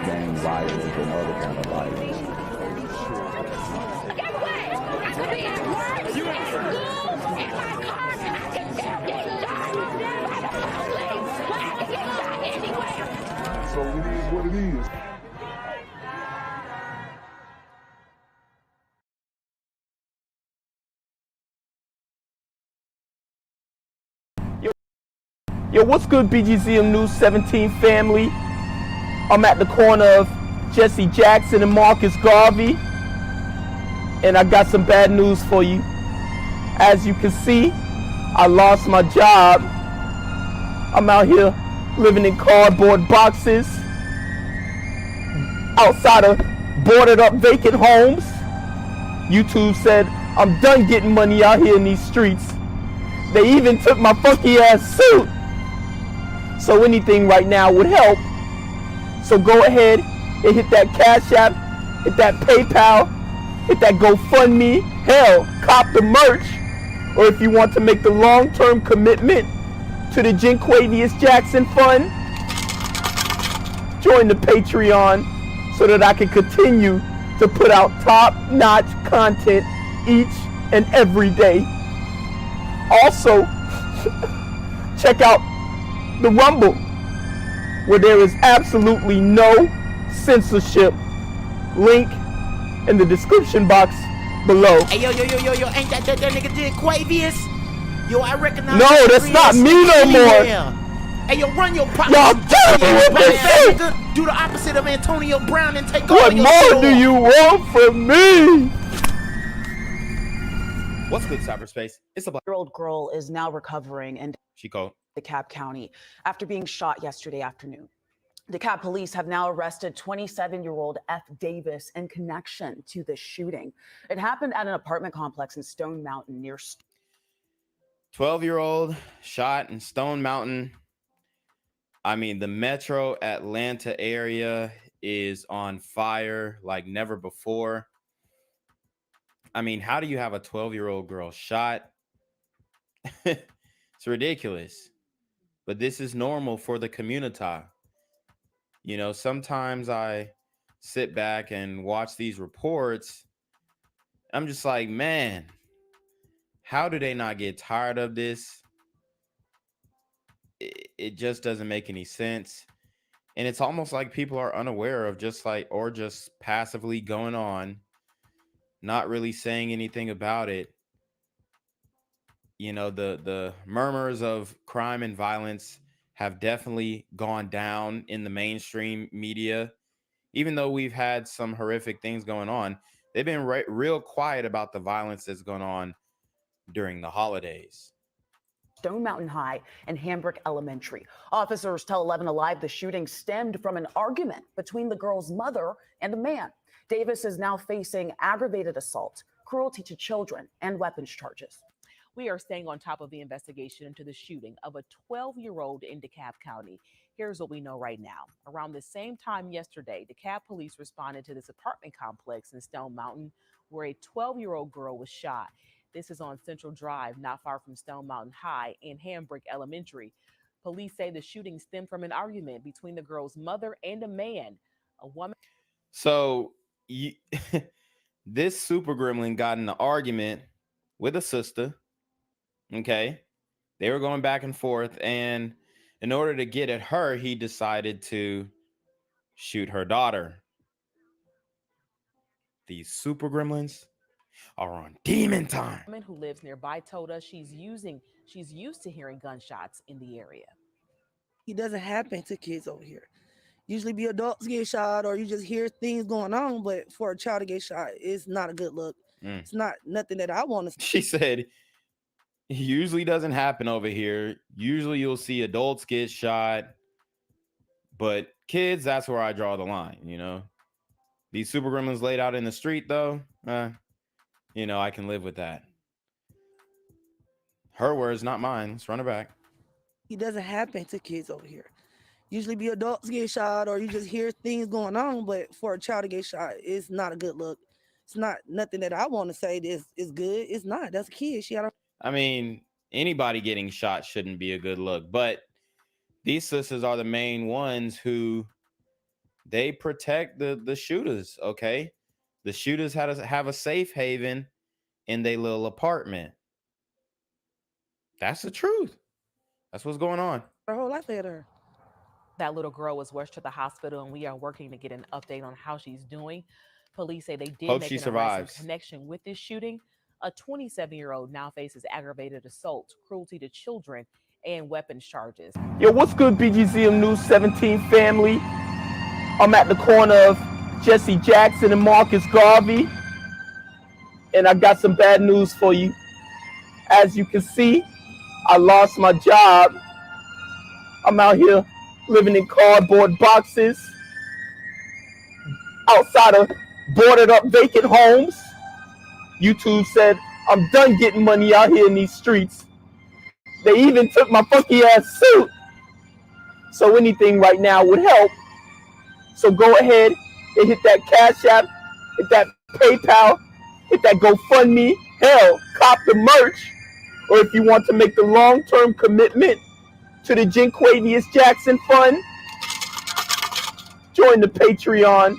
gang violence and other kind of violence. Get away! I could be at work, at school, in my car, I can still get shot by the police. I can get shot anywhere. So it is what it is. Yo, what's good, BGZM News 17 family? I'm at the corner of Jesse Jackson and Marcus Garvey, and I got some bad news for you. As you can see, I lost my job. I'm out here living in cardboard boxes outside of boarded up vacant homes. YouTube said I'm done getting money out here in these streets. They even took my funky ass suit. So anything right now would help. So go ahead and hit that Cash App, hit that PayPal, hit that GoFundMe. Hell, cop the merch. Or if you want to make the long-term commitment to the Jinquavius Jackson Fund, join the Patreon so that I can continue to put out top-notch content each and every day. Also, check out the Rumble, where there is absolutely no censorship. Link in the description box below. Hey, yo, ain't that nigga Jinquavius? Yo, I recognize. No, that's not me no more. Hey, yo, run your pocket. Y'all tell me what they say. Do the opposite of Antonio Brown and take all What your more do you want from me? What's good, cyberspace? It's a Year-old girl is now recovering in Chico. DeKalb County after being shot yesterday afternoon. DeKalb police have now arrested 27-year-old F. Davis in connection to the shooting. It happened at an apartment complex in Stone Mountain near 12-year-old shot in Stone Mountain. I mean, the metro Atlanta area is on fire like never before. I mean, how do you have a 12-year-old girl shot? It's ridiculous. But this is normal for the community. You know, sometimes I sit back and watch these reports. I'm just like, man, how do they not get tired of this? It just doesn't make any sense. And it's almost like people are unaware of just passively going on, not really saying anything about it. You know, the murmurs of crime and violence have definitely gone down in the mainstream media. Even though we've had some horrific things going on, they've been real quiet about the violence that's going on during the holidays. Stone Mountain High and Hambrook Elementary. Officers tell 11 Alive the shooting stemmed from an argument between the girl's mother and a man. Davis is now facing aggravated assault, cruelty to children, and weapons charges. We are staying on top of the investigation into the shooting of a 12-year-old in DeKalb County. Here's what we know right now. Around the same time yesterday, DeKalb police responded to this apartment complex in Stone Mountain where a 12-year-old girl was shot. This is on Central Drive, not far from Stone Mountain High and Hambrook Elementary. Police say the shooting stemmed from an argument between the girl's mother and a man. A woman. So this super gremlin got in an argument with a sister. Okay. They were going back and forth. And in order to get at her, he decided to shoot her daughter. These super gremlins are on demon time. A woman who lives nearby told us she's used to hearing gunshots in the area. It doesn't happen to kids over here. Usually be adults get shot or you just hear things going on, but for a child to get shot, it's not a good look. It's not nothing that I want to. She said, it usually doesn't happen over here. Usually you'll see adults get shot, but kids, that's where I draw the line, you know. These super gremlins laid out in the street, though, you know, I can live with that. Her words, not mine. Let's run it back. It doesn't happen to kids over here. Usually be adults get shot or you just hear things going on, but for a child to get shot, it's not a good look. It's not nothing that I want to say is good. It's not. That's a kid. I mean, anybody getting shot shouldn't be a good look, but these sisters are the main ones who they protect the shooters, okay? The shooters had to have a safe haven in their little apartment. That's the truth. That's what's going on. Her whole life ahead of her. That little girl was rushed to the hospital, and we are working to get an update on how she's doing. Police say they did Hope make she an arrest survives. in connection with this shooting. A 27-year-old now faces aggravated assault, cruelty to children, and weapons charges. Yo, what's good, BGZM News 17 family? I'm at the corner of Jesse Jackson and Marcus Garvey, and I got some bad news for you. As you can see, I lost my job. I'm out here living in cardboard boxes outside of boarded up vacant homes. YouTube said I'm done getting money out here in these streets. They even took my funky ass suit. So anything right now would help. So go ahead and hit that Cash App, hit that PayPal, hit that GoFundMe. Hell, cop the merch. Or if you want to make the long-term commitment to the Jinquavius Jackson Fund, join the Patreon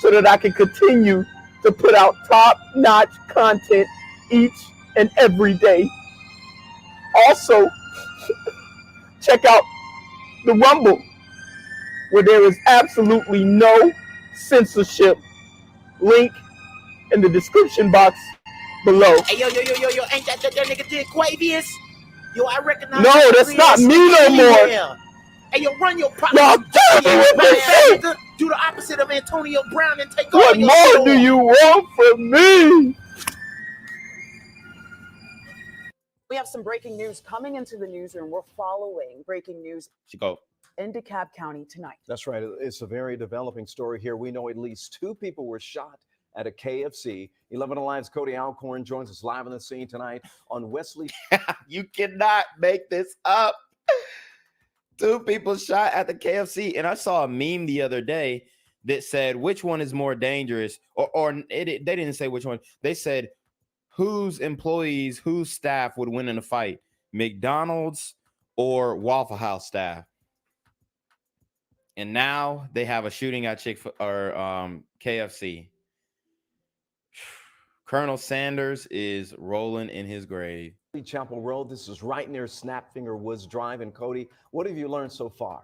so that I can continue to put out top-notch content each and every day. Also, check out the Rumble, where there is absolutely no censorship. Link in the description box below. Hey, yo, ain't that nigga Jinquavius? Yo, I recognize. No, that's not me no more. Hey, yo, run your Y'all tell me what this shit. Do the opposite of Antonio Brown and take What all your more shit do off. you want from me? We have some breaking news coming into the newsroom. We're following breaking news She go. in DeKalb County tonight. That's right. It's a very developing story here. We know at least 2 people were shot at a KFC. 11 Alive's Cody Alcorn joins us live on the scene tonight on Wesley. You cannot make this up. 2 people shot at the KFC. And I saw a meme the other day that said, which one is more dangerous? They didn't say which one. They said, whose employees, whose staff would win in a fight? McDonald's or Waffle House staff? And now they have a shooting at KFC. Colonel Sanders is rolling in his grave. Chapel Road. This is right near Snapfinger Woods Drive. And Cody, what have you learned so far?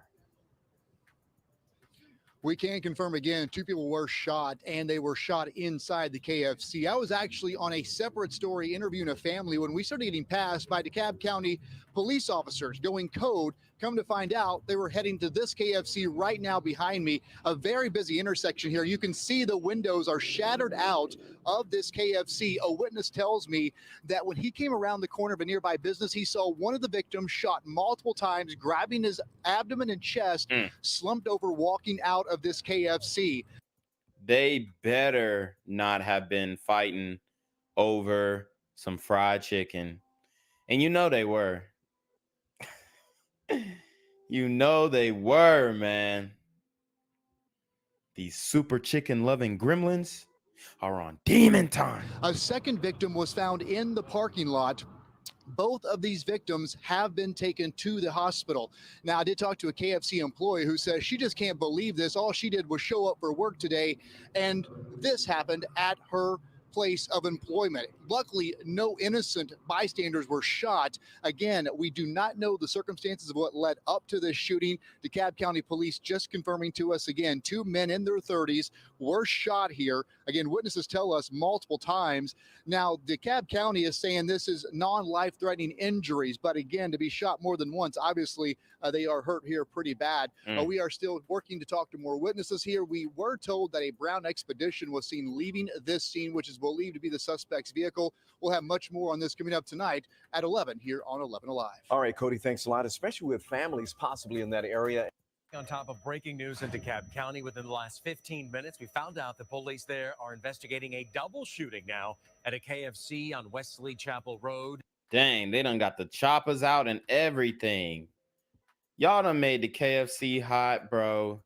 We can confirm again, 2 people were shot, and they were shot inside the KFC. I was actually on a separate story interviewing a family when we started getting passed by DeKalb County police officers going code. Come to find out, they were heading to this KFC right now behind me, a very busy intersection here. You can see the windows are shattered out of this KFC. A witness tells me that when he came around the corner of a nearby business, he saw one of the victims shot multiple times, grabbing his abdomen and chest, slumped over, walking out of this KFC. They better not have been fighting over some fried chicken. And you know they were. You know they were, man. These super chicken loving gremlins are on demon time. A second victim was found in the parking lot. Both of these victims have been taken to the hospital. Now, I did talk to a KFC employee who says she just can't believe this. All she did was show up for work today, and this happened at her place of employment. Luckily, no innocent bystanders were shot. Again, we do not know the circumstances of what led up to this shooting. DeKalb County Police just confirming to us again, 2 men in their 30s were shot here. Again, witnesses tell us multiple times. Now, DeKalb County is saying this is non-life-threatening injuries, but again, to be shot more than once, obviously they are hurt here pretty bad. We are still working to talk to more witnesses here. We were told that a brown expedition was seen leaving this scene, which is believed to be the suspect's vehicle. We'll have much more on this coming up tonight at 11 here on 11 Alive. All right, Cody, thanks a lot, especially with families possibly in that area. On top of breaking news in DeKalb County within the last 15 minutes, we found out the police there are investigating a double shooting now at a KFC on Wesley Chapel Road. Dang, they done got the choppers out and everything. Y'all done made the KFC hot, bro.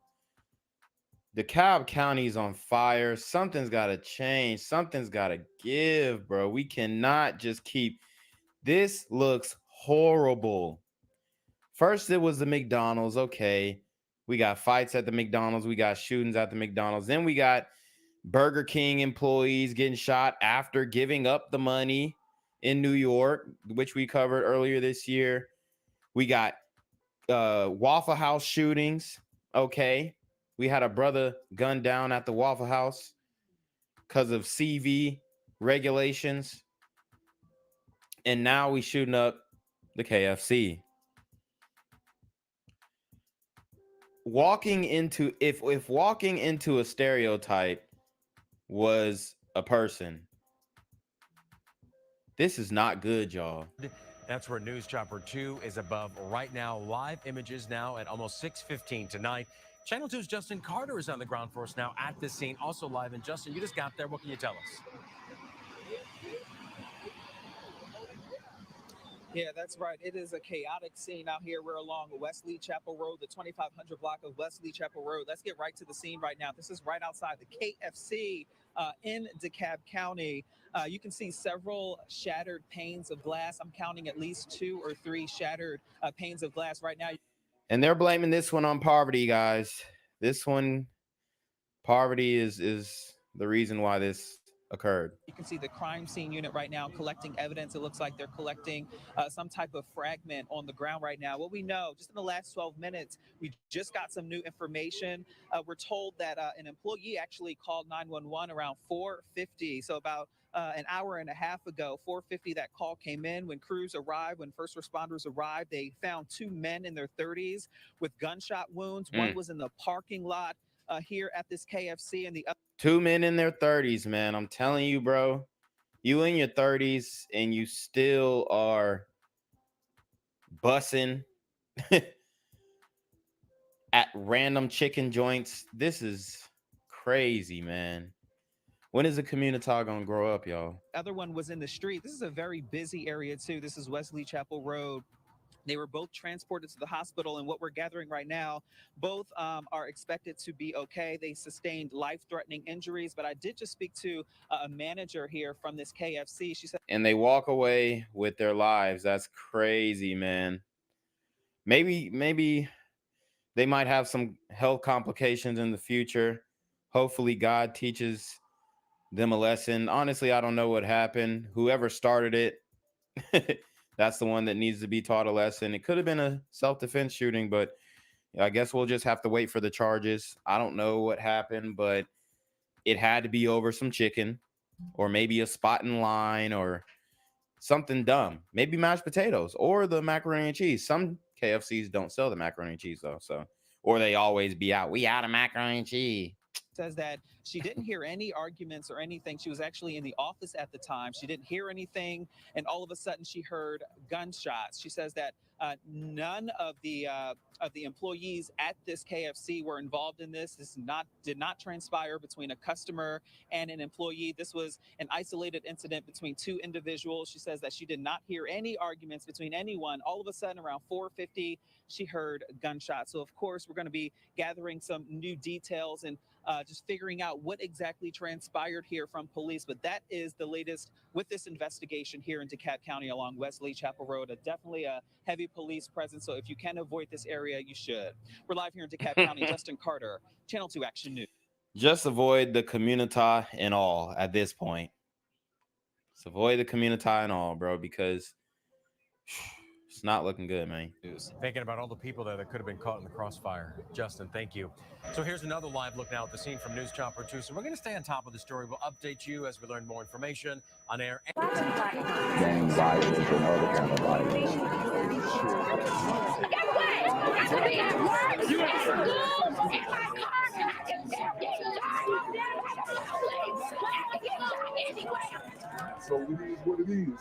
DeKalb County's on fire. Something's got to change. Something's got to give, bro. We cannot just keep... This looks horrible. First, it was the McDonald's. Okay. We got fights at the McDonald's. We got shootings at the McDonald's. Then we got Burger King employees getting shot after giving up the money in New York, which we covered earlier this year. We got Waffle House shootings. Okay. We had a brother gunned down at the Waffle House because of CV regulations. And now we shooting up the KFC. Walking into, if walking into a stereotype was a person, this is not good, y'all. That's where News Chopper 2 is above right now. Live images now at almost 6:15 tonight. Channel 2's Justin Carter is on the ground for us now at this scene, also live. And Justin, you just got there. What can you tell us? Yeah, that's right. It is a chaotic scene out here. We're along Wesley Chapel Road, the 2500 block of Wesley Chapel Road. Let's get right to the scene right now. This is right outside the KFC in DeKalb County. You can see several shattered panes of glass. I'm counting at least 2 or 3 shattered panes of glass right now. And they're blaming this one on poverty, guys. This one, poverty is the reason why this occurred. You can see the crime scene unit right now collecting evidence. It looks like they're collecting some type of fragment on the ground right now. What we know, just in the last 12 minutes, we just got some new information. We're told that an employee actually called 911 around 4:50, so about an hour and a half ago. 4:50, that call came in. When crews arrived, when first responders arrived, they found 2 men in their 30s with gunshot wounds. One was in the parking lot here at this KFC, and the other 2 men in their 30s, man. I'm telling you, bro. You in your 30s and you still are bussing at random chicken joints. This is crazy, man. When is the community gonna grow up, y'all? other one was in the street. This is a very busy area too. This is Wesley Chapel Road. They were both transported to the hospital, and what we're gathering right now, both are expected to be okay. They sustained life-threatening injuries, but I did just speak to a manager here from this KFC. She said, and they walk away with their lives. That's crazy, man. Maybe they might have some health complications in the future. Hopefully God teaches them a lesson. Honestly, I don't know what happened. Whoever started it, that's the one that needs to be taught a lesson. It could have been a self-defense shooting, but I guess we'll just have to wait for the charges. I don't know what happened, but it had to be over some chicken or maybe a spot in line or something dumb. Maybe mashed potatoes or the macaroni and cheese. Some KFCs don't sell the macaroni and cheese, though. So, or they always be out. We out of macaroni and cheese. says that she didn't hear any arguments or anything. She was actually in the office at the time. She didn't hear anything, and all of a sudden she heard gunshots. She says that none of the employees at this KFC were involved in this. This did not transpire between a customer and an employee. This was an isolated incident between 2 individuals. She says that she did not hear any arguments between anyone. All of a sudden, around 4:50, she heard gunshots. So, of course, we're going to be gathering some new details and just figuring out what exactly transpired here from police. But that is the latest with this investigation here in DeKalb County along Wesley Chapel Road. Definitely a heavy police presence. So if you can avoid this area, you should. We're live here in DeKalb County. Justin Carter, Channel 2 Action News. Just avoid the community and all at this point. Just avoid the community and all, bro, because it's not looking good, man. Thinking about all the people there that could have been caught in the crossfire. Justin, thank you. So here's another live look now at the scene from News Chopper 2. So we're going to stay on top of the story. We'll update you as we learn more information on air. Gang violence and other kind of violence. Get away! I could be at work, at school, in my car, and I can still get shot up there by the police. I get shot anywhere. So it is what it is.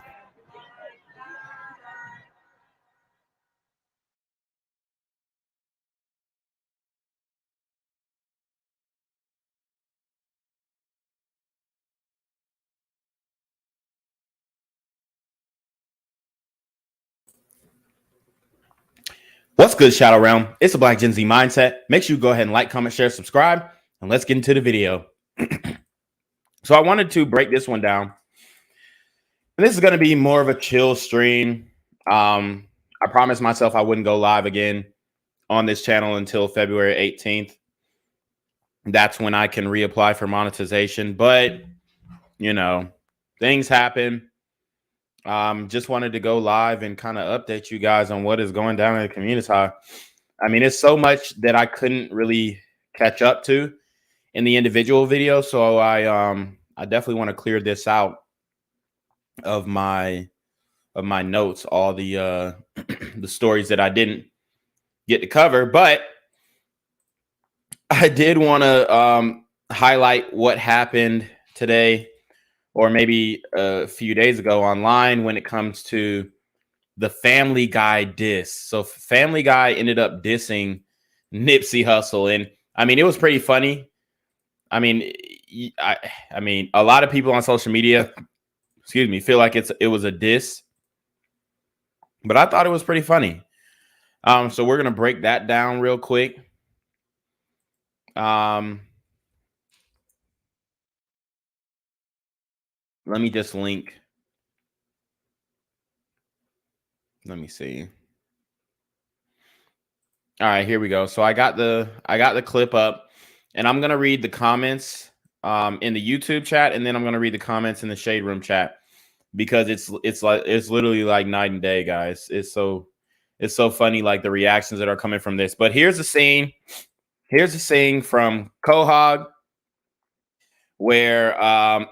What's good, Shadow Realm? It's a Black Gen Z Mindset. Make sure you go ahead and like, comment, share, subscribe, and let's get into the video. So I wanted to break this one down. And this is going to be more of a chill stream. I promised myself I wouldn't go live again on this channel until February 18th. That's when I can reapply for monetization. But, you know, things happen. Just wanted to go live and kind of update you guys on what is going down in the community. I mean, it's so much that I couldn't really catch up to in the individual video. So I definitely want to clear this out of my notes, all the the stories that I didn't get to cover. But I did want to highlight what happened today, or maybe a few days ago online, when it comes to the Family Guy diss. So Family Guy ended up dissing Nipsey Hussle, and I mean, it was pretty funny. I mean, I mean, a lot of people on social media, excuse me, feel like it was a diss, but I thought it was pretty funny. So we're gonna break that down real quick. Let me just link. Let me see. All right, here we go. So I got the clip up, and I'm gonna read the comments in the YouTube chat, and then I'm gonna read the comments in the Shade Room chat, because it's literally like night and day, guys. It's so funny, like the reactions that are coming from this. But here's the scene. Here's the scene from Quahog, where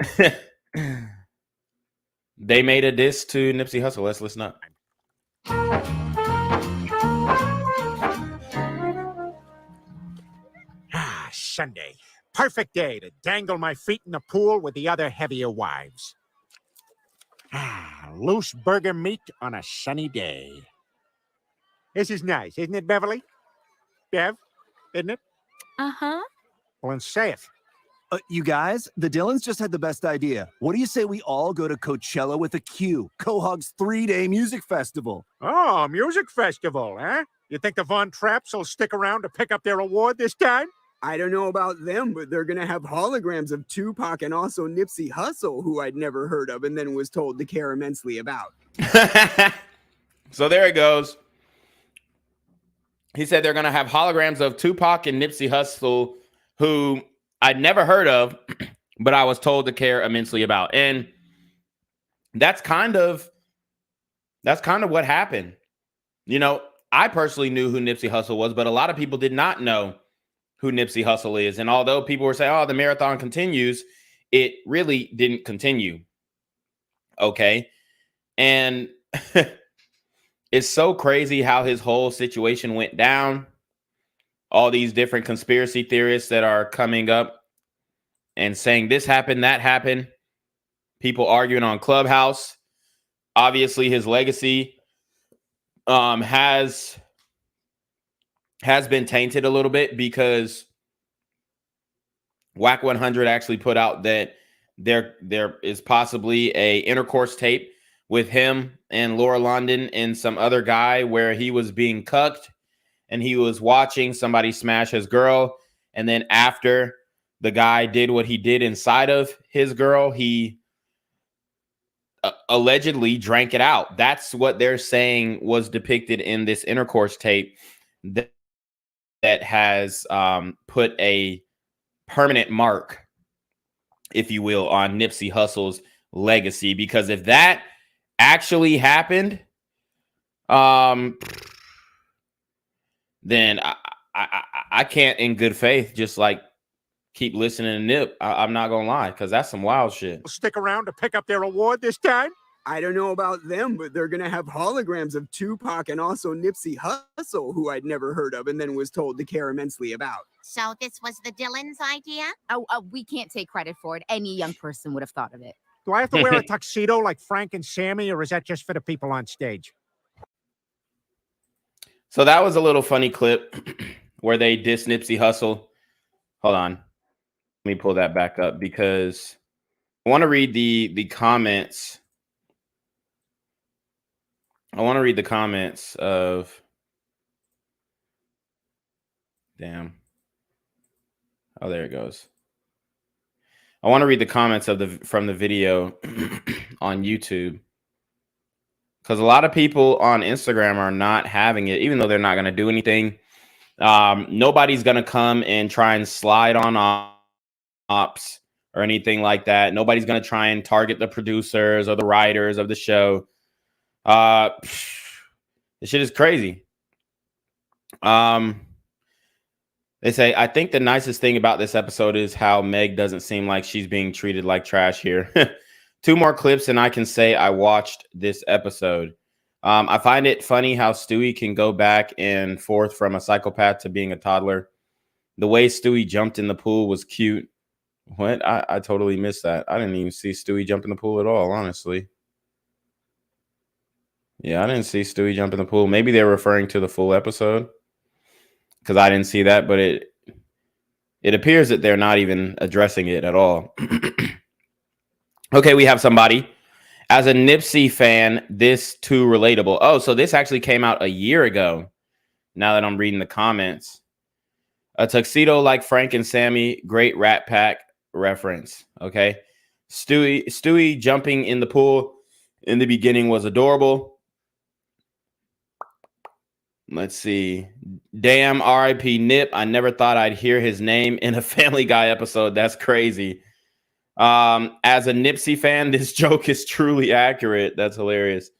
they made a diss to Nipsey Hussle. Let's listen up. Sunday. Perfect day to dangle my feet in the pool with the other heavier wives. Loose burger meat on a sunny day. This is nice, isn't it, Beverly? Bev, isn't it? Uh-huh. Well, then say it. You guys, the Dylans just had the best idea. What do you say we all go to Coachella with a Q, Quahog's 3-day music festival? Oh, music festival, huh? You think the Von Trapps will stick around to pick up their award this time? I don't know about them, but they're going to have holograms of Tupac and also Nipsey Hussle, who I'd never heard of and then was told to care immensely about. So there it goes. He said they're going to have holograms of Tupac and Nipsey Hussle, who I'd never heard of, but I was told to care immensely about. And that's kind of what happened. You know, I personally knew who Nipsey Hussle was, but a lot of people did not know who Nipsey Hussle is. And although people were saying, oh, the marathon continues, it really didn't continue. Okay. And it's so crazy how his whole situation went down. All these different conspiracy theorists that are coming up and saying this happened, that happened. People arguing on Clubhouse. Obviously, his legacy has been tainted a little bit, because Whack 100 actually put out that there is possibly a intercourse tape with him and Laura London and some other guy where he was being cucked and he was watching somebody smash his girl. And then after the guy did what he did inside of his girl, he allegedly drank it out. That's what they're saying was depicted in this intercourse tape that has put a permanent mark, if you will, on Nipsey Hussle's legacy. Because if that actually happened, then I can't in good faith just like keep listening to Nip. I'm not gonna lie, because that's some wild shit. Stick around to pick up their award this time? I don't know about them, but they're going to have holograms of Tupac and also Nipsey Hussle, who I'd never heard of and then was told to care immensely about. So this was the Dylans' idea? Oh, we can't take credit for it. Any young person would have thought of it. Do I have to wear a tuxedo like Frank and Sammy, or is that just for the people on stage? So that was a little funny clip where they diss Nipsey Hussle. Hold on. Let me pull that back up because I want to read the comments. I want to read the comments of, damn. Oh, there it goes. I want to read the comments of from the video on YouTube, because a lot of people on Instagram are not having it, even though they're not going to do anything. Nobody's gonna come and try and slide on ops or anything like that. Nobody's gonna try and target the producers or the writers of the show. This shit is crazy. They say, I think the nicest thing about this episode is how Meg doesn't seem like she's being treated like trash here. 2 more clips and I can say I watched this episode. I find it funny how Stewie can go back and forth from a psychopath to being a toddler. The way Stewie jumped in the pool was cute. What? I totally missed that. I didn't even see Stewie jump in the pool at all, honestly. Yeah, I didn't see Stewie jump in the pool. Maybe they're referring to the full episode because I didn't see that, but it appears that they're not even addressing it at all. Okay, we have somebody. As a Nipsey fan, this too relatable. Oh, so this actually came out a year ago. Now that I'm reading the comments. A tuxedo like Frank and Sammy, great Rat Pack reference. Okay. Stewie jumping in the pool in the beginning was adorable. Let's see. Damn, R.I.P. Nip. I never thought I'd hear his name in a Family Guy episode. That's crazy. As a Nipsey fan, this joke is truly accurate. That's hilarious.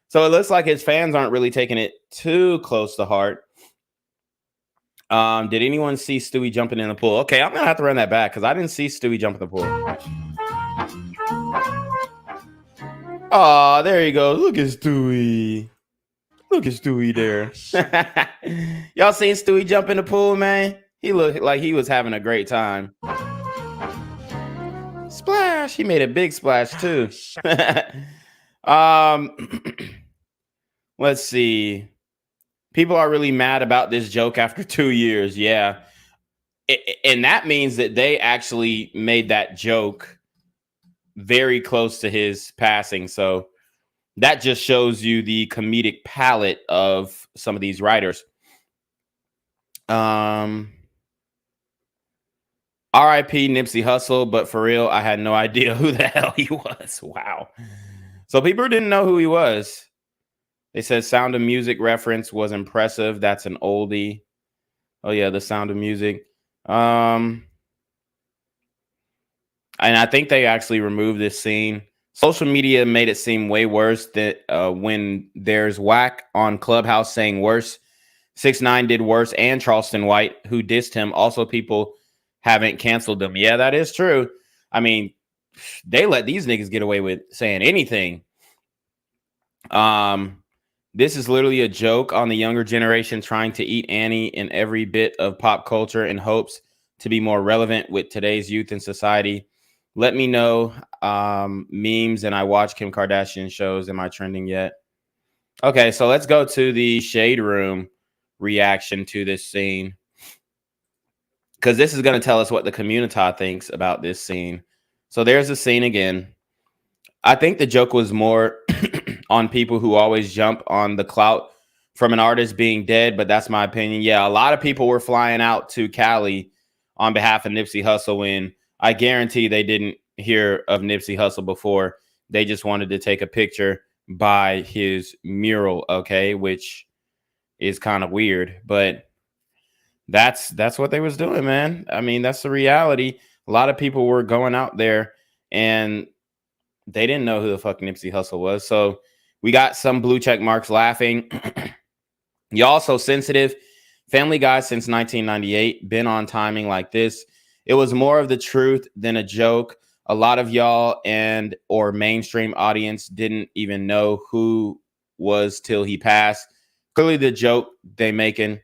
So it looks like his fans aren't really taking it too close to heart. Did anyone see Stewie jumping in the pool? Okay, I'm gonna have to run that back because I didn't see Stewie jump in the pool. Oh, there you go. Look at Stewie. Look at Stewie there. Y'all seen Stewie jump in the pool, man? He looked like he was having a great time. Splash. He made a big splash too. Let's see. People are really mad about this joke after 2 years. Yeah. And that means that they actually made that joke very close to his passing. So that just shows you the comedic palette of some of these writers. R.I.P. Nipsey Hussle, but for real, I had no idea who the hell he was. Wow. So people didn't know who he was. They said Sound of Music reference was impressive. That's an oldie. Oh yeah, the Sound of Music. And I think they actually removed this scene. Social media made it seem way worse that when there's Whack on Clubhouse saying worse, 6ix9ine did worse, and Charleston White, who dissed him. Also, people haven't canceled them. Yeah, that is true. I mean, they let these niggas get away with saying anything. This is literally a joke on the younger generation trying to eat Annie in every bit of pop culture in hopes to be more relevant with today's youth and society. Let me know memes, and I watch Kim Kardashian shows. Am I trending yet? Okay, so let's go to the Shade Room reaction to this scene, because this is going to tell us what the community thinks about this scene. So there's the scene again. I think the joke was more on people who always jump on the clout from an artist being dead, but that's my opinion. Yeah, a lot of people were flying out to Cali on behalf of Nipsey Hussle when I guarantee they didn't hear of Nipsey Hussle before. They just wanted to take a picture by his mural, okay, which is kind of weird, but that's what they was doing, man. I mean, that's the reality. A lot of people were going out there and they didn't know who the fuck Nipsey Hussle was. So we got some blue check marks laughing. Y'all so sensitive. Family Guy since 1998, been on timing like this. It was more of the truth than a joke. A lot of y'all and or mainstream audience didn't even know who was till he passed. Clearly the joke they making.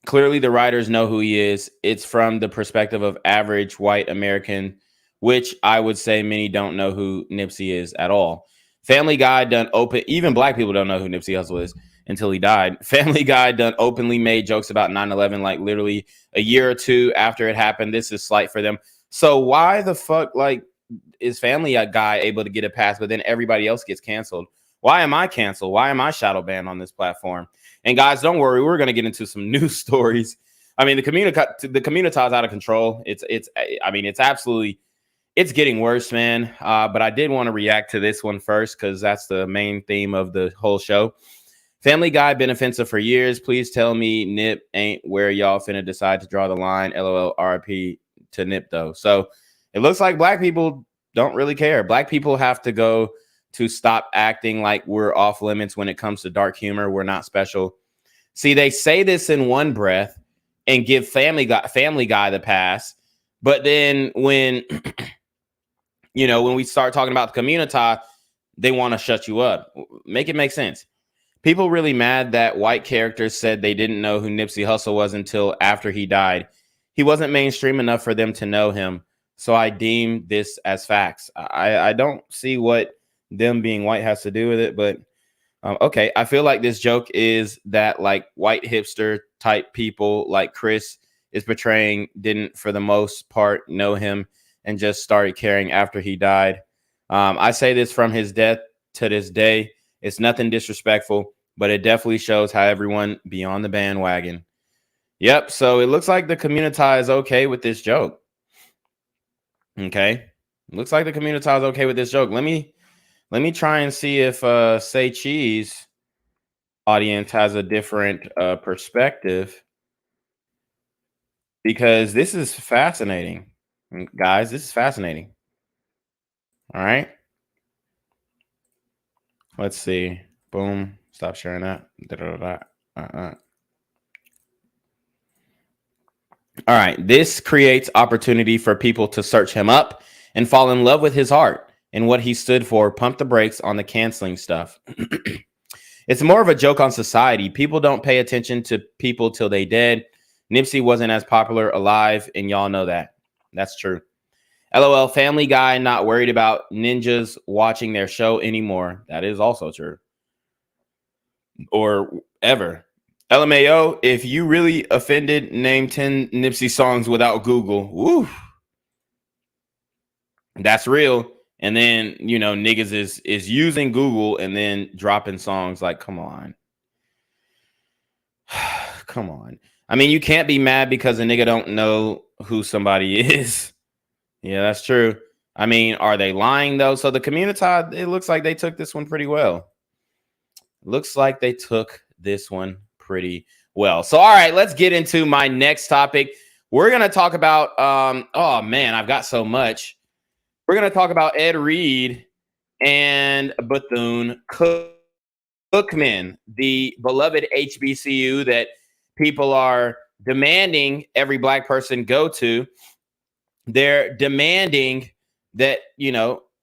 Clearly the writers know who he is. It's from the perspective of average white American, which I would say many don't know who Nipsey is at all. Family Guy done open, even black people don't know who Nipsey Hussle is until he died. Family Guy done openly made jokes about 9/11, like literally a year or two after it happened. This is slight for them. So why the fuck, like, is Family Guy able to get a pass, but then everybody else gets canceled? Why am I canceled? Why am I shadow banned on this platform? And guys, don't worry, we're going to get into some news stories. I mean, the community is out of control. It's getting worse, man. But I did want to react to this one first because that's the main theme of the whole show. Family Guy been offensive for years. Please tell me Nip ain't where y'all finna decide to draw the line. LOL, RIP to Nip though. So it looks like black people don't really care. Black people have to go to stop acting like we're off limits when it comes to dark humor. We're not special. See, they say this in one breath and give Family Guy the pass. But then when, when we start talking about the community, they want to shut you up. Make it make sense. People really mad that white characters said they didn't know who Nipsey Hussle was until after he died. He wasn't mainstream enough for them to know him. So I deem this as facts. I don't see what them being white has to do with it, but okay. I feel like this joke is that like white hipster type people like Chris is portraying didn't for the most part know him and just started caring after he died. I say this from his death to this day. It's nothing disrespectful, but it definitely shows how everyone be on the bandwagon. Yep. So it looks like the community is okay with this joke. Okay. Looks like the community is okay with this joke. Let me try and see if Say Cheese audience has a different perspective, because this is fascinating. Guys, this is fascinating. All right. Let's see. Boom. Stop sharing that. All right. This creates opportunity for people to search him up and fall in love with his heart and what he stood for. Pump the brakes on the canceling stuff. It's more of a joke on society. People don't pay attention to people till they dead. Nipsey wasn't as popular alive, and y'all know that. That's true. LOL, Family Guy not worried about ninjas watching their show anymore. That is also true. Or ever. LMAO, if you really offended, name 10 Nipsey songs without Google. Woo. That's real. And then, niggas is using Google and then dropping songs like, come on. Come on. I mean, you can't be mad because a nigga don't know who somebody is. Yeah, that's true. I mean, are they lying though? So the community, it looks like they took this one pretty well. Looks like they took this one pretty well. So, all right, let's get into my next topic. We're going to talk about, oh man, I've got so much. We're going to talk about Ed Reed and Bethune-Cookman, the beloved HBCU that people are demanding every black person go to. They're demanding that,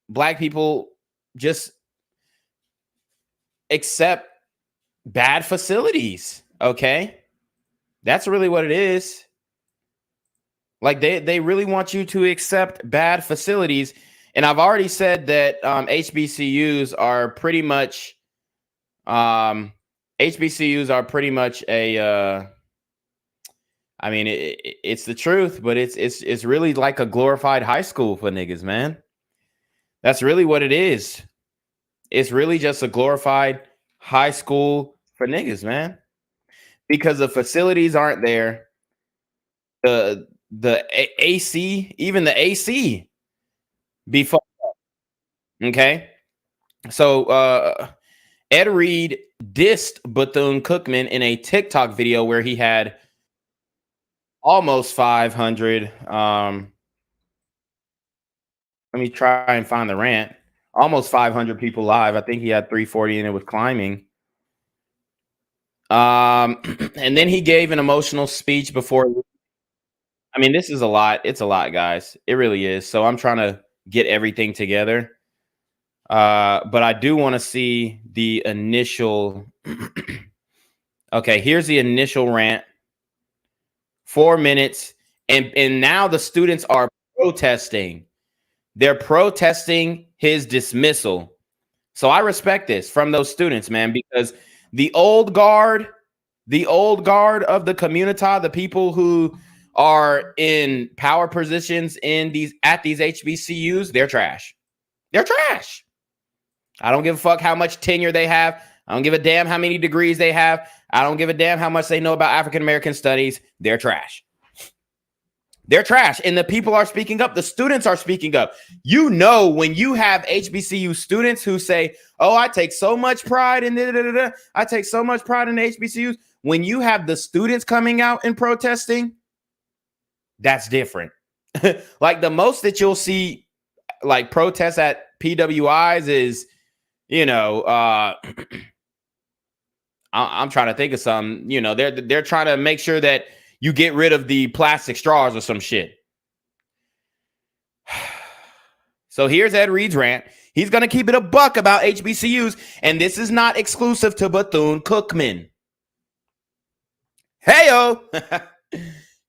black people just accept bad facilities. Okay. That's really what it is. Like they really want you to accept bad facilities. And I've already said that HBCUs are pretty much a I mean, it's the truth, but it's really like a glorified high school for niggas, man. That's really what it is. It's really just a glorified high school for niggas, man. Because the facilities aren't there. The AC, even the AC, before. Okay, so Ed Reed dissed Bethune-Cookman in a TikTok video where he had almost 500. Let me try and find the rant. Almost 500 people live. I think he had 340 and it was climbing. And then he gave an emotional speech before. I mean, this is a lot. It's a lot, guys. It really is. So I'm trying to get everything together. But I do want to see the initial. Okay, here's the initial rant. 4 minutes. And now the students are protesting. They're protesting his dismissal. So I respect this from those students, man, because the old guard of the community, the people who are in power positions at these HBCUs, they're trash. They're trash. I don't give a fuck how much tenure they have. I don't give a damn how many degrees they have. I don't give a damn how much they know about African American studies. They're trash. They're trash. And the people are speaking up. The students are speaking up. You know, when you have HBCU students who say, oh, I take so much pride in I take so much pride in the HBCUs. When you have the students coming out and protesting, that's different. Like the most that you'll see like protests at PWIs is, you know, I'm trying to think of some, you know, they're trying to make sure that you get rid of the plastic straws or some shit. So here's Ed Reed's rant. He's going to keep it a buck about HBCUs, and this is not exclusive to Bethune-Cookman. Heyo.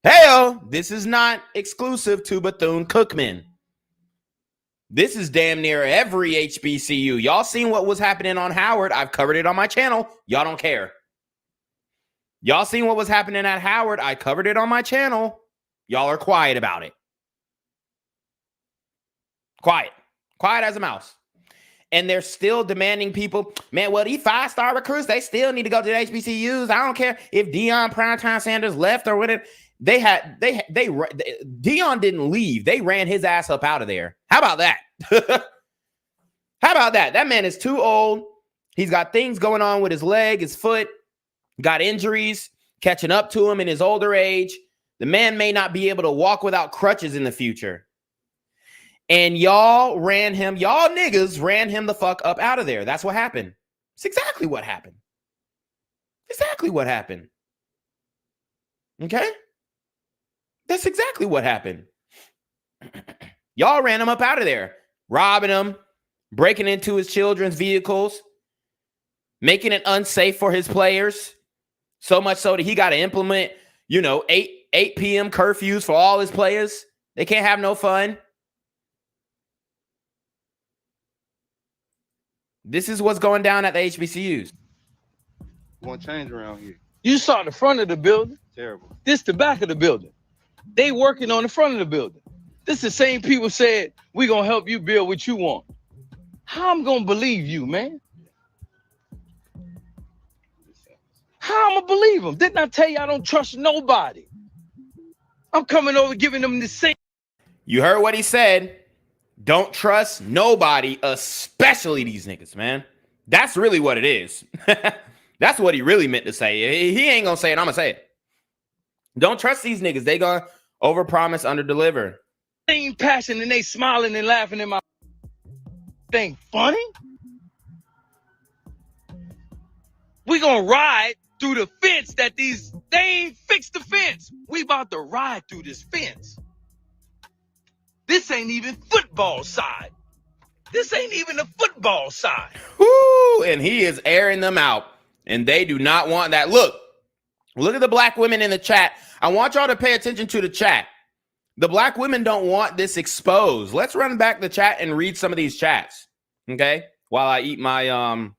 Heyo. This is not exclusive to Bethune-Cookman. This is damn near every HBCU. Y'all seen what was happening on Howard. I've covered it on my channel. Y'all don't care. Y'all seen what was happening at Howard. I covered it on my channel. Y'all are quiet about it. Quiet. Quiet as a mouse. And they're still demanding people, man, well, these 5-star recruits, they still need to go to the HBCUs. I don't care if Deion Primetime Sanders left or whatever. Deion didn't leave. They ran his ass up out of there. How about that? How about that? That man is too old. He's got things going on with his leg, his foot, got injuries catching up to him in his older age. The man may not be able to walk without crutches in the future. And y'all niggas ran him the fuck up out of there. That's what happened. It's exactly what happened. Exactly what happened. Okay? That's exactly what happened. Y'all ran him up out of there, robbing him, breaking into his children's vehicles, making it unsafe for his players. So much so that he got to implement, 8 p.m. curfews for all his players. They can't have no fun. This is what's going down at the HBCUs. Want change around here. You saw the front of the building. Terrible. This the back of the building. They working on the front of the building. This the same people said, we gonna help you build what you want. How I'm gonna believe you, man? How I'm gonna believe them? Didn't I tell you I don't trust nobody? I'm coming over giving them the same. You heard what he said. Don't trust nobody, especially these niggas, man. That's really what it is. That's what he really meant to say. He ain't gonna say it. I'm gonna say it. Don't trust these niggas. They gonna overpromise, underdeliver. Same passion, and they smiling and laughing in my thing. Funny? We gonna ride through the fence that they ain't fixed the fence. We about to ride through this fence. This ain't even football side. This ain't even the football side. Woo! And he is airing them out. And they do not want that. Look at the black women in the chat. I want y'all to pay attention to the chat. The black women don't want this exposed. Let's run back the chat and read some of these chats. Okay? While I eat my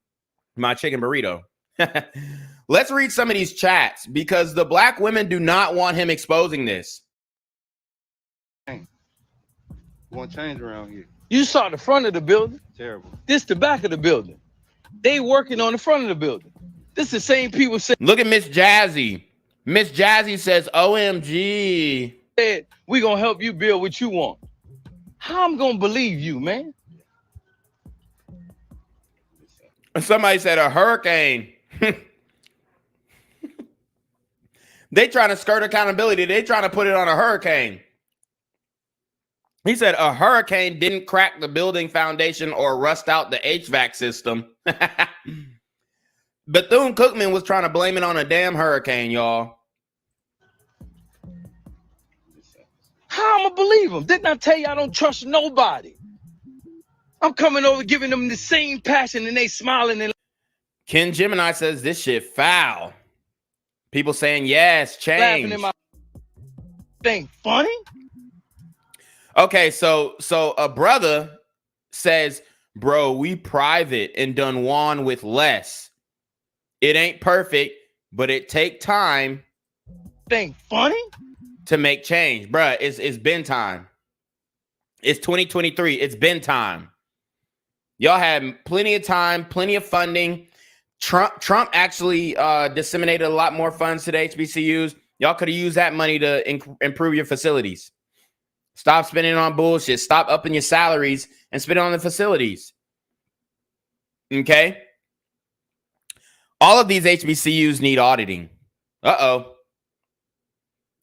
my chicken burrito. Let's read some of these chats because the black women do not want him exposing this. Want change around here. You saw the front of the building. Terrible. This the back of the building. They working on the front of the building. This the same people say. Look at Miss Jazzy. Miss Jazzy says, OMG. Said, we gonna help you build what you want. How I'm gonna believe you, man? Somebody said a hurricane. They trying to skirt accountability. They trying to put it on a hurricane. He said a hurricane didn't crack the building foundation or rust out the HVAC system. Bethune-Cookman was trying to blame it on a damn hurricane, y'all. How I'm gonna believe them? Didn't I tell you I don't trust nobody? I'm coming over giving them the same passion and they smiling and Ken Gemini says this shit foul. People saying yes, change. laughing in my thing. Funny? Okay, so a brother says, bro, we private and done won with less. It ain't perfect, but it take time. Thing funny? To make change. Bruh, it's been time. It's 2023. It's been time. Y'all had plenty of time, plenty of funding. Trump actually disseminated a lot more funds to the HBCUs. Y'all could have used that money to improve your facilities. Stop spending on bullshit. Stop upping your salaries and spend it on the facilities. Okay? All of these HBCUs need auditing. Uh-oh.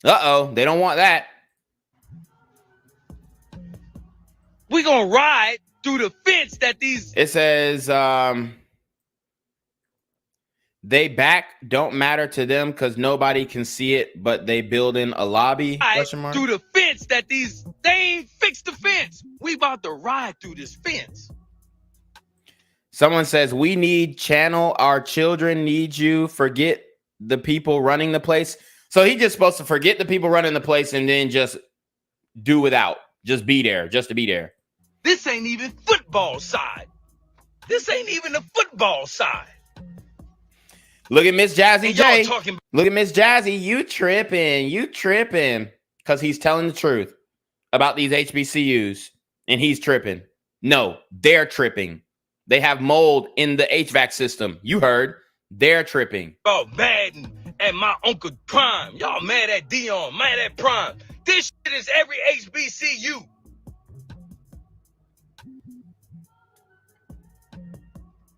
Uh-oh. They don't want that. We're going to ride through the fence that these... It says, they back don't matter to them because nobody can see it, but they build in a lobby. Through the fence that these... They ain't fixed the fence. We about to ride through this fence. Someone says, we need channel. Our children need you. Forget the people running the place. So he's just supposed to forget the people running the place and then just do without. Just be there, just to be there. This ain't even football side. This ain't even the football side. Look at Miss Jazzy J. Talking... Look at Miss Jazzy. You tripping. You tripping. Because he's telling the truth about these HBCUs. And he's tripping. No, they're tripping. They have mold in the HVAC system. You heard. They're tripping. Oh, Madden and my Uncle Prime. Y'all mad at Dion, mad at Prime. This shit is every HBCU.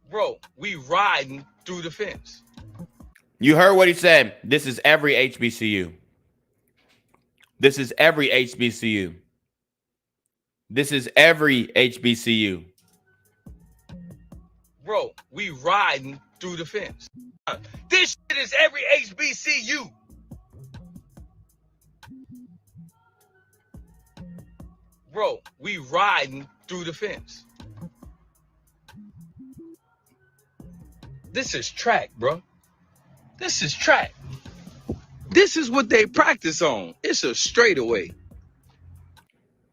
Bro, we riding through the fence. You heard what he said. This is every HBCU. This is every HBCU. This is every HBCU. Bro, we riding through the fence. This shit is every HBCU. Bro, we riding through the fence. This is track, bro. This is track. This is what they practice on. It's a straightaway.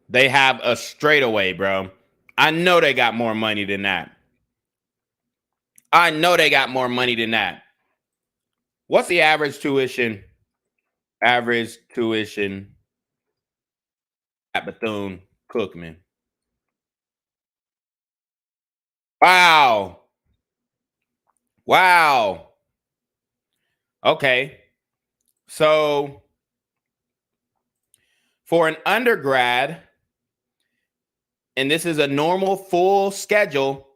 They have a straightaway, bro. I know they got more money than that. I know they got more money than that. What's the average tuition? Average tuition at Bethune-Cookman. Wow. Wow. Okay. So for an undergrad, and this is a normal full schedule,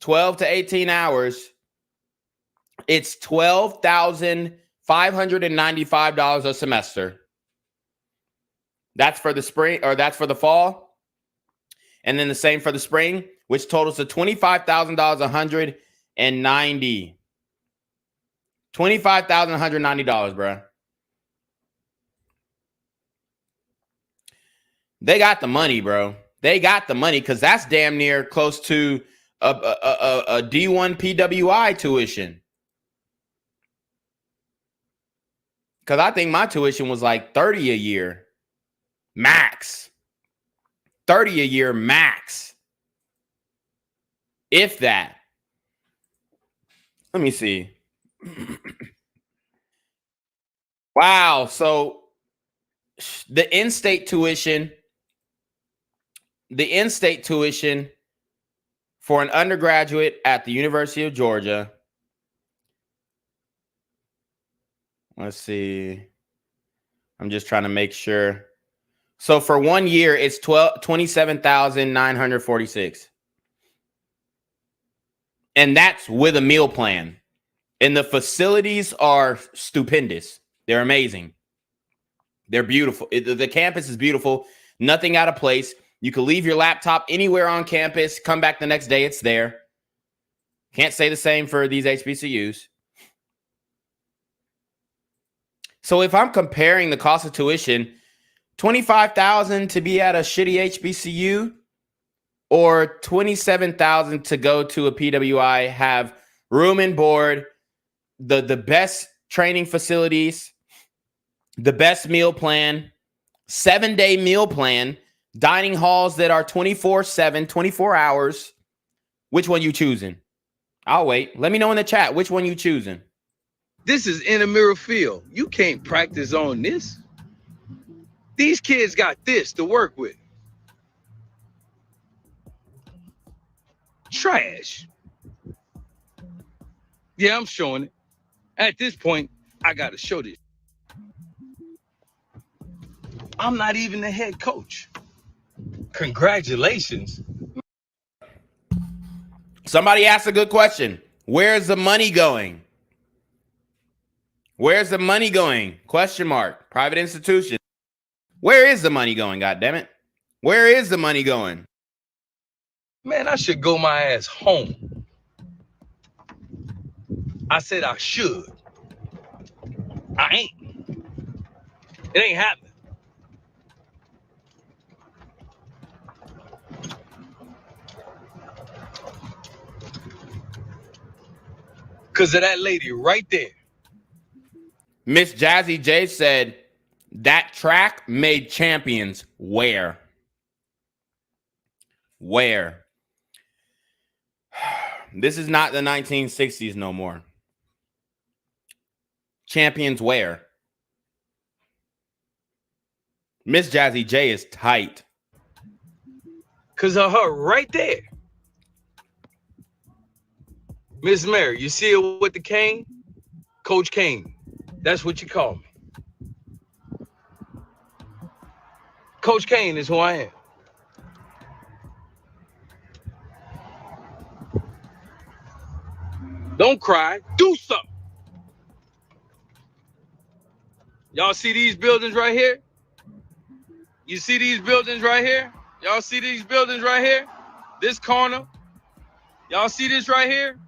12 to 18 hours, it's $12,595 a semester. That's for the spring, or that's for the fall. And then the same for the spring, which totals to $25,190. $25,190, bro. They got the money, bro. They got the money because that's damn near close to a D1 PWI tuition. Because I think my tuition was like $30 a year. Max. $30 a year max. If that. Let me see. Wow. So the in-state tuition for an undergraduate at the University of Georgia. Let's see. I'm just trying to make sure. So for 1 year, it's $27,946. And that's with a meal plan. And the facilities are stupendous. They're amazing. They're beautiful. The campus is beautiful. Nothing out of place. You can leave your laptop anywhere on campus. Come back the next day. It's there. Can't say the same for these HBCUs. So if I'm comparing the cost of tuition, $25,000 to be at a shitty HBCU or $27,000 to go to a PWI, have room and board, the best training facilities, the best meal plan, 7-day meal plan, dining halls that are 24/7, 24 hours. Which one you choosing? I'll wait. Let me know in the chat which one you choosing. This is intramural field. You can't practice on this. These kids got this to work with. Trash. Yeah, I'm showing it. At this point, I got to show this. I'm not even the head coach. Congratulations. Somebody asked a good question. Where's the money going? Where's the money going? Question mark. Private institution. Where is the money going, goddammit? Where is the money going? Man, I should go my ass home. I said I should. I ain't. It ain't happening. Because of that lady right there. Miss Jazzy J said, that track made champions. Where? Where? This is not the 1960s no more. Champions where? Miss Jazzy J is tight. Because of her right there. Miss Mary, you see her with the cane? Coach Kane. That's what you call me. Coach Kane is who I am. Don't cry. Do something. Y'all see these buildings right here? You see these buildings right here? Y'all see these buildings right here? This corner. Y'all see this right here?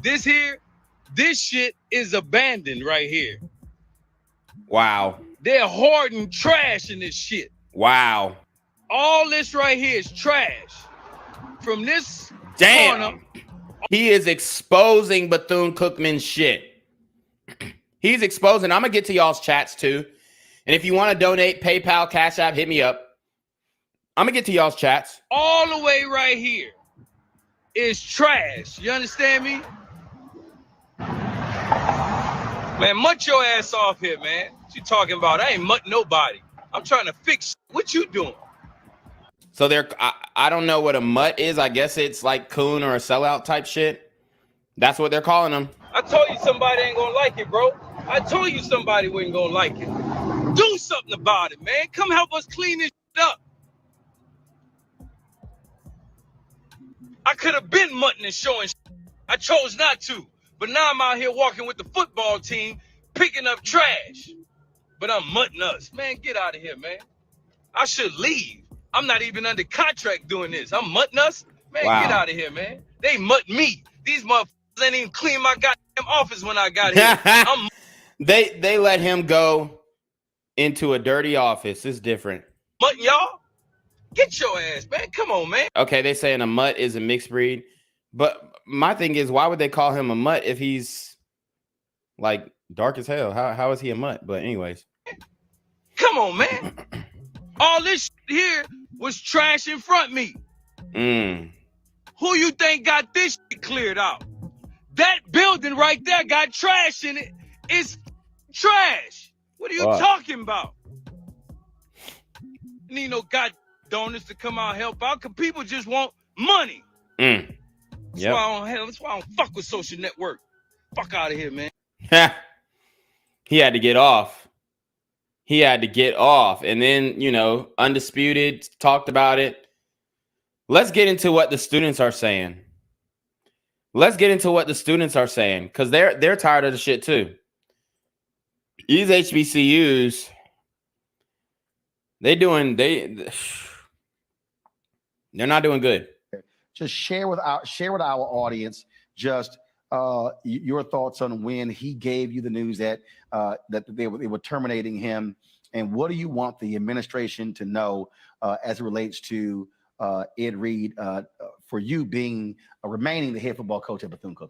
This here, this shit is abandoned right here. Wow. They're hoarding trash in this shit. Wow. All this right here is trash. From this corner. He is exposing Bethune-Cookman's shit. He's exposing. I'm going to get to y'all's chats too. And if you want to donate, PayPal, Cash App, hit me up. I'm going to get to y'all's chats. All the way right here is trash. You understand me? Man, mutt your ass off here, man. What you talking about? I ain't mutt nobody. I'm trying to fix what you doing. So I don't know what a mutt is. I guess it's like coon or a sellout type shit. That's what they're calling them. I told you somebody ain't gonna like it, bro. I told you somebody wasn't gonna like it. Do something about it, man. Come help us clean this shit up. I could have been mutting and showing shit. I chose not to. But now I'm out here walking with the football team, picking up trash. But I'm mutting us. Man, get out of here, man. I should leave. I'm not even under contract doing this. I'm mutting us. Man, Wow. Get out of here, man. They mutt me. These motherfuckers ain't even clean my goddamn office when I got here. I'm They let him go into a dirty office. It's different. mutting y'all. Get your ass, man. Come on, man. Okay, they saying a mutt is a mixed breed. But my thing is, why would they call him a mutt if he's like dark as hell? How is he a mutt? But anyways. Come on, man. All this shit here was trash in front of me. Who you think got this shit cleared out? That building right there got trash in it. It's trash. What are you talking about? Need no god donors to come out and help out because people just want money. That's why I don't fuck with social network. Fuck out of here, man. He had to get off. He had to get off. And then, you know, Undisputed talked about it. Let's get into what the students are saying. Let's get into what the students are saying because they're tired of the shit too. These HBCUs, they're not doing good. Just share with our audience just your thoughts on when he gave you the news that they were terminating him, and what do you want the administration to know as it relates to Ed Reed for you being remaining the head football coach at Bethune-Cookman?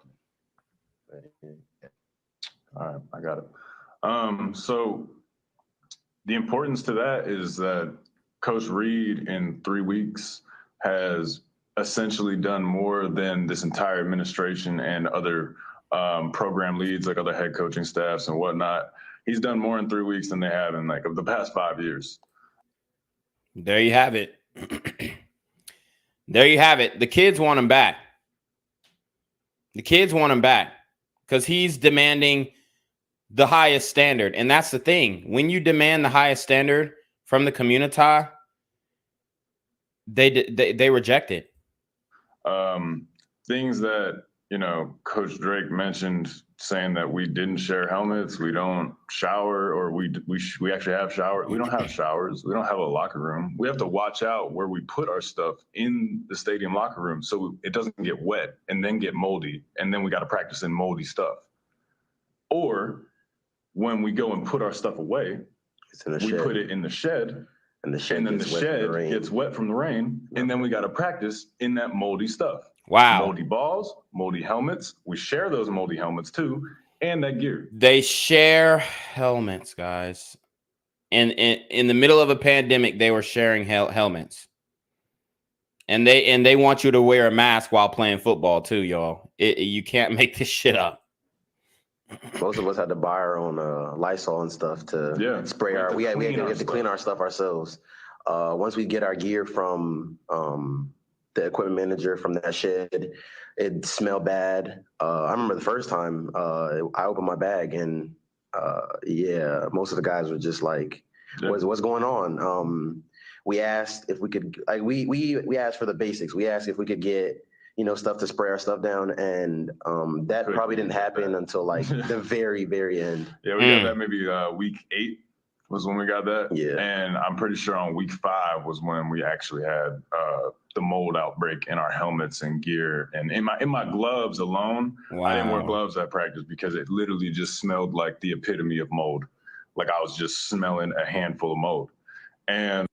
All right, I got it. So the importance to that is that Coach Reed in 3 weeks has essentially done more than this entire administration and other program leads, like other head coaching staffs and whatnot. He's done more in 3 weeks than they have in like the past 5 years. There you have it. There you have it. The kids want him back. The kids want him back because he's demanding the highest standard. And that's the thing. When you demand the highest standard from the community, they reject it. Things that, you know, Coach Drake mentioned, saying that we didn't share helmets, we don't shower, or we actually have showers. We don't have showers. We don't have a locker room. We have to watch out where we put our stuff in the stadium locker room so it doesn't get wet and then get moldy, and then we got to practice in moldy stuff. Or when we go and put our stuff away, we put it in the shed, and then the shed gets wet from the rain, and then we got to practice in that moldy stuff. Wow. Moldy balls, moldy helmets. We share those moldy helmets too, and that gear. They share helmets, guys. And in the middle of a pandemic, they were sharing helmets. And they want you to wear a mask while playing football too, y'all. You can't make this shit up. Most of us had to buy our own Lysol and stuff to spray our. We have to clean our stuff ourselves. Once we get our gear from the equipment manager from that shed, it smelled bad. I remember the first time I opened my bag and most of the guys were just like, "What's going on?" We asked if we could, like, we asked for the basics. We asked if we could get, you know, stuff to spray our stuff down, and that probably didn't happen until like the very, very end. Yeah, we got that maybe week 8 was when we got that. Yeah. And I'm pretty sure on week 5 was when we actually had the mold outbreak in our helmets and gear. And in my gloves alone, I didn't wear gloves at practice because it literally just smelled like the epitome of mold. Like I was just smelling a handful of mold. And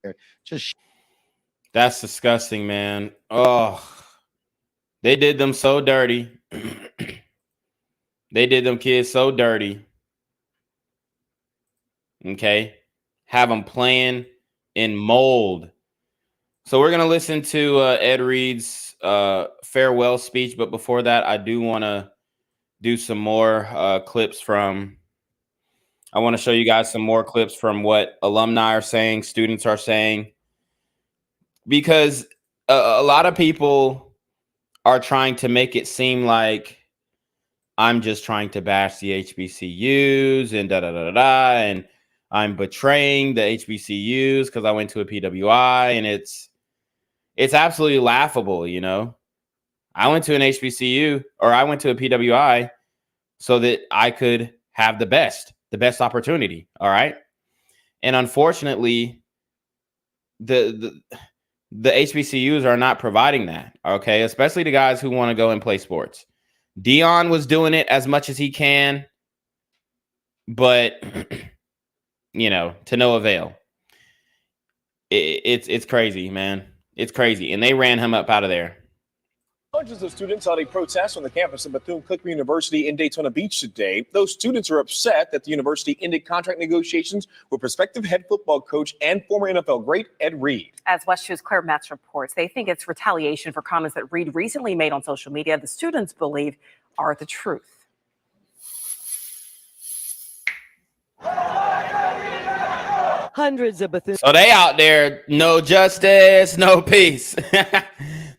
that's disgusting, man. Oh, they did them so dirty. They did them kids so dirty. Okay. Have them playing in mold. So we're going to listen to Ed Reed's farewell speech. But before that, I do want to do some more clips from, I want to show you guys some more clips from what alumni are saying, students are saying, because a lot of people are trying to make it seem like I'm just trying to bash the HBCUs and and I'm betraying the HBCUs because I went to a PWI, and it's absolutely laughable, you know. I went to an HBCU, or I went to a PWI so that I could have the best opportunity, all right? And unfortunately, the HBCUs are not providing that, okay? Especially the guys who want to go and play sports. Dion was doing it as much as he can, but you know, to no avail. It's crazy, man. It's crazy. And they ran him up out of there. Hundreds of students held a protest on the campus of Bethune-Cookman University in Daytona Beach today. Those students are upset that the university ended contract negotiations with prospective head football coach and former NFL great Ed Reed. As West 2's Claire Metz reports, they think it's retaliation for comments that Reed recently made on social media the students believe are the truth. Hundreds of Bethune. So they out there, no justice, no peace.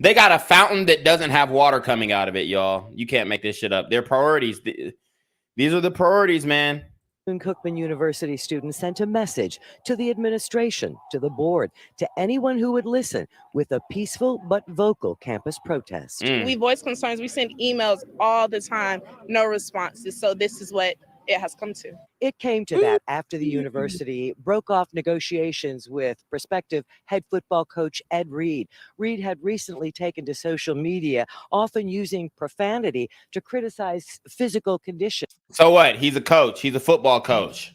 They got a fountain that doesn't have water coming out of it, y'all. You can't make this shit up. Their priorities. These are the priorities, man. Cookman University students sent a message to the administration, to the board, to anyone who would listen with a peaceful but vocal campus protest. We voice concerns. We send emails all the time, no responses. So this is what it has come to. It came to that after the university broke off negotiations with prospective head football coach Ed Reed. Reed had recently taken to social media, often using profanity to criticize physical conditions. So what? He's a coach. He's a football coach.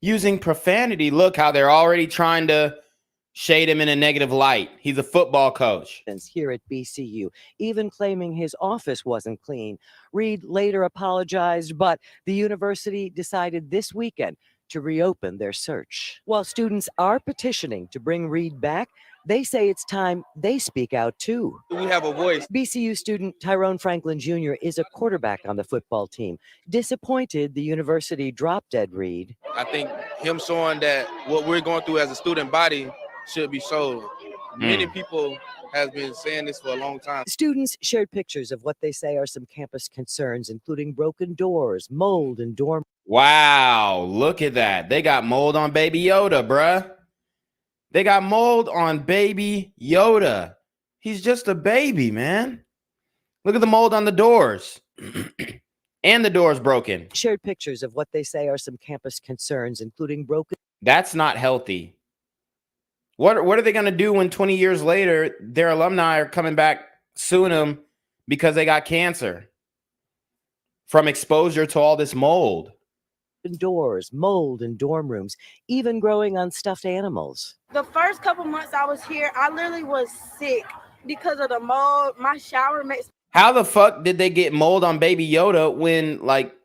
Using profanity. Look how they're already trying to shade him in a negative light. He's a football coach. Here at BCU, even claiming his office wasn't clean. Reed later apologized, but the university decided this weekend to reopen their search. While students are petitioning to bring Reed back, they say it's time they speak out too. We have a voice. BCU student Tyrone Franklin Jr. is a quarterback on the football team. Disappointed the university dropped Ed Reed. I think him showing that what we're going through as a student body should be shown. Many people has been saying this for a long time. Students shared pictures of what they say are some campus concerns, including broken doors, mold in dorm. Wow, look at that. They got mold on Baby Yoda, bruh. They got mold on Baby Yoda. He's just a baby, man. Look at the mold on the doors. And the door's broken. Shared pictures of what they say are some campus concerns, including broken. That's not healthy. What are they going to do when 20 years later, their alumni are coming back suing them because they got cancer from exposure to all this mold? Doors, mold in dorm rooms, even growing on stuffed animals. The first couple months I was here, I literally was sick because of the mold. My shower makes. How the fuck did they get mold on Baby Yoda when, like,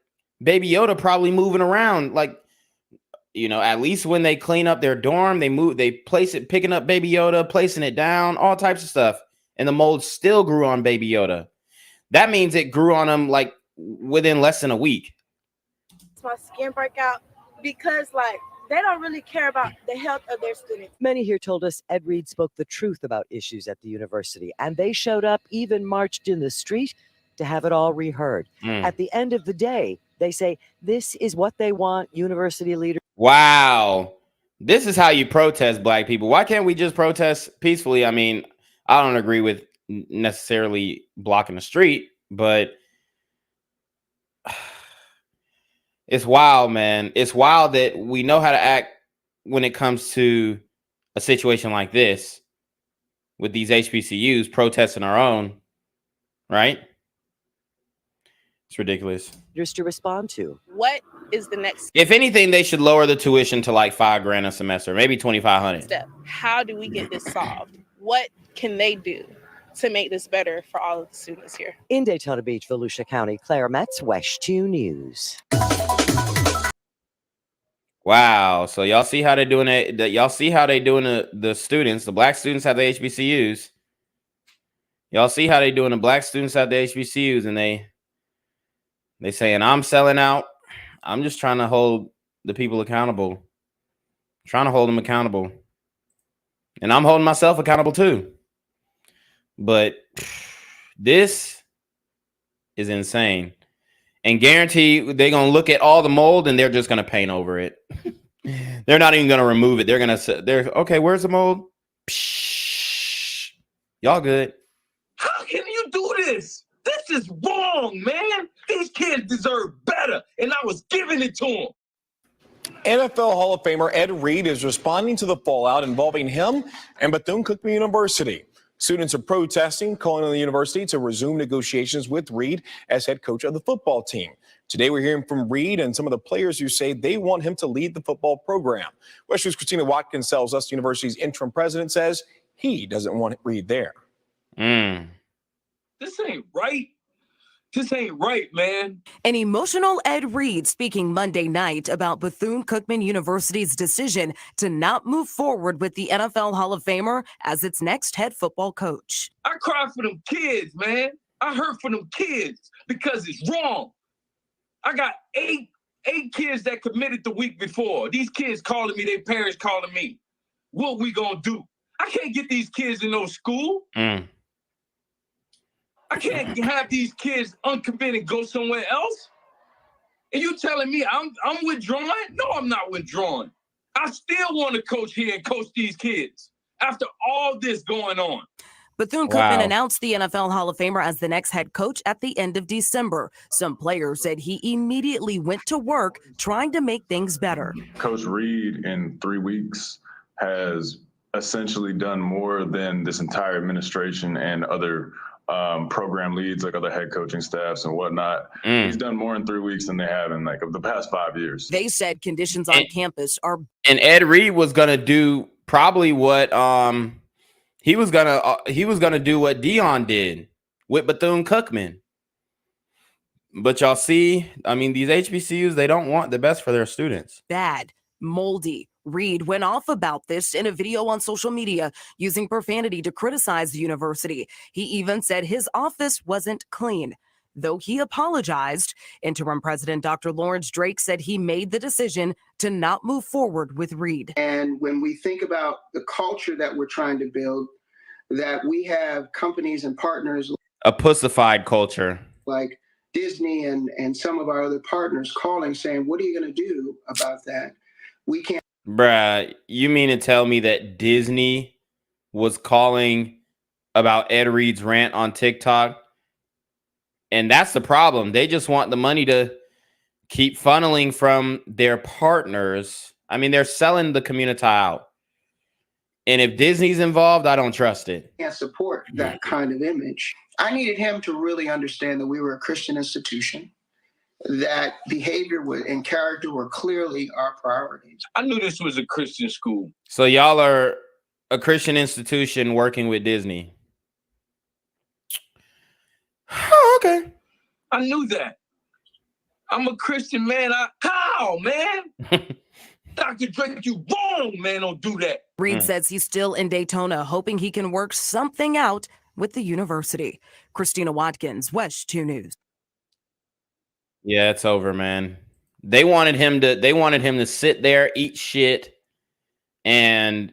Baby Yoda probably moving around? Like, you know, at least when they clean up their dorm, they place it, picking up Baby Yoda, placing it down, all types of stuff. And the mold still grew on Baby Yoda. That means it grew on him like within less than a week. My skin break out because they don't really care about the health of their students. Many here told us Ed Reed spoke the truth about issues at the university, and they showed up, even marched in the street to have it all reheard. At the end of the day, they say this is what they want university leaders. Wow. This is how you protest, black people. Why can't we just protest peacefully? I mean, I don't agree with necessarily blocking the street, but it's wild, man. It's wild that we know how to act when it comes to a situation like this with these HBCUs protesting our own, right? It's ridiculous. Just to respond to. What is the next If anything, they should lower the tuition to like $5,000 a semester, maybe $2,500. step? How do we get this solved? What can they do to make this better for all of the students here? In Daytona Beach, Volusia County, Claire Metz, West 2 News. Wow. So y'all see how they're doing it. Y'all see how they doing the students, the black students at the HBCUs. Y'all see how they doing the black students at the HBCUs, and they saying, I'm selling out. I'm just trying to hold the people accountable. Trying to hold them accountable. And I'm holding myself accountable too. But this is insane. And guarantee they're going to look at all the mold and they're just going to paint over it. They're not even going to remove it. They're going to say, okay, where's the mold? Psh, y'all good. How can you do this? This is wrong, man. These kids deserve better, and I was giving it to them. NFL Hall of Famer Ed Reed is responding to the fallout involving him and Bethune-Cookman University. Students are protesting, calling on the university to resume negotiations with Reed as head coach of the football team. Today, we're hearing from Reed and some of the players who say they want him to lead the football program. West 2's Christina Watkins tells us the university's interim president says he doesn't want Reed there. This ain't right. This ain't right, man. An emotional Ed Reed speaking Monday night about Bethune-Cookman University's decision to not move forward with the NFL Hall of Famer as its next head football coach. I cry for them kids, man. I hurt for them kids because it's wrong. I got eight kids that committed the week before. These kids calling me, their parents calling me. What we gonna do? I can't get these kids in no school. I can't have these kids uncommitted go somewhere else. And you telling me I'm withdrawing? No, I'm not withdrawing. I still want to coach here and coach these kids after all this going on. Bethune-Cookman announced the NFL Hall of Famer as the next head coach at the end of December. Some players said he immediately went to work trying to make things better. Coach Reed in 3 weeks has essentially done more than this entire administration and other program leads, like other head coaching staffs and whatnot. He's done more in 3 weeks than they have in like the past 5 years. They said conditions on campus are. And Ed Reed was gonna do probably what he was gonna do what Dion did with Bethune-Cookman. But y'all see, I mean, these HBCUs, they don't want the best for their students. Bad, moldy. Reed went off about this in a video on social media, using profanity to criticize the university. He even said his office wasn't clean. Though he apologized, interim president Dr. Lawrence Drake said he made the decision to not move forward with Reed. And when we think about the culture that we're trying to build, that we have companies and partners A pussified culture. like Disney and some of our other partners calling saying, what are you going to do about that? We can't. Bruh, you mean to tell me that Disney was calling about Ed Reed's rant on TikTok? And that's the problem. They just want the money to keep funneling from their partners. I mean, they're selling the community out. And if Disney's involved, I don't trust it. Can't support that kind of image. I needed him to really understand that we were a Christian institution, that behavior and character were clearly our priorities. I knew this was a Christian school. So y'all are a Christian institution working with Disney. Okay. I knew that. I'm a Christian man. How, man? Dr. Drake, you wrong, man. Don't do that. Reed says he's still in Daytona, hoping he can work something out with the university. Christina Watkins, West 2 News. Yeah, it's over, man. They wanted him to sit there, eat shit, and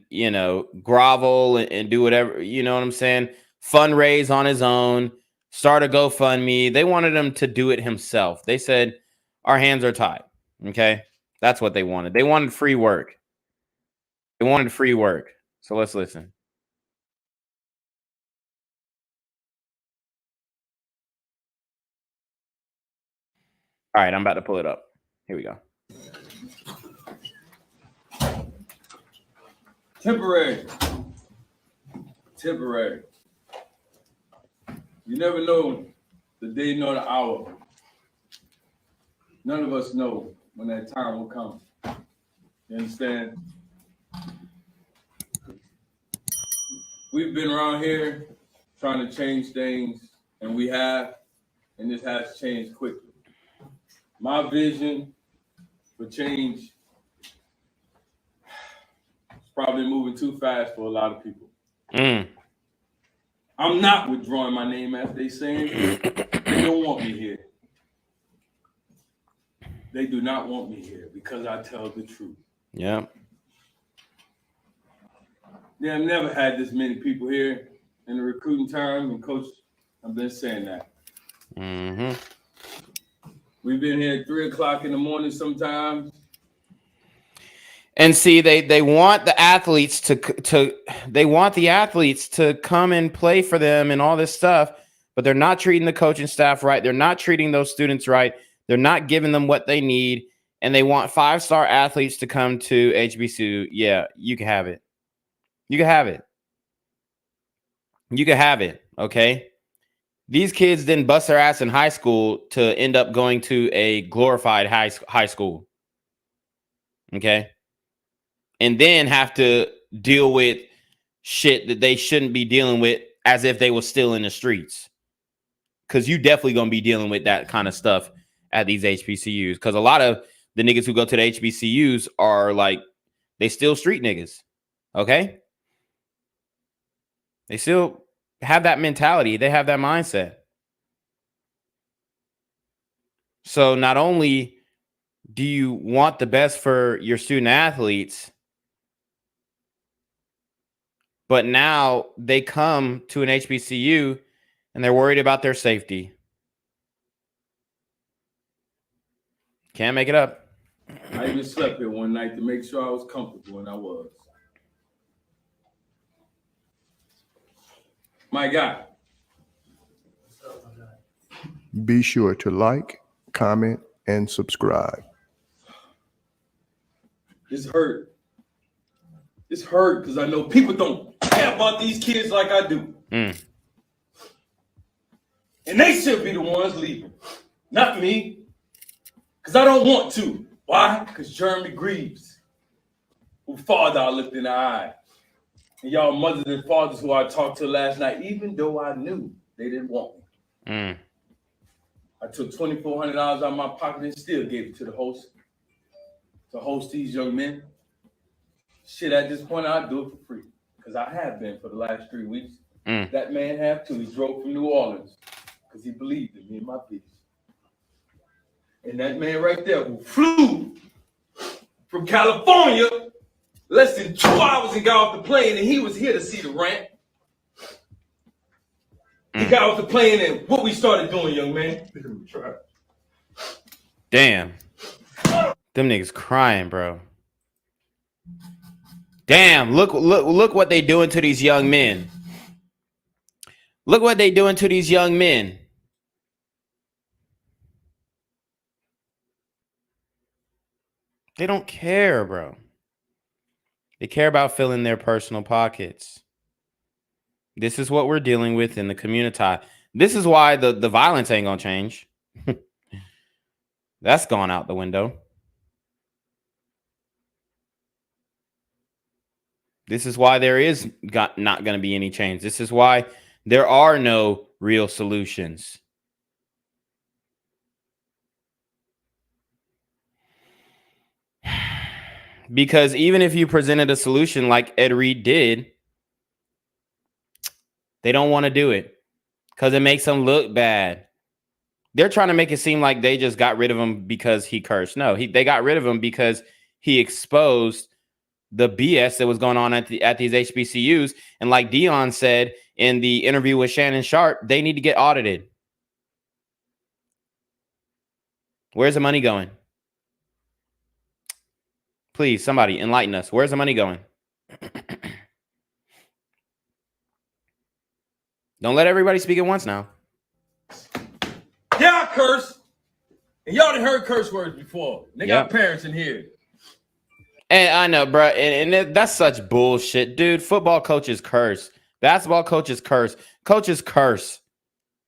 grovel and do whatever, you know what I'm saying? Fundraise on his own, start a GoFundMe. They wanted him to do it himself. They said, our hands are tied. Okay. That's what they wanted. They wanted free work. They wanted free work. So let's listen. All right, I'm about to pull it up. Here we go. Temporary. You never know the day nor the hour. None of us know when that time will come. You understand? We've been around here trying to change things, and we have, and this has changed quickly. My vision for change is probably moving too fast for a lot of people. I'm not withdrawing my name, as they saying. They don't want me here. They do not want me here because I tell the truth. Yeah. They have never had this many people here in the recruiting time, and Coach, I've been saying that. Mm-hmm. We've been here at 3 o'clock in the morning sometimes. And see, they want the athletes to come and play for them and all this stuff, but they're not treating the coaching staff right. They're not treating those students right. They're not giving them what they need, and they want 5-star athletes to come to HBCU. Yeah, you can have it. You can have it. You can have it, okay? These kids didn't bust their ass in high school to end up going to a glorified high school, okay? And then have to deal with shit that they shouldn't be dealing with as if they were still in the streets. Because you definitely going to be dealing with that kind of stuff at these HBCUs. Because a lot of the niggas who go to the HBCUs are like, they still street niggas, okay? They still have that mentality. They have that mindset. So not only do you want the best for your student athletes, but now they come to an HBCU and they're worried about their safety. Can't make it up. I even slept here one night to make sure I was comfortable, and I was. My God. Be sure to like, comment, and subscribe. It's hurt. It's hurt because I know people don't care about these kids like I do. And they should be the ones leaving, not me. Because I don't want to. Why? Because Jeremy Greaves, who father I looked in the eye, and y'all mothers and fathers who I talked to last night, even though I knew they didn't want me. I took $2,400 out of my pocket and still gave it to the host to host these young men. Shit, at this point, I'd do it for free because I have been for the last 3 weeks. That man have too. He drove from New Orleans because he believed in me and my peace. And that man right there who flew from California less than 2 hours and got off the plane, and he was here to see the rant. He got off the plane and what we started doing, young man. Damn. Them niggas crying, bro. Damn, look what they doing to these young men. Look what they doing to these young men. They don't care, bro. They care about filling their personal pockets. This is what we're dealing with in the community. This is why the violence ain't gonna change. That's gone out the window. This is why there is not going to be any change. This is why there are no real solutions. Because even if you presented a solution like Ed Reed did, they don't want to do it because it makes them look bad. They're trying to make it seem like they just got rid of him because he cursed. No, they got rid of him because he exposed the BS that was going on at these HBCUs. And like Dion said in the interview with Shannon Sharp, they need to get audited. Where's the money going? Please, somebody enlighten us. Where's the money going? Don't let everybody speak at once now. Yeah, I curse. And y'all done heard curse words before. They got parents in here. And I know, bro, and that's such bullshit, dude. Football coaches curse. Basketball coaches curse. Coaches curse.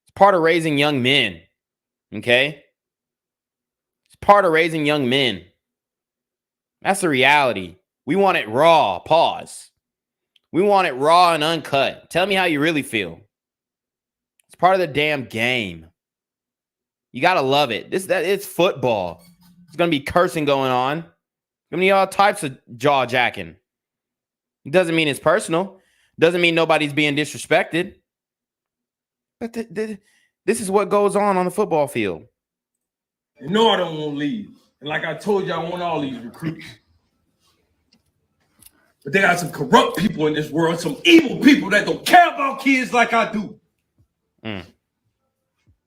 It's part of raising young men. Okay? It's part of raising young men. That's the reality. We want it raw. Pause. We want it raw and uncut. Tell me how you really feel. It's part of the damn game. You gotta love it. It's football. There's gonna be cursing going on. There's gonna be all types of jaw jacking. It doesn't mean it's personal. Doesn't mean nobody's being disrespected. But this is what goes on the football field. You know I don't want to leave. And like I told you, I want all these recruits. But they got some corrupt people in this world, some evil people that don't care about kids like I do.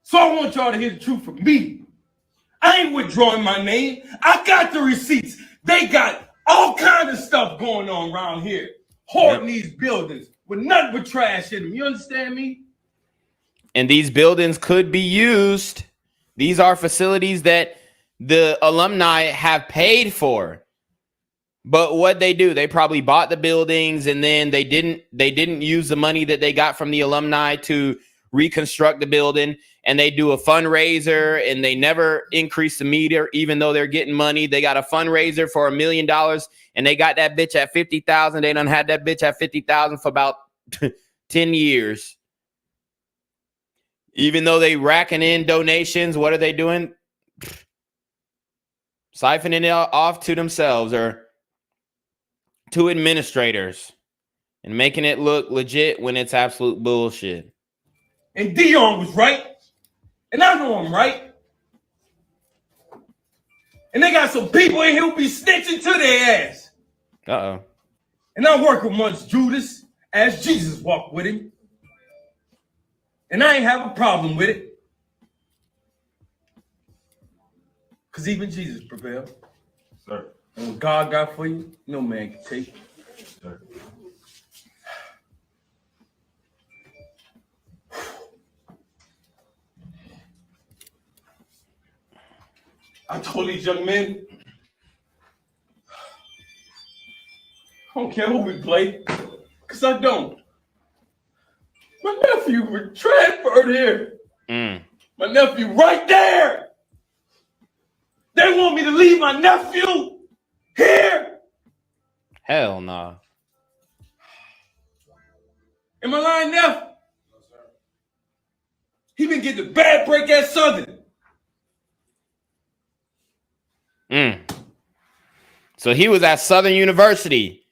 So I want y'all to hear the truth from me. I ain't withdrawing my name. I got the receipts. They got all kinds of stuff going on around here. Hoarding these buildings with nothing but trash in them. You understand me? And these buildings could be used. These are facilities that the alumni have paid for. But what they do, they probably bought the buildings and then they didn't use the money that they got from the alumni to reconstruct the building, and they do a fundraiser and they never increase the meter even though they're getting money. They got a fundraiser for $1 million and they got that bitch at 50,000. They done had that bitch at 50,000 for about 10 years. Even though they racking in donations, what are they doing? Siphoning it off to themselves or to administrators and making it look legit when it's absolute bullshit. And Dion was right. And I know I'm right. And they got some people in here who be snitching to their ass. Uh-oh. And I work amongst Judas as Jesus walked with him. And I ain't have a problem with it. Because even Jesus prevailed. Sir. And what God got for you, no man can take it. Sir. I told these young men, I don't care who we play, because I don't. My nephew was transferred here. My nephew right there. They want me to leave my nephew here. Hell nah. Am I lying, Neff? He been getting a bad break at Southern. So he was at Southern University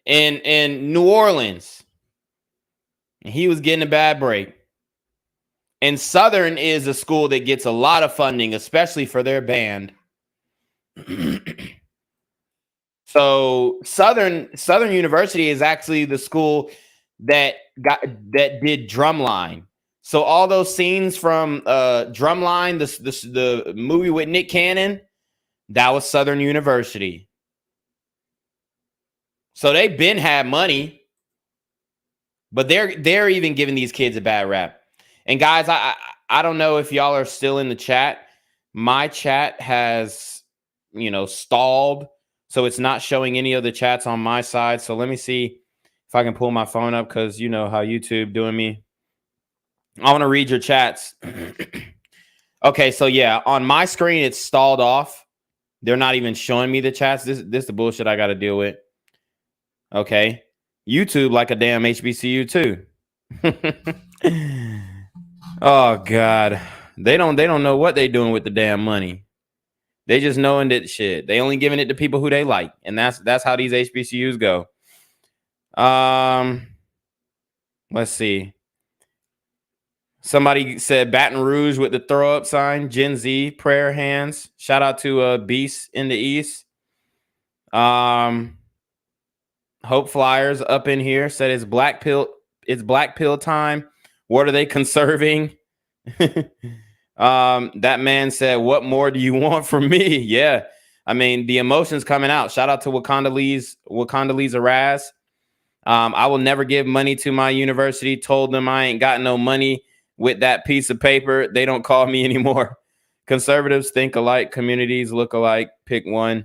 in New Orleans. And he was getting a bad break. And Southern is a school that gets a lot of funding, especially for their band. So Southern University is actually the school that did Drumline. So all those scenes from Drumline, the movie with Nick Cannon, that was Southern University. So they been had money, but they're even giving these kids a bad rap. And guys, I don't know if y'all are still in the chat. My chat has, stalled, so it's not showing any of the chats on my side. So let me see if I can pull my phone up, because you know how YouTube doing me. I want to read your chats. Okay, so yeah, on my screen it's stalled off. They're not even showing me the chats. This is the bullshit I got to deal with. Okay, YouTube like a damn HBCU too. Oh God, they don't know what they doing with the damn money. They just knowing that shit. They only giving it to people who they like, and that's how these HBCUs go. Let's see. Somebody said Baton Rouge with the throw up sign. Gen Z prayer hands. Shout out to Beast in the East. Hope Flyers up in here said it's black pill time. What are they conserving? That man said, what more do you want from me? Yeah. I mean, the emotions coming out. Shout out to Wakandalese Araz. I will never give money to my university. Told them I ain't got no money with that piece of paper. They don't call me anymore. Conservatives think alike. Communities look alike. Pick one.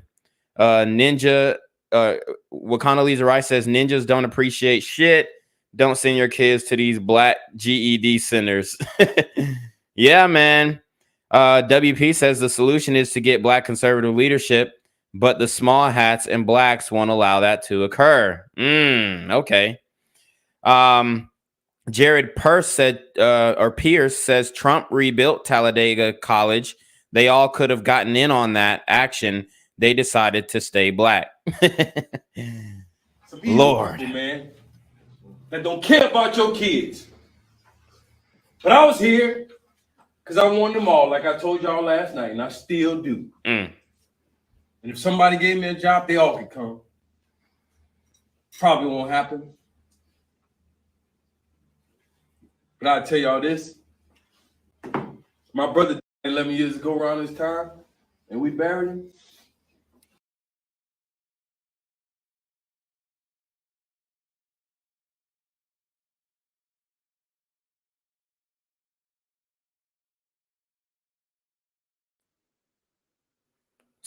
Ninja. Wakandalese Rice says ninjas don't appreciate shit. Don't send your kids to these black GED centers. Yeah, man. WP says the solution is to get black conservative leadership, but the small hats and blacks won't allow that to occur. Okay. Jared Pierce says Trump rebuilt Talladega College. They all could have gotten in on that action. They decided to stay black. Lord, people, man, that don't care about your kids. But I was here because I wanted them all, like I told y'all last night, and I still do. And if somebody gave me a job, they all could come. Probably won't happen. But I'll tell y'all this. My brother 11 years ago around this time, and we buried him.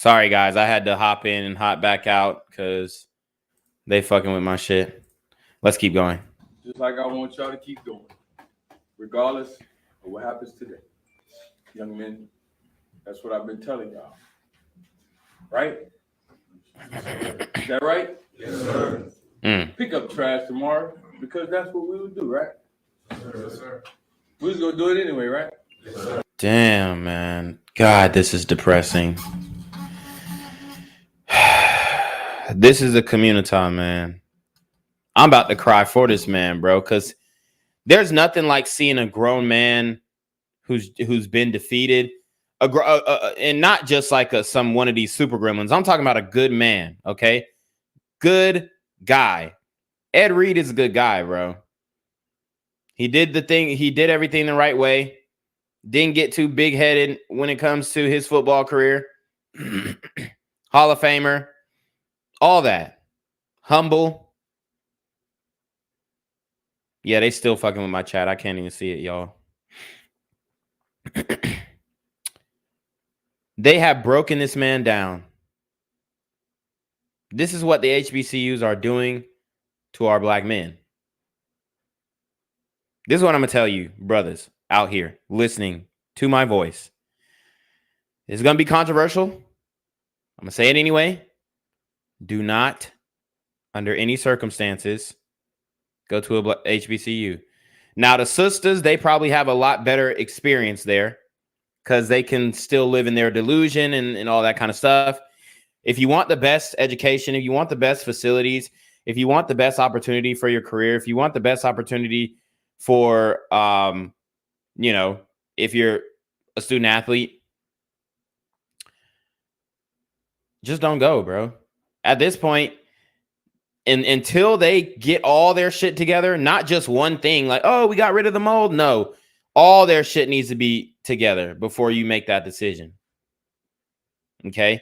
sorry guys, I had to hop in and hop back out because they fucking with my shit. Let's keep going. Just like I want y'all to keep going, regardless of what happens today. Young men, that's what I've been telling y'all. Right? Is that right? Yes, sir. Pick up trash tomorrow because that's what we would do, right? Yes, sir. We was gonna do it anyway, right? Yes, sir. Damn, man. God, this is depressing. This is a community, man. I'm about to cry for this man, bro, because there's nothing like seeing a grown man who's been defeated, and not just like one of these super gremlins. I'm talking about a good man, okay? Good guy. Ed Reed is a good guy, bro. He did the thing. He did everything the right way. Didn't get too big-headed when it comes to his football career. Hall of Famer. All that. Humble. Yeah, they still fucking with my chat. I can't even see it, y'all. They have broken this man down. This is what the HBCUs are doing to our black men. This is what I'm going to tell you, brothers out here listening to my voice. It's going to be controversial. I'm going to say it anyway. Do not, under any circumstances, go to a HBCU. Now, the sisters, they probably have a lot better experience there because they can still live in their delusion and all that kind of stuff. If you want the best education, if you want the best facilities, if you want the best opportunity for your career, if you want the best opportunity for, if you're a student athlete, just don't go, bro. At this point, and until they get all their shit together, not just one thing like, oh, we got rid of the mold. No, All their shit needs to be together before you make that decision. Okay.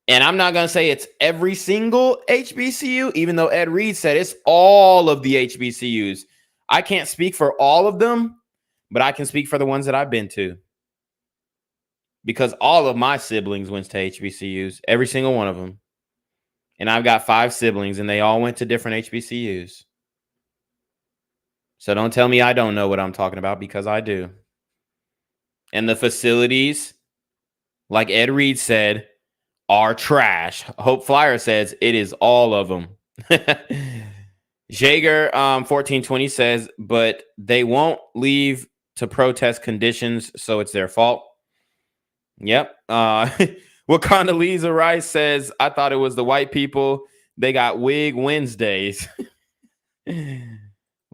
And I'm not going to say it's every single HBCU, even though Ed Reed said it's all of the HBCUs. I can't speak for all of them, but I can speak for the ones that I've been to. Because all of my siblings went to HBCUs, every single one of them. And I've got 5 siblings, and they all went to different HBCUs. So don't tell me I don't know what I'm talking about, because I do. And the facilities, like Ed Reed said, are trash. Hope Flyer says it is all of them. Jaeger 1420 says, but they won't leave to protest conditions, so it's their fault. Yep. Wakanda Lisa Rice says, I thought it was the white people. They got Wig Wednesdays.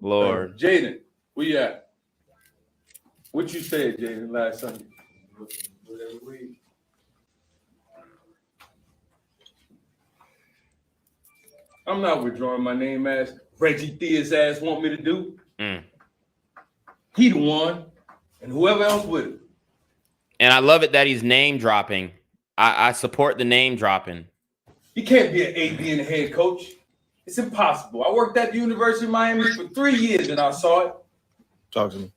Lord. Jaden, where you at? What you said, Jaden, last Sunday? I'm not withdrawing my name as Reggie Thea's ass want me to do. He the one, and whoever else with him. And I love it that he's name dropping. I support the name dropping. You can't be an AD and a head coach. It's impossible. I worked at the University of Miami for 3 years and I saw it. Talk to me.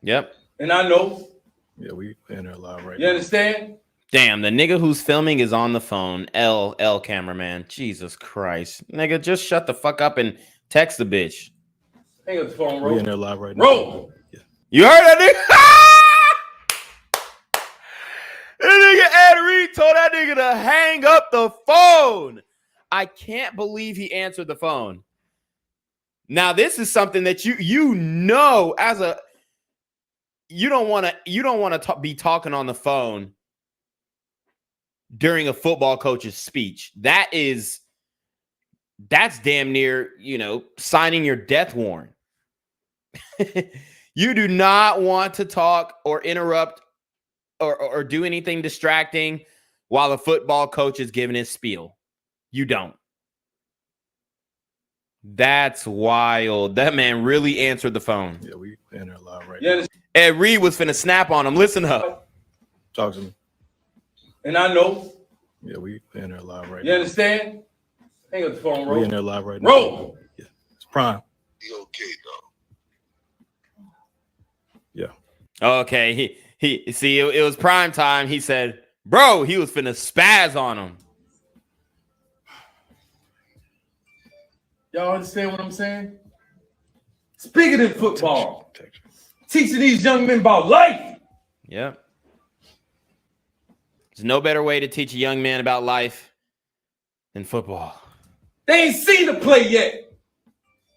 Yep. And I know. Yeah, we in there live right now. You understand? Damn, the nigga who's filming is on the phone. L cameraman. Jesus Christ. Nigga, just shut the fuck up and text the bitch. Hang up the phone, roll. We in there live right now. Roll. Yeah. You heard that nigga? That nigga Ed Reed told that nigga to hang up the phone. I can't believe he answered the phone. Now, this is something that you know as a you don't want to be talking on the phone during a football coach's speech. That's damn near, signing your death warrant. You do not want to talk or interrupt or do anything distracting while a football coach is giving his spiel. You don't. That's wild. That man really answered the phone. Yeah, we in there live right now. Ed Reed was finna snap on him. Listen up. Talk to me. And I know. Yeah, we in there live right You now. understand? Hang up the phone, roll. We in there live right now. Roll. Yeah, it's prime. Okay. He see it was prime time. He said, bro, he was finna spaz on him. Y'all understand what I'm saying? It's bigger than football. Teaching these young men about life. Yep. There's no better way to teach a young man about life than football. They ain't seen the play yet.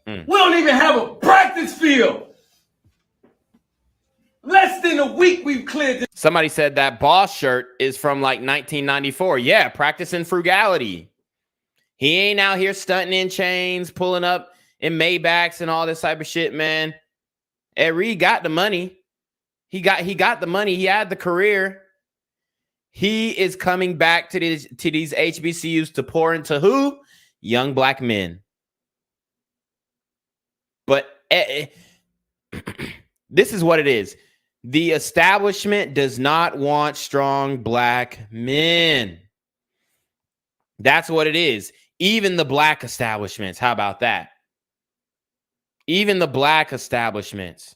We don't even have a practice field. Less than a week we've cleared this. Somebody said that boss shirt is from like 1994. Yeah, practicing frugality. He ain't out here stunting in chains, pulling up in Maybachs and all this type of shit, man. Ed Reed got the money. He got the money. He had the career. He is coming back to these HBCUs to pour into who? Young black men. But this is what it is. The establishment does not want strong black men. That's what it is. Even the black establishments. How about that? Even the black establishments.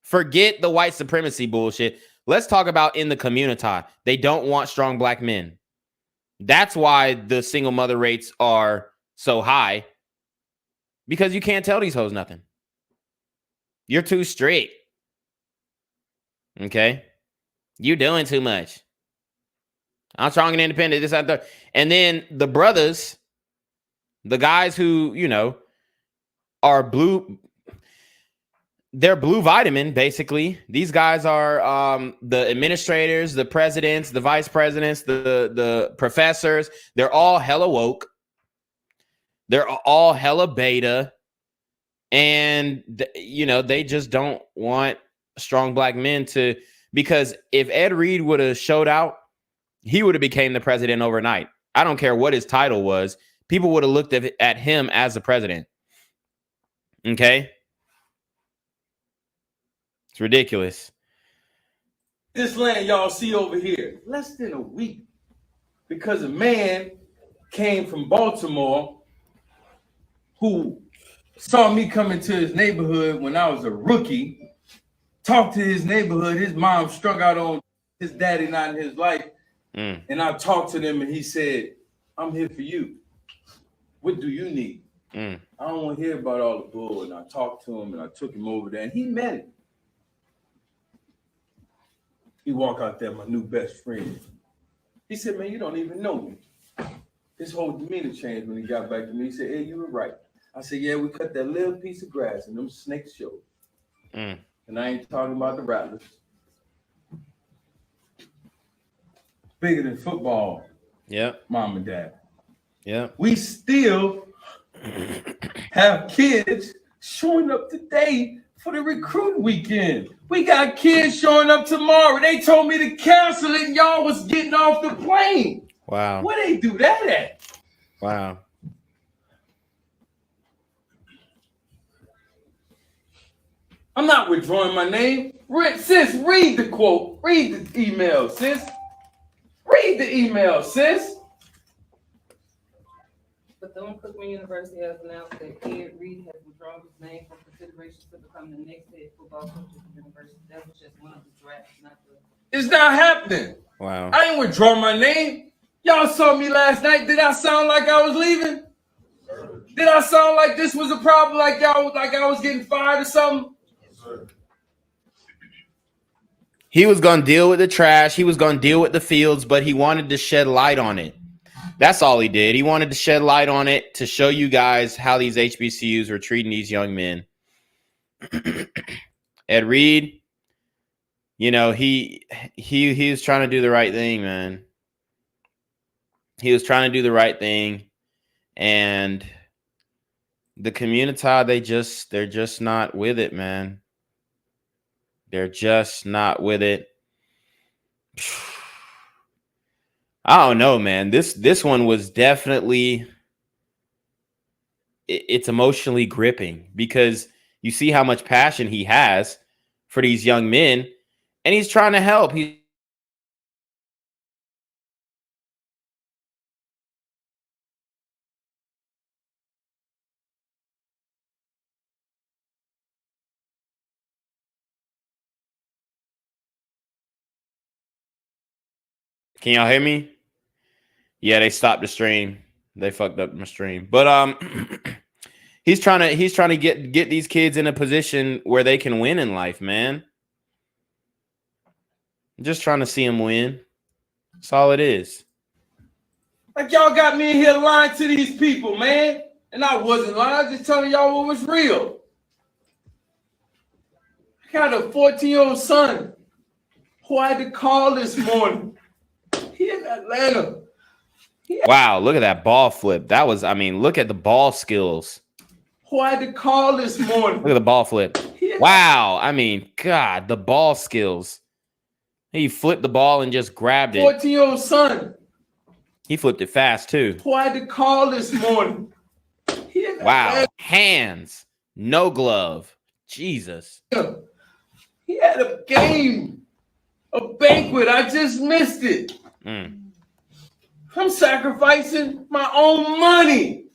Forget the white supremacy bullshit. Let's talk about in the community. They don't want strong black men. That's why the single mother rates are so high. Because you can't tell these hoes nothing. You're too straight. Okay? You doing too much. I'm strong and independent, this, that, that. And then the brothers, the guys who, are blue, they're blue vitamin, basically. These guys are the administrators, the presidents, the vice presidents, the professors. They're all hella woke. They're all hella beta. And, they just don't want strong black men to, because if Ed Reed would have showed out, he would have became the president overnight. I don't care what his title was. People would have looked at him as the president. Okay? It's ridiculous. This land y'all see over here, less than a week, because a man came from Baltimore who saw me come into his neighborhood when I was a rookie, talked to his neighborhood. His mom struck out on his daddy not in his life. And I talked to them and he said, I'm here for you. What do you need? I don't want to hear about all the bull. And I talked to him and I took him over there and he met it. He walked out there, my new best friend. He said, man, you don't even know me. His whole demeanor changed when he got back to me. He said, hey, you were right. I said, yeah, we cut that little piece of grass and them snakes showed. And I ain't talking about the rattlers. Bigger than football. Yep. Mom and dad. Yep. We still have kids showing up today for the recruit weekend. We got kids showing up tomorrow. They told me to cancel it and y'all was getting off the plane. Wow. Where they do that at? Wow. I'm not withdrawing my name. Sis, read the quote. Read the email, sis. Read the email, sis. Bethune-Cookman University has announced that Ed Reed has withdrawn his name from consideration to become the next head football coach at the university. That was just one of the drafts, not the... It's not happening. Wow. I ain't withdraw my name. Y'all saw me last night. Did I sound like I was leaving? Did I sound like this was a problem, like y'all, like I was getting fired or something? He was going to deal with the trash. He was going to deal with the fields, but he wanted to shed light on it. That's all he did. He wanted to shed light on it to show you guys how these HBCUs were treating these young men. Ed Reed, you know, he was trying to do the right thing, man. He was trying to do the right thing, and the community, they're just not with it, man. They're just not with it. I don't know, man. This one was definitely, it's emotionally gripping because you see how much passion he has for these young men, and he's trying to help. Can y'all hear me? Yeah, they stopped the stream. They fucked up my stream. But he's trying to get these kids in a position where they can win in life, man. I'm just trying to see them win. That's all it is. Like y'all got me in here lying to these people, man. And I wasn't lying. I was just telling y'all what was real. I got a 14-year-old son who I had to call this morning. He in Atlanta. Wow, look at that ball flip. That was, I mean, look at the ball skills. Who I had to call this morning. Look at the ball flip. Wow, I mean, God, the ball skills. He flipped the ball and just grabbed it. 14-year-old son. He flipped it fast, too. Who I had to call this morning. Wow, hands, no glove. Jesus. He had a game, a banquet. I just missed it. I'm sacrificing my own money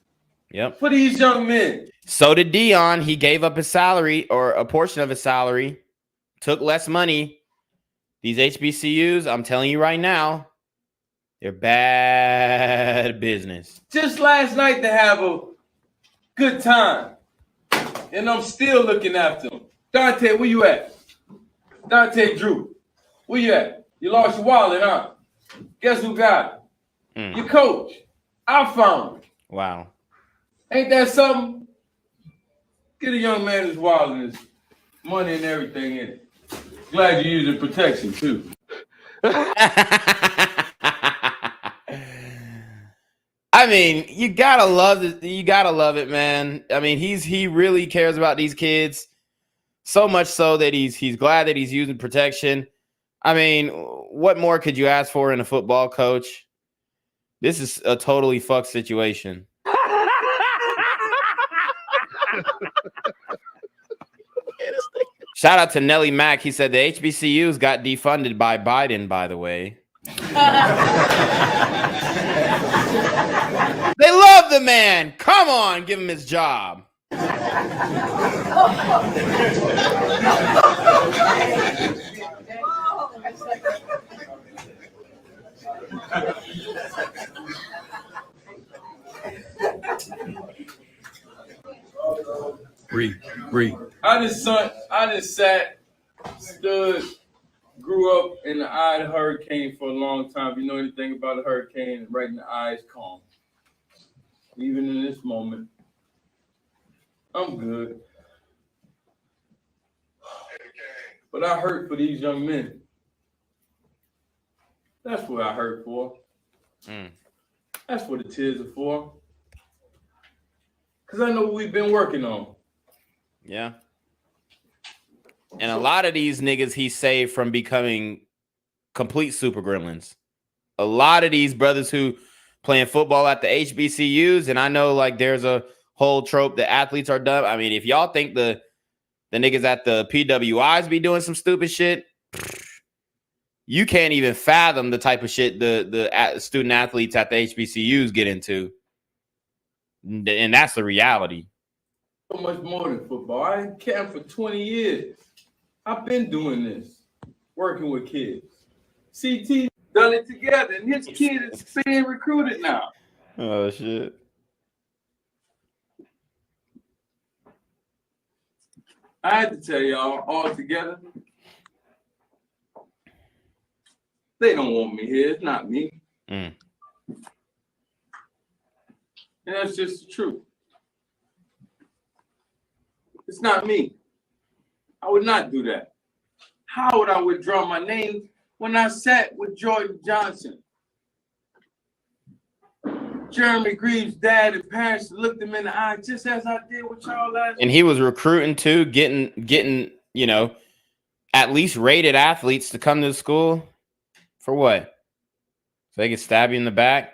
for these young men. So did Dion. He gave up his salary or a portion of his salary, took less money. These HBCUs, I'm telling you right now, they're bad business. Just last night to have a good time. And I'm still looking after them. Dante, where you at? Dante Drew, where you at? You lost your wallet, huh? Guess who got it? Your coach. I found it. Wow. Ain't that something? Get a young man his wallet and his money and everything in it. Glad you're using protection too. I mean, you gotta love it. You gotta love it, man. I mean, he really cares about these kids so much so that he's glad that he's using protection. I mean, what more could you ask for in a football coach? This is a totally fucked situation. Shout out to Nelly Mack. He said the HBCUs got defunded by Biden, by the way. They love the man. Come on, give him his job. Breathe. I just sat, stood, grew up in the eye of the hurricane for a long time. If you know anything about a hurricane, right in the eye is calm. Even in this moment, I'm good. But I hurt for these young men. That's what I hurt for. That's what the tears are for. Because I know what we've been working on. Yeah. And a lot of these niggas he saved from becoming complete super gremlins. A lot of these brothers who playing football at the HBCUs, and I know like there's a whole trope that athletes are dumb. I mean, if y'all think the niggas at the PWIs be doing some stupid shit, you can't even fathom the type of shit the student athletes at the HBCUs get into. And that's the reality. So much more than football. I ain't camped for 20 years. I've been doing this, working with kids. CT done it together, and his kid is being recruited now. Oh, shit. I had to tell y'all all together, they don't want me here. It's not me. And that's just the truth. It's not me. I would not do that. How would I withdraw my name when I sat with Jordan Johnson? Jeremy Greaves' dad and parents looked him in the eye just as I did with y'all last. And he was recruiting too, getting, you know, at least rated athletes to come to the school. For what? So they could stab you in the back?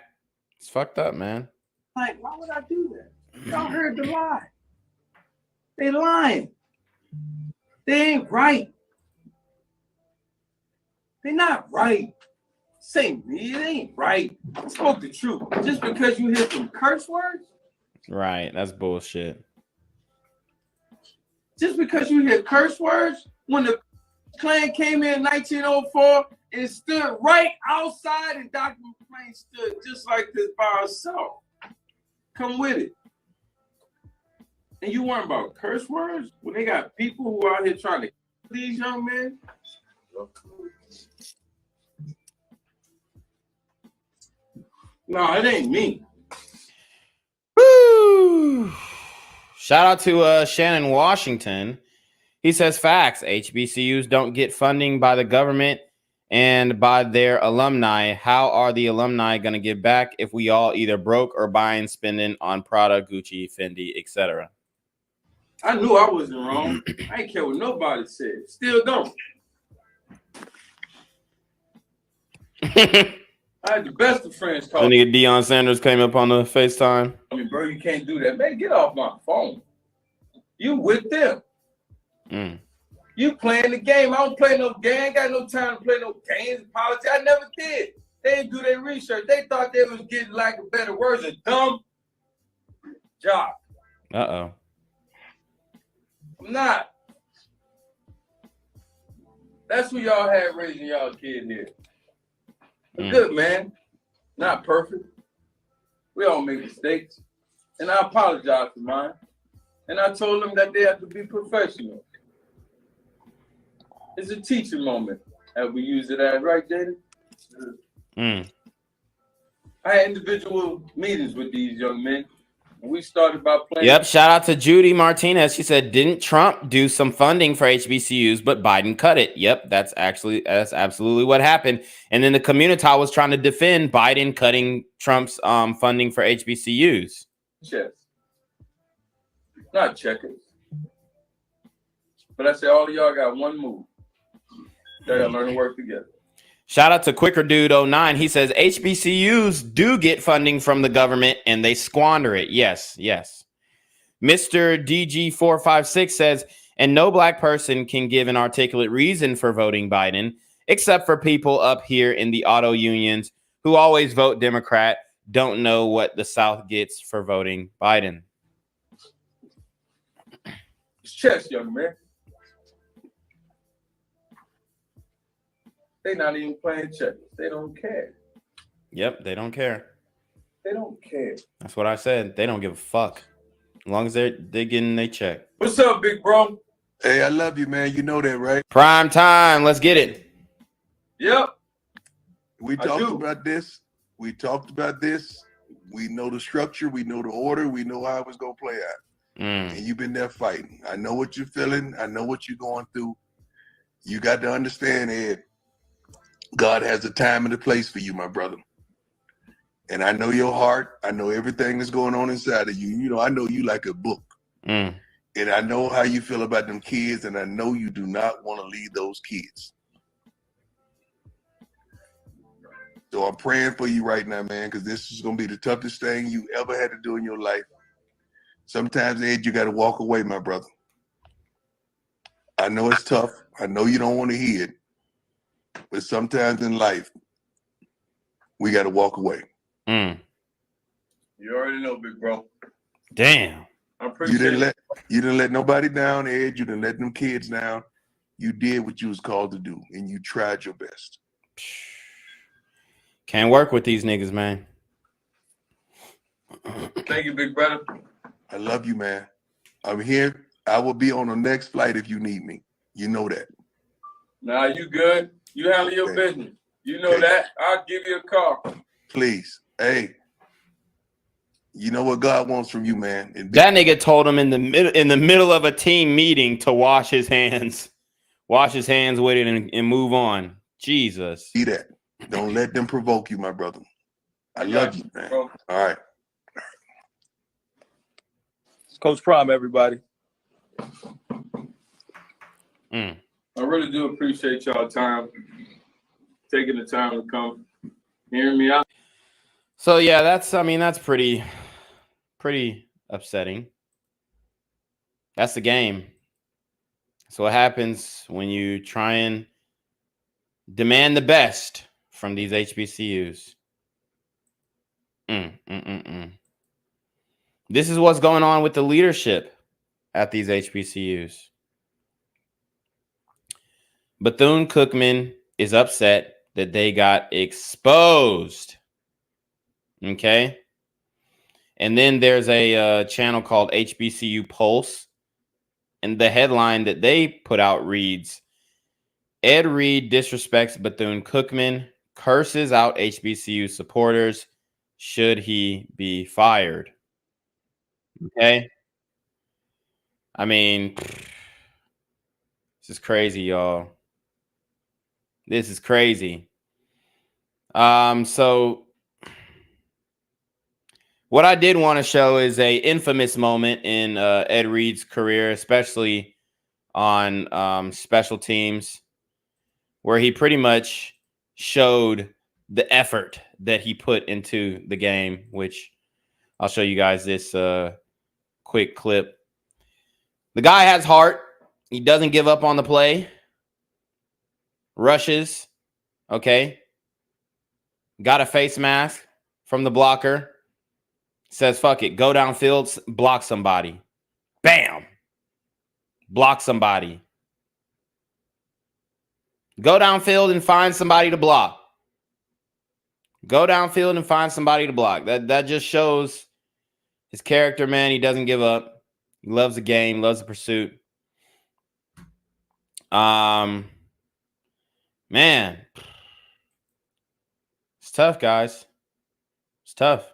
It's fucked up, man. Like, why would I do that? Y'all heard the lie. They lying. They ain't right. They not right. Say me, it ain't right. I spoke the truth. Just because you hear some curse words? Right, that's bullshit. Just because you hear curse words? When the Klan came in 1904 and stood right outside and Dr. McClain stood just like this by herself. Come with it. And you weren't about curse words? When they got people who are out here trying to kill these young men? No, it ain't me. Woo! Shout out to Shannon Washington. He says facts. HBCUs don't get funding by the government and by their alumni. How are the alumni going to give back if we all either broke or buying, spending on Prada, Gucci, Fendi, etc.? I knew I wasn't wrong. I ain't care what nobody said. Still don't. I had the best of friends The call. nigga Deion Sanders came up on the FaceTime. I mean, bro, you can't do that. Man, get off my phone. You with them. You playing the game. I don't play no game. I ain't got no time to play no games and politics. I never did. They didn't do their research. They thought they was getting, lack of better words, a dumb job. Uh-oh. I'm not. That's who y'all had raising y'all kid here. Good, man. Not perfect. We all make mistakes. And I apologize for mine. And I told them that they have to be professional. It's a teaching moment, as we use it as, right, Jaden? I had individual meetings with these young men. And we started by playing. Yep. Shout out to Judy Martinez. She said, didn't Trump do some funding for HBCUs, but Biden cut it? Yep. That's absolutely what happened. And then the community was trying to defend Biden cutting Trump's funding for HBCUs. Chess. Not checkers. But I say all of y'all got one move. They gotta learn to work together. Shout out to Quicker Dude 09. He says HBCUs do get funding from the government and they squander it. Yes, yes. Mr. DG456 says And no black person can give an articulate reason for voting Biden, except for people up here in the auto unions who always vote Democrat, don't know what the South gets for voting Biden. It's chess, young man. They not even playing chess. They don't care. Yep, they don't care. They don't care. That's what I said. They don't give a fuck. As long as they're getting their check. What's up, big bro? Hey, I love you, man. You know that, right? Prime time. Let's get it. Yep. We talked about this. We talked about this. We know the structure. We know the order. We know how it was going to play out. And you've been there fighting. I know what you're feeling. I know what you're going through. You got to understand, Ed, God has a time and a place for you, my brother. And I know your heart. I know everything that's going on inside of you. You know, I know you like a book. And I know how you feel about them kids, and I know you do not want to leave those kids. So I'm praying for you right now, man, because this is going to be the toughest thing you ever had to do in your life. Sometimes, Ed, you got to walk away, my brother. I know it's tough. I know you don't want to hear it. But sometimes in life, we got to walk away. You already know, big bro. Damn. I You appreciate didn't let nobody down, Ed. You didn't let them kids down. You did what you was called to do, and you tried your best. Can't work with these niggas, man. Thank you, big brother. I love you, man. I'm here. I will be on the next flight if you need me. You know that. Nah, you good. You handle your business. You know that. I'll give you a call. Please. Hey, you know what God wants from you, man. And That nigga told him in the middle of a team meeting to wash his hands with it and move on. Jesus. See that. Don't let them provoke you, my brother. I love you, man. All right. Coach Prime, everybody. I really do appreciate y'all time, taking the time to come, hearing me out. So yeah, that's pretty upsetting. That's the game. So what happens when you try and demand the best from these HBCUs? This is what's going on with the leadership at these HBCUs. Bethune-Cookman is upset that they got exposed. Okay. And then there's a channel called HBCU Pulse. And the headline that they put out reads, Ed Reed disrespects Bethune-Cookman, curses out HBCU supporters. Should he be fired? Okay. I mean, this is crazy, y'all. This is crazy. So what I did want to show is a infamous moment in Ed Reed's career, especially on special teams, where he pretty much showed the effort that he put into the game, which I'll show you guys this quick clip. The guy has heart. He doesn't give up on the play. Rushes. Okay. Got a face mask from the blocker. Says, fuck it. Go downfield, block somebody. Bam. Block somebody. Go downfield and find somebody to block. Go downfield and find somebody to block. That just shows his character, man. He doesn't give up. He loves the game, loves the pursuit. Man. It's tough, guys. It's tough.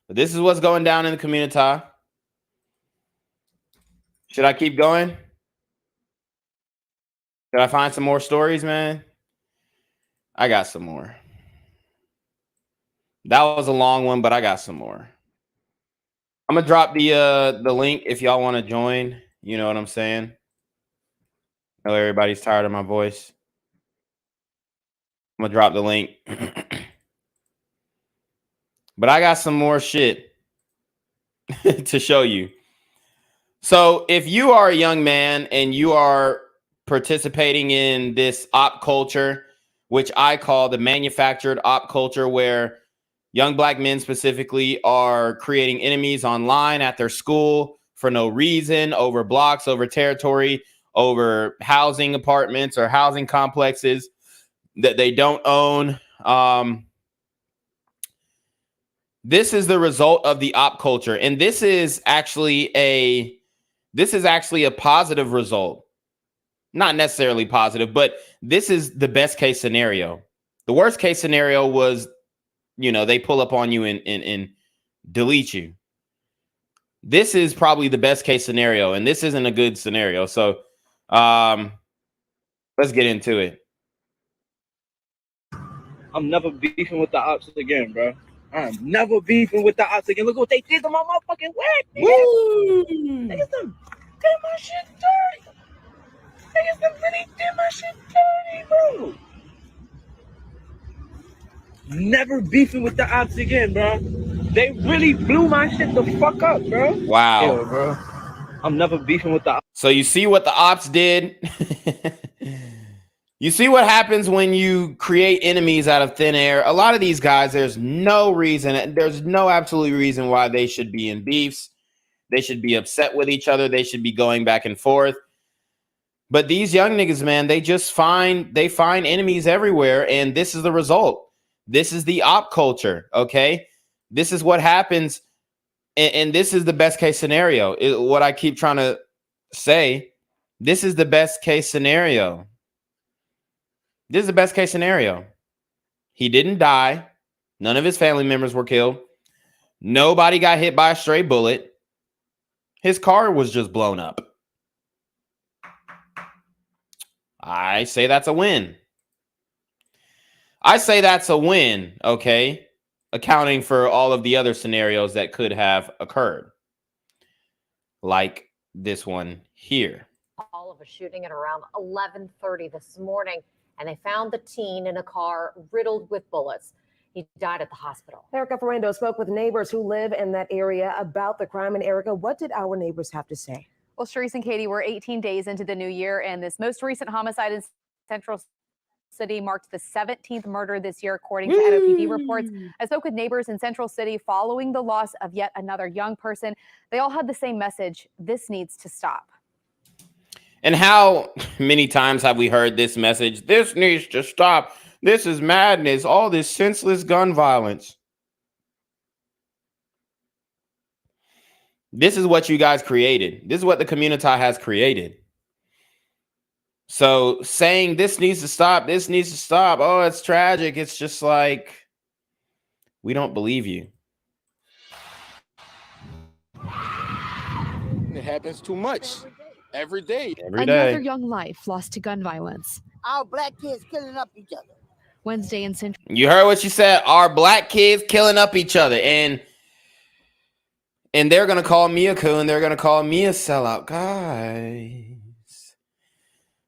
But this is what's going down in the community. Should I keep going? Should I find some more stories, man? I got some more. That was a long one, but I got some more. I'm gonna drop the link if y'all want to join. You know what I'm saying? I know everybody's tired of my voice. I'm gonna drop the link. But I got some more shit to show you. So if you are a young man and you are participating in this op culture, which I call the manufactured op culture, where young black men specifically are creating enemies online at their school for no reason, over blocks, over territory, over housing apartments or housing complexes that they don't own. This is the result of the op culture. And this is actually a positive result. Not necessarily positive, but this is the best case scenario. The worst case scenario was, they pull up on you and delete you. This is probably the best case scenario, and this isn't a good scenario. So let's get into it. I'm never beefing with the ops again, bro. I'm never beefing with the ops again. Look what they did to my motherfucking wet. Niggas done did my shit dirty. Niggas done really did my shit dirty, bro. Never beefing with the ops again, bro. They really blew my shit the fuck up, bro. Wow. Yo, bro. I'm never beefing with the ops. So you see what the ops did? You see what happens when you create enemies out of thin air. A lot of these guys, there's no absolute reason why they should be in beefs. They should be upset with each other. They should be going back and forth. But these young niggas, man, they find enemies everywhere, and this is the result. This is the op culture, okay? This is what happens, and this is the best case scenario. What I keep trying to say, this is the best case scenario. This is the best case scenario. He didn't die. None of his family members were killed. Nobody got hit by a stray bullet. His car was just blown up. I say that's a win. I say that's a win, okay? Accounting for all of the other scenarios that could have occurred. Like this one here. All of a shooting at around 11:30 this morning, and they found the teen in a car riddled with bullets. He died at the hospital. Erica Ferrando spoke with neighbors who live in that area about the crime. And Erica, what did our neighbors have to say? Well, Sharice and Katie, we're 18 days into the new year, and this most recent homicide in Central City marked the 17th murder this year, according to NOPD reports. I spoke with neighbors in Central City following the loss of yet another young person. They all had the same message: this needs to stop. And how many times have we heard this message? This needs to stop. This is madness. All this senseless gun violence. This is what you guys created. This is what the community has created. So saying this needs to stop, oh, it's tragic. It's just like, we don't believe you. It happens too much. Every day. Another young life lost to gun violence. Our black kids killing up each other. Wednesday in Central. You heard what she said. Our black kids killing up each other. And they're going to call me a coon. They're going to call me a sellout. Guys,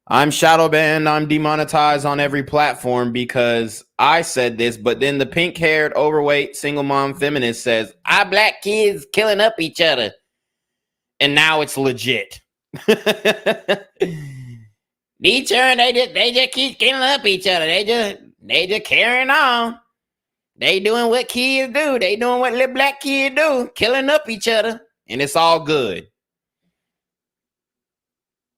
I'm shadow banned. I'm demonetized on every platform because I said this. But then the pink-haired, overweight, single mom feminist says, our black kids killing up each other. And now it's legit. These children, they just keep killing up each other. They just carrying on. They doing what kids do. They doing what little black kids do, killing up each other, and it's all good.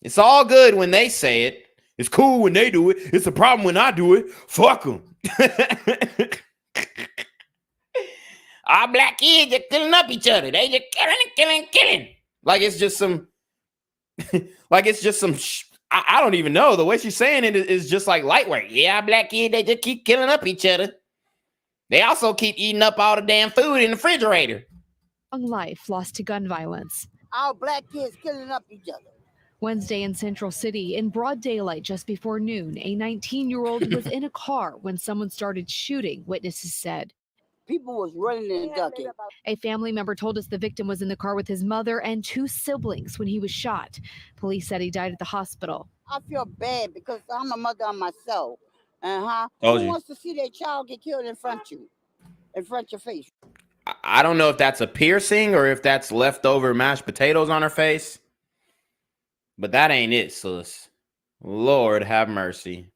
It's all good when they say it. It's cool when they do it. It's a problem when I do it. Fuck them. Our black kids are killing up each other. They just killing. Like it's just some. I don't even know. The way she's saying it is just like lightweight. Yeah, black kids, they just keep killing up each other. They also keep eating up all the damn food in the refrigerator. Young life lost to gun violence. Our black kids killing up each other. Wednesday in Central City, in broad daylight just before noon, a 19-year-old was in a car when someone started shooting, witnesses said. People was running and ducking. A family member told us the victim was in the car with his mother and two siblings when he was shot. Police said he died at the hospital. I feel bad because I'm a mother of myself. Who wants to see their child get killed in front of you, in front of your face? I don't know if that's a piercing or if that's leftover mashed potatoes on her face. But that ain't it, sis. Lord have mercy.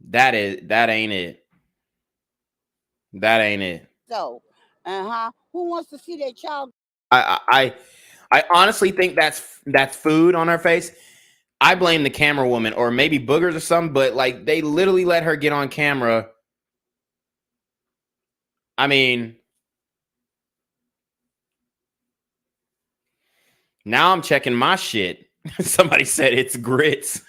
That ain't it. That ain't it. So, who wants to see their child? I honestly think that's food on her face. I blame the camera woman, or maybe boogers or something, but like they literally let her get on camera. I mean, now I'm checking my shit. Somebody said it's grits.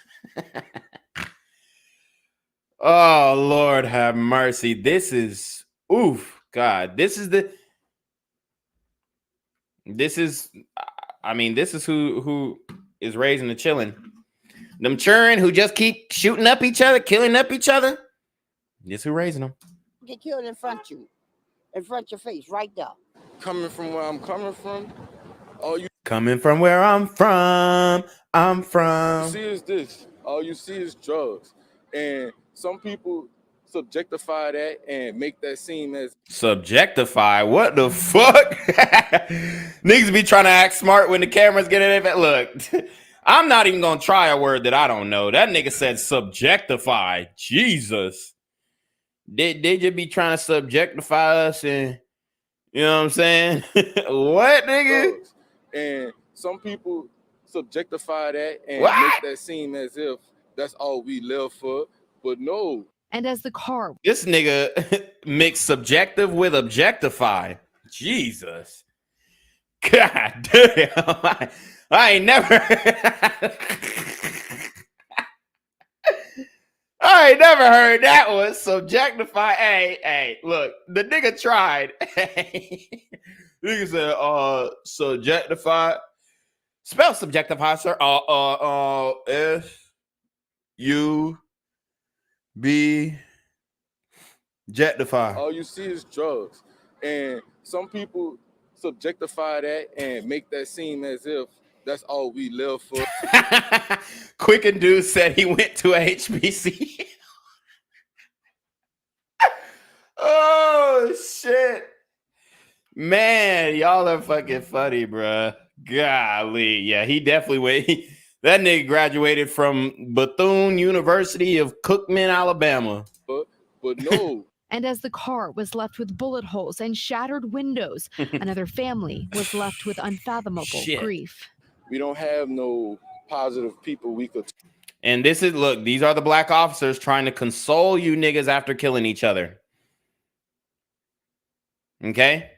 Oh, Lord have mercy. This is, oof, God. This is who is raising the chillin'. Them children who just keep shooting up each other, killing up each other. This who raising them. Get killed in front of you, in front of your face, right there. Coming from where I'm coming from, all you Coming from where I'm from, see is this. All you see is drugs. And some people subjectify that and make that seem as Subjectify? What the fuck? Niggas be trying to act smart when the cameras get in it. Look, I'm not even gonna try a word that I don't know. That nigga said subjectify. Jesus. They just be trying to subjectify us, and you know what I'm saying? What, nigga? drugs. And some people subjectify that and What? make that seem as if that's all we live for. But no. And as the car This nigga mixed subjective with objectify. Jesus. God damn. I ain't never I ain't never heard that one. Subjectify. Hey, look, the nigga tried. Nigga said, subjectify. Spell subjectify, sir. S-U-B Jectify. All you see is drugs. And some people subjectify that and make that seem as if that's all we live for. Quick and Dude said he went to a HBC. Oh, shit. Man, y'all are fucking funny, bruh. Golly. Yeah, he definitely went. That nigga graduated from Bethune University of Cookman, Alabama. But no. And as the car was left with bullet holes and shattered windows, another family was left with unfathomable grief. We don't have no positive people we could. And this is, look, these are the black officers trying to console you niggas after killing each other. Okay?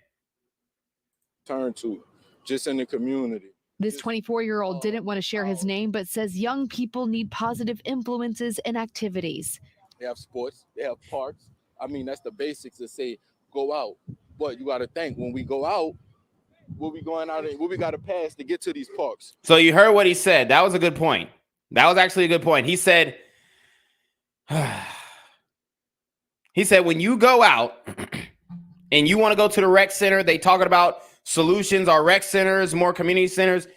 Turn to just in the community. This 24-year-old didn't want to share his name, but says young people need positive influences and activities. They have sports, they have parks. I mean, that's the basics to say, go out. But you got to think, when we go out, what we going out and what we got to pass to get to these parks. So you heard what he said. That was a good point. That was actually a good point. He said, when you go out and you want to go to the rec center, they talking about solutions or rec centers, more community centers.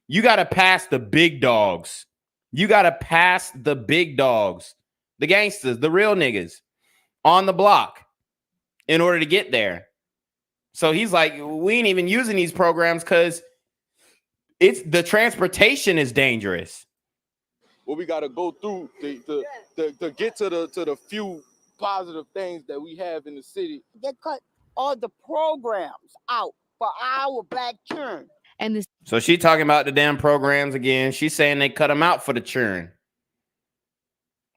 You got to pass the big dogs. You got to pass the big dogs, the gangsters, the real niggas on the block in order to get there. So he's like, we ain't even using these programs because it's the transportation is dangerous. What we got to go through to get to the few positive things that we have in the city. They cut all the programs out for our black children. And this. So she talking about the damn programs again. She's saying they cut them out for the children.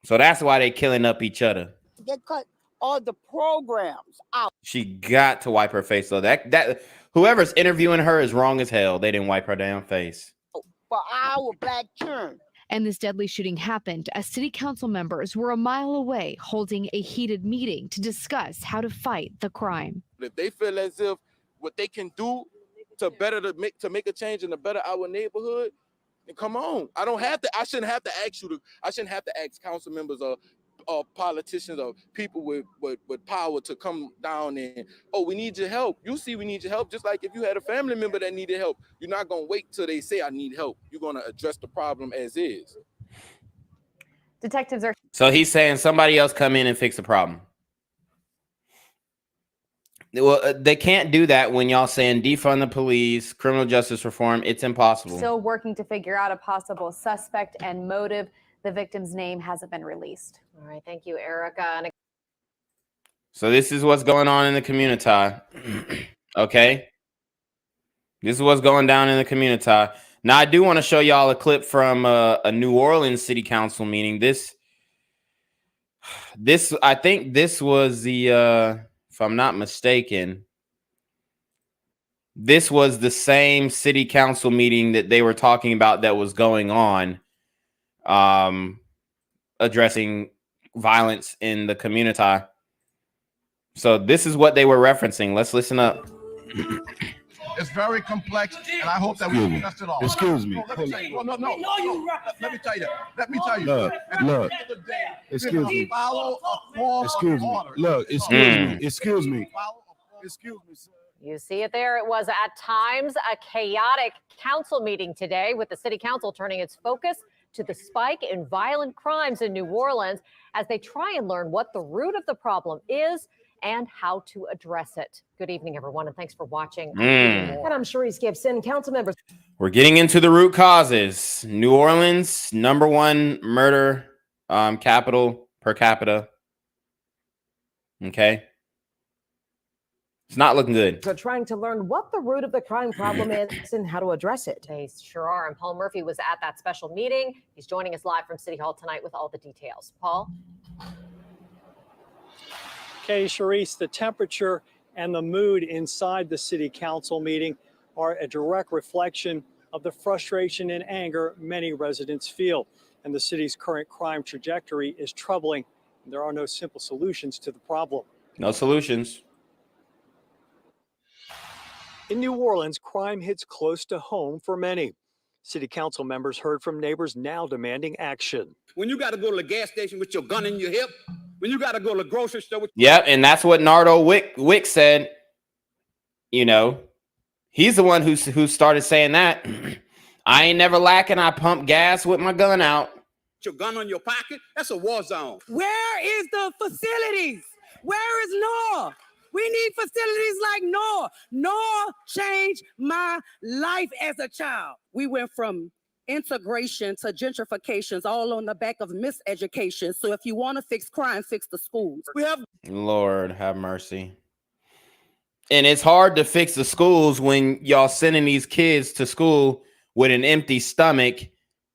So that's why they killing up each other. They cut all the programs out. She got to wipe her face. So that whoever's interviewing her is wrong as hell. They didn't wipe her damn face. For our black children. And this deadly shooting happened as city council members were a mile away holding a heated meeting to discuss how to fight the crime. If they feel as if what they can do to make a change and to better our neighborhood, then come on. I shouldn't have to ask council members or politicians or people with power to come down and, we need your help. You see, we need your help. Just like if you had a family member that needed help, you're not going to wait till they say I need help. You're going to address the problem as is. Detectives are. So he's saying somebody else come in and fix the problem. Well, they can't do that when y'all saying defund the police, criminal justice reform. It's impossible. Still working to figure out a possible suspect and motive. The victim's name hasn't been released. All right, thank you, Erica. And So this is what's going on in the community. Okay? This is what's going down in the community. Now, I do want to show y'all a clip from a New Orleans City Council meeting. This I think this was the, if I'm not mistaken, this was the same City Council meeting that they were talking about that was going on, addressing violence in the community. So this is what they were referencing. Let's listen up. It's very complex, and I hope that we can dust it off. Excuse me. Let me tell you. No. Let me tell you. Look. Excuse me. Follow a form Excuse of me. order. Look. Excuse me. Excuse me, sir. you see it there. It was at times a chaotic council meeting today, with the city council turning its focus to the spike in violent crimes in New Orleans as they try and learn what the root of the problem is and how to address it. Good evening, everyone, and thanks for watching. And I'm Sharice Gibson. Council members. We're getting into the root causes. New Orleans, #1 murder capital per capita. Okay. It's not looking good. Are trying to learn what the root of the crime problem is and how to address it. They sure are. And Paul Murphy was at that special meeting. He's joining us live from City Hall tonight with all the details. Paul? Okay, Sharice, the temperature and the mood inside the city council meeting are a direct reflection of the frustration and anger many residents feel. And the city's current crime trajectory is troubling. There are no simple solutions to the problem. No solutions. In New Orleans, crime hits close to home for many. City council members heard from neighbors now demanding action. When you got to go to the gas station with your gun in your hip, when you got to go to the grocery store with Yep, and that's what Nardo Wick said. You know, he's the one who started saying that. I ain't never lacking. I pump gas with my gun out. your gun on your pocket, that's a war zone. Where is the facilities? Where is NOR? We need facilities like NOR. NOR changed my life as a child. We went from integration to gentrifications, all on the back of miseducation. So if you want to fix crime, fix the schools. We have Lord have mercy. And it's hard to fix the schools when y'all sending these kids to school with an empty stomach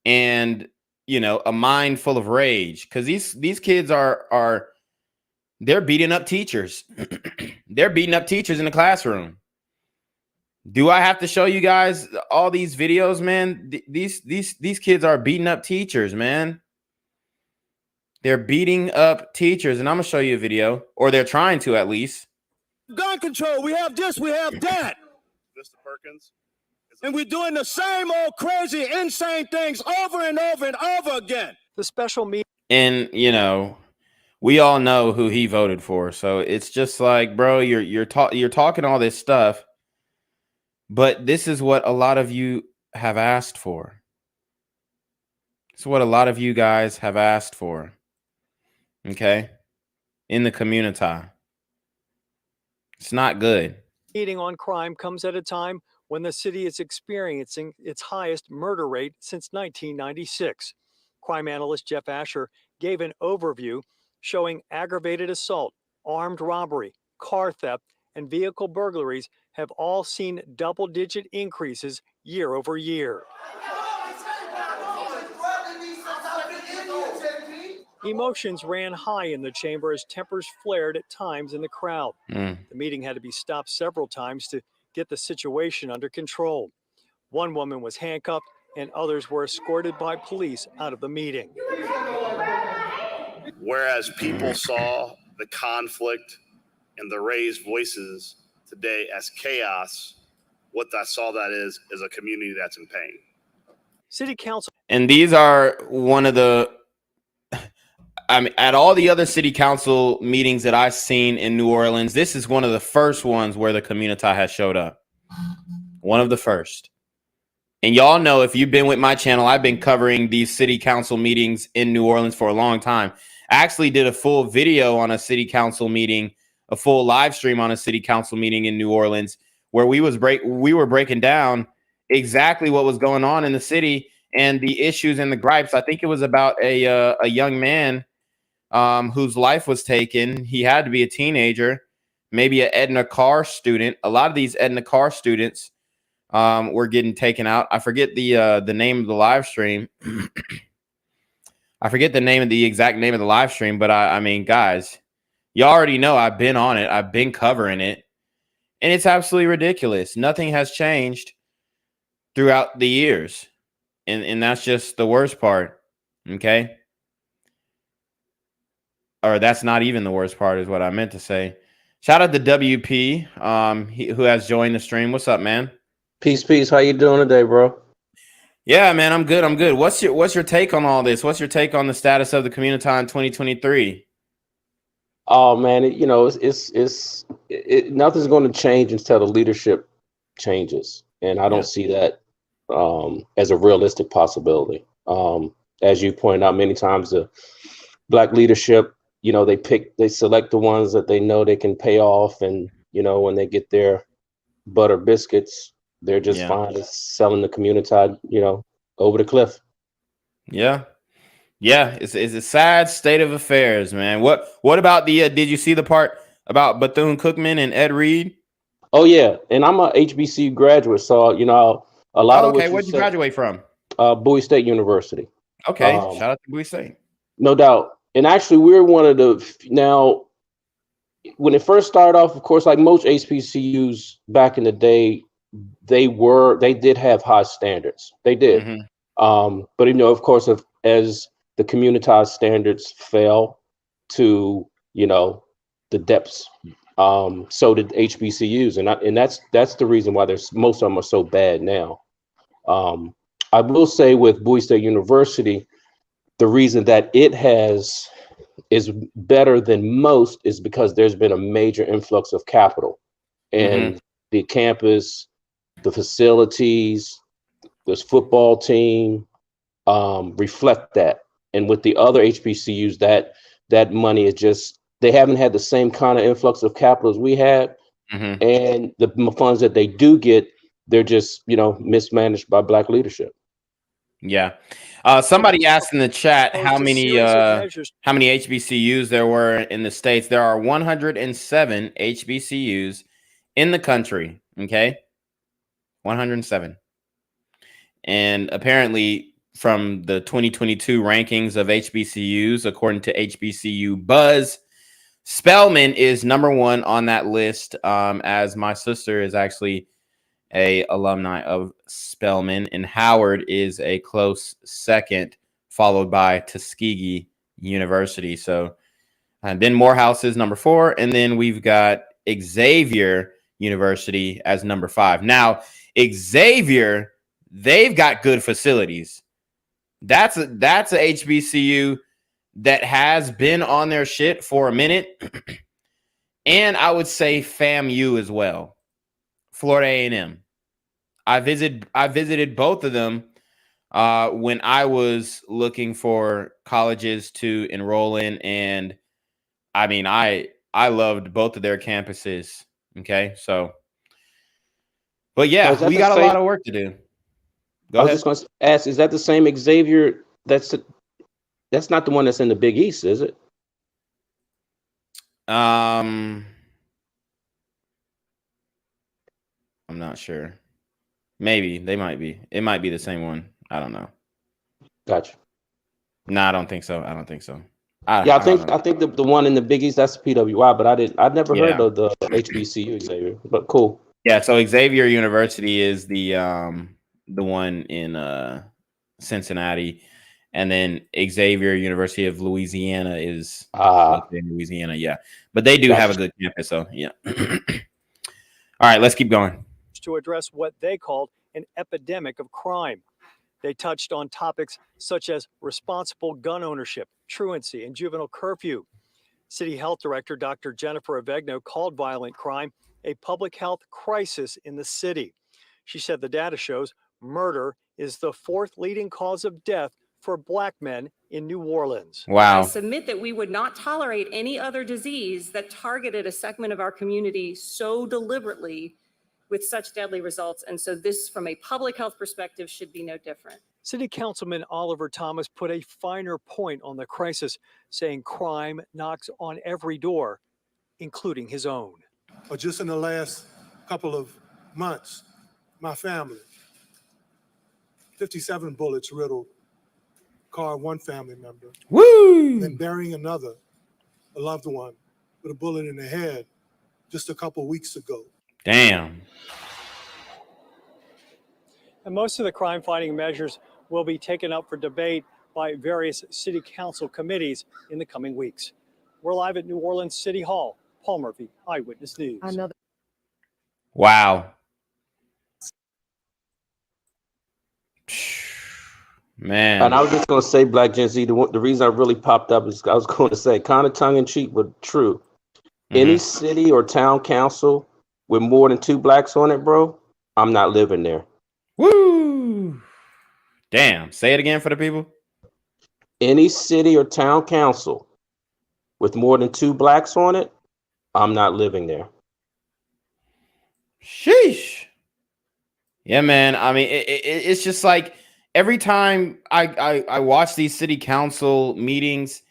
and, you know, a mind full of rage. Because these kids are they're beating up teachers. They're beating up teachers in the classroom. Do I have to show you guys all these videos, man? These kids are beating up teachers, man. They're beating up teachers, and I'm gonna show you a video, or they're trying to at least. gun control. We have this, we have that. Mr. Perkins. And we're doing the same old crazy, insane things over and over and over again. The special meeting. And, you know, we all know who he voted for. So it's just like, bro, you're talking all this stuff, but this is what a lot of you have asked for. It's what a lot of you guys have asked for. Okay? In the community. It's not good. Meeting on crime comes at a time when the city is experiencing its highest murder rate since 1996. Crime analyst Jeff Asher gave an overview showing aggravated assault, armed robbery, car theft, and vehicle burglaries have all seen double-digit increases year over year. Emotions ran high in the chamber as tempers flared at times in the crowd. The meeting had to be stopped several times to get the situation under control. One woman was handcuffed and others were escorted by police out of the meeting. Whereas people saw the conflict and the raised voices today as chaos, what I saw that is a community that's in pain. City council. And these are one of the, I mean, at all the other city council meetings that I've seen in New Orleans, this is one of the first ones where the community has showed up. One of the first. And y'all know, if you've been with my channel, I've been covering these city council meetings in New Orleans for a long time. I actually did a full video on a city council meeting a full live stream on a city council meeting in New Orleans where we were breaking down exactly what was going on in the city and the issues and the gripes. I think it was about a young man whose life was taken. He had to be a teenager, maybe an Edna Carr student. A lot of these Edna Carr students were getting taken out. I forget the name of the live stream. I forget the exact name of the live stream, but I mean, guys, you already know I've been on it. I've been covering it, and it's absolutely ridiculous. Nothing has changed throughout the years, and that's just the worst part. Okay. Or that's not even the worst part is what I meant to say. Shout out to WP, who has joined the stream. What's up, man? Peace. How you doing today, bro? Yeah, man, I'm good. What's your take on all this? What's your take on the status of the community in 2023? Oh man, nothing's going to change until the leadership changes, and I don't see that as a realistic possibility. As you pointed out many times, the Black leadership, they select the ones that they know they can pay off, and when they get their butter biscuits, they're just fine as selling the community, over the cliff. Yeah, it's a sad state of affairs, man. What about the? Did you see the part about Bethune-Cookman and Ed Reed? Oh yeah, and I'm a HBCU graduate, so a lot of. Okay, where'd you graduate from? Bowie State University. Okay, shout out to Bowie State. No doubt. And actually, we're one of now, when it first started off, of course, like most HBCUs back in the day, they did have high standards. They did. Mm-hmm. But, of course, as the communitized standards fell to, the depths, so did HBCUs. And that's the reason why most of them are so bad now. I will say with Bowie State University, the reason that it is better than most is because there's been a major influx of capital, and the campus, the facilities, this football team reflect that. And with the other HBCUs, that money is just, they haven't had the same kind of influx of capital as we had. And the funds that they do get, they're just, mismanaged by Black leadership. Yeah. Somebody asked in the chat how many HBCUs there were in the States. There are 107 HBCUs in the country. Okay. 107. And apparently from the 2022 rankings of HBCUs, according to HBCU Buzz, Spelman is #1 on that list, as my sister is actually a alumni of Spelman, and Howard is a close second, followed by Tuskegee University. So then Morehouse is #4, and then we've got Xavier University as #5. Now, Xavier, they've got good facilities. That's a HBCU that has been on their shit for a minute. And I would say FAMU as well. Florida A&M. I visited both of them when I was looking for colleges to enroll in, and I mean, I loved both of their campuses. Okay, so, but yeah, we got a lot of work to do. I was just going to ask, is that the same Xavier? That's not the one that's in the Big East, is it? I'm not sure. Maybe they might be. It might be the same one. I don't know. Gotcha. No, I don't think so. I think the one in the Big East, that's PWI, but I'd never heard of the HBCU Xavier. But cool. Yeah, so Xavier University is the one in Cincinnati, and then Xavier University of Louisiana is in Louisiana. Yeah, but they do have a good campus. So yeah. All right, let's keep going. To address what they called an epidemic of crime. They touched on topics such as responsible gun ownership, truancy, and juvenile curfew. City Health Director Dr. Jennifer Avegno called violent crime a public health crisis in the city. She said the data shows murder is the 4th leading cause of death for Black men in New Orleans. I Wow. submit that we would not tolerate any other disease that targeted a segment of our community so deliberately with such deadly results. And so this, from a public health perspective, should be no different. City Councilman Oliver Thomas put a finer point on the crisis, saying crime knocks on every door, including his own. But just in the last couple of months, my family, 57 bullets riddled car of one family member. Woo! And burying another, a loved one, with a bullet in the head just a couple weeks ago. Damn. And most of the crime fighting measures will be taken up for debate by various city council committees in the coming weeks. We're live at New Orleans City Hall. Paul Murphy, Eyewitness News. Wow. Man. And I was just going to say, Black Gen Z, the reason I really popped up is I was going to say, kind of tongue in cheek, but true. Any city or town council with more than 2 blacks on it, bro, I'm not living there. Woo! Damn. Say it again for the people. Any city or town council with more than 2 blacks on it, I'm not living there. Sheesh. Yeah, man. I mean, it's just like every time I watch these city council meetings,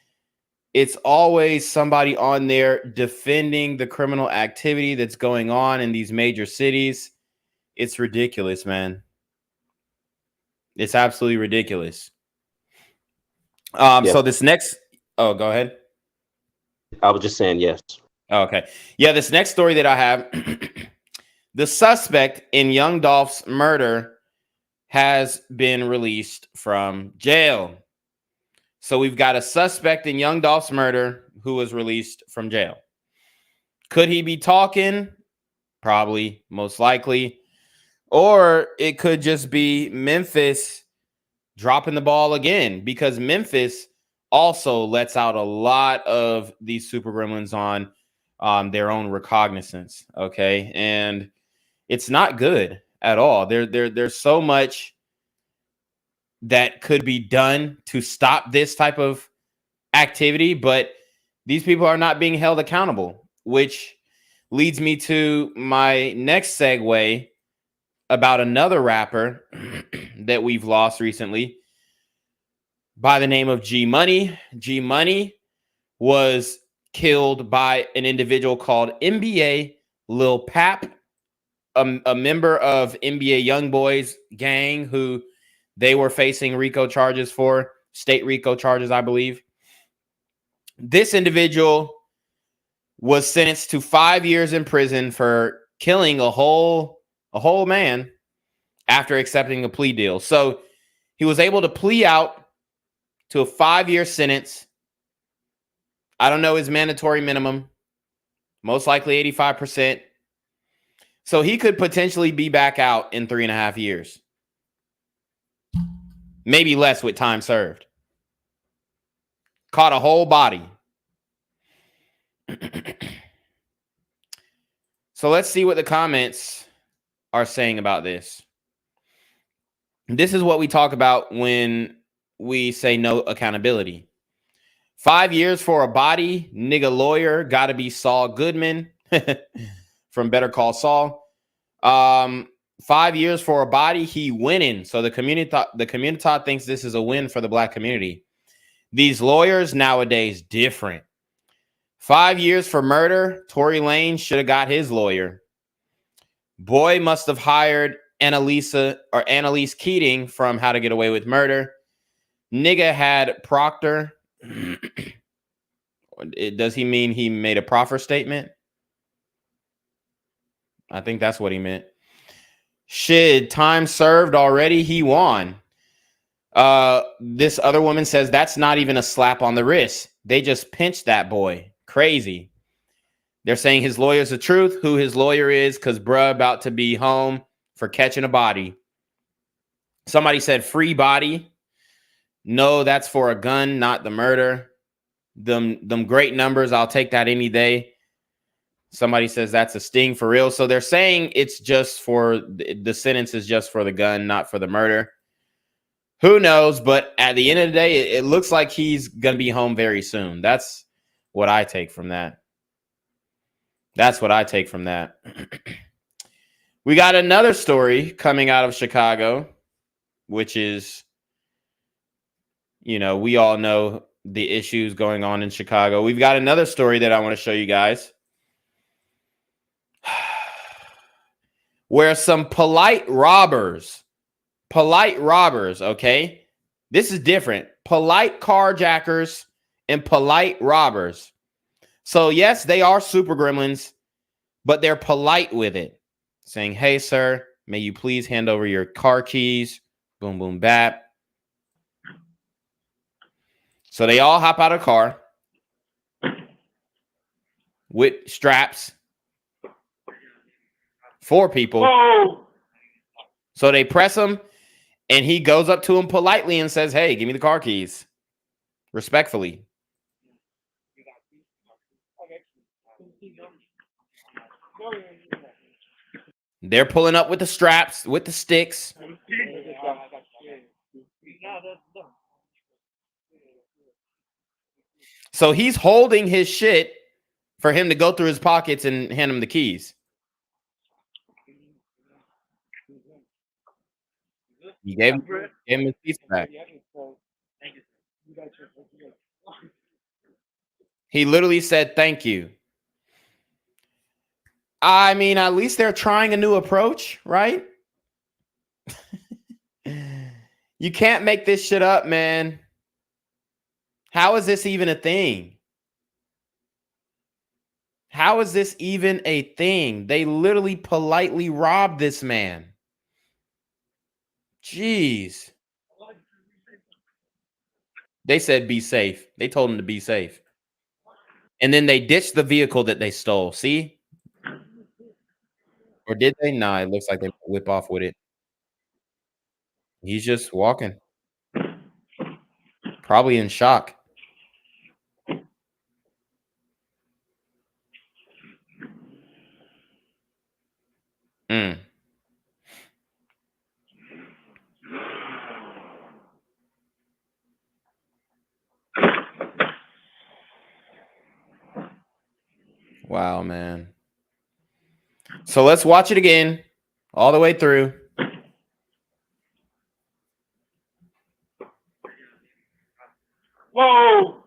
it's always somebody on there defending the criminal activity that's going on in these major cities. It's ridiculous, man. It's absolutely ridiculous. So this next, go ahead. I was just saying yes. Okay. Yeah, this next story that I have, the suspect in Young Dolph's murder has been released from jail. So we've got a suspect in Young Dolph's murder who was released from jail. Could he be talking? Probably, most likely. Or it could just be Memphis dropping the ball again, because Memphis also lets out a lot of these super gremlins on their own recognizance. Okay. And it's not good at all. There's so much that could be done to stop this type of activity, but these people are not being held accountable, which leads me to my next segue about another rapper that we've lost recently by the name of G Money. G Money was killed by an individual called NBA Lil Pap, a member of NBA Youngboy's gang, who they were facing RICO charges for, state RICO charges, I believe. This individual was sentenced to 5 years in prison for killing a whole man after accepting a plea deal. So he was able to plea out to a 5-year sentence. I don't know his mandatory minimum, most likely 85%. So he could potentially be back out in 3.5 years. Maybe less with time served. Caught a whole body. So let's see what the comments are saying about this. This is what we talk about when we say no accountability. 5 years for a body, nigga lawyer, gotta be Saul Goodman from Better Call Saul. 5 years for a body, he winning. So the community thinks this is a win for the black community. These lawyers nowadays different. 5 years for murder, Tory Lanez should have got his lawyer. Boy must have hired Annalise Keating from How to Get Away with Murder. Nigga had Proctor. Does he mean he made a proffer statement? I think that's what he meant. Shit, time served already. He won. This other woman says that's not even a slap on the wrist. They just pinched that boy. Crazy. They're saying his lawyer's the truth. Who his lawyer is, because bruh about to be home for catching a body. Somebody said free body. No, that's for a gun, not the murder. Them great numbers. I'll take that any day. Somebody says that's a sting for real. So they're saying it's just for the sentence is just for the gun, not for the murder. Who knows? But at the end of the day, it looks like he's going to be home very soon. That's what I take from that. That's what I take from that. We got another story coming out of Chicago, which is, you know, we all know the issues going on in Chicago. We've got another story that I want to show you guys, where some polite robbers, okay? This is different. Polite carjackers and polite robbers. So yes, they are super gremlins, but they're polite with it. Saying, hey, sir, may you please hand over your car keys? Boom, boom, bap. So they all hop out of the car with straps. 4 people. Whoa. So they press him, and he goes up to him politely and says, hey, give me the car keys. Respectfully. They're pulling up with the straps, with the sticks. So he's holding his shit for him to go through his pockets and hand him the keys. He gave him his keys back. He literally said, thank you. I mean, at least they're trying a new approach, right? You can't make this shit up, man. How is this even a thing? How is this even a thing? They literally politely robbed this man. Jeez. They said be safe. They told him to be safe. And then they ditched the vehicle that they stole. See? Or did they? Nah, it looks like they whip off with it. He's just walking. Probably in shock. Wow, man. So let's watch it again, all the way through. Whoa!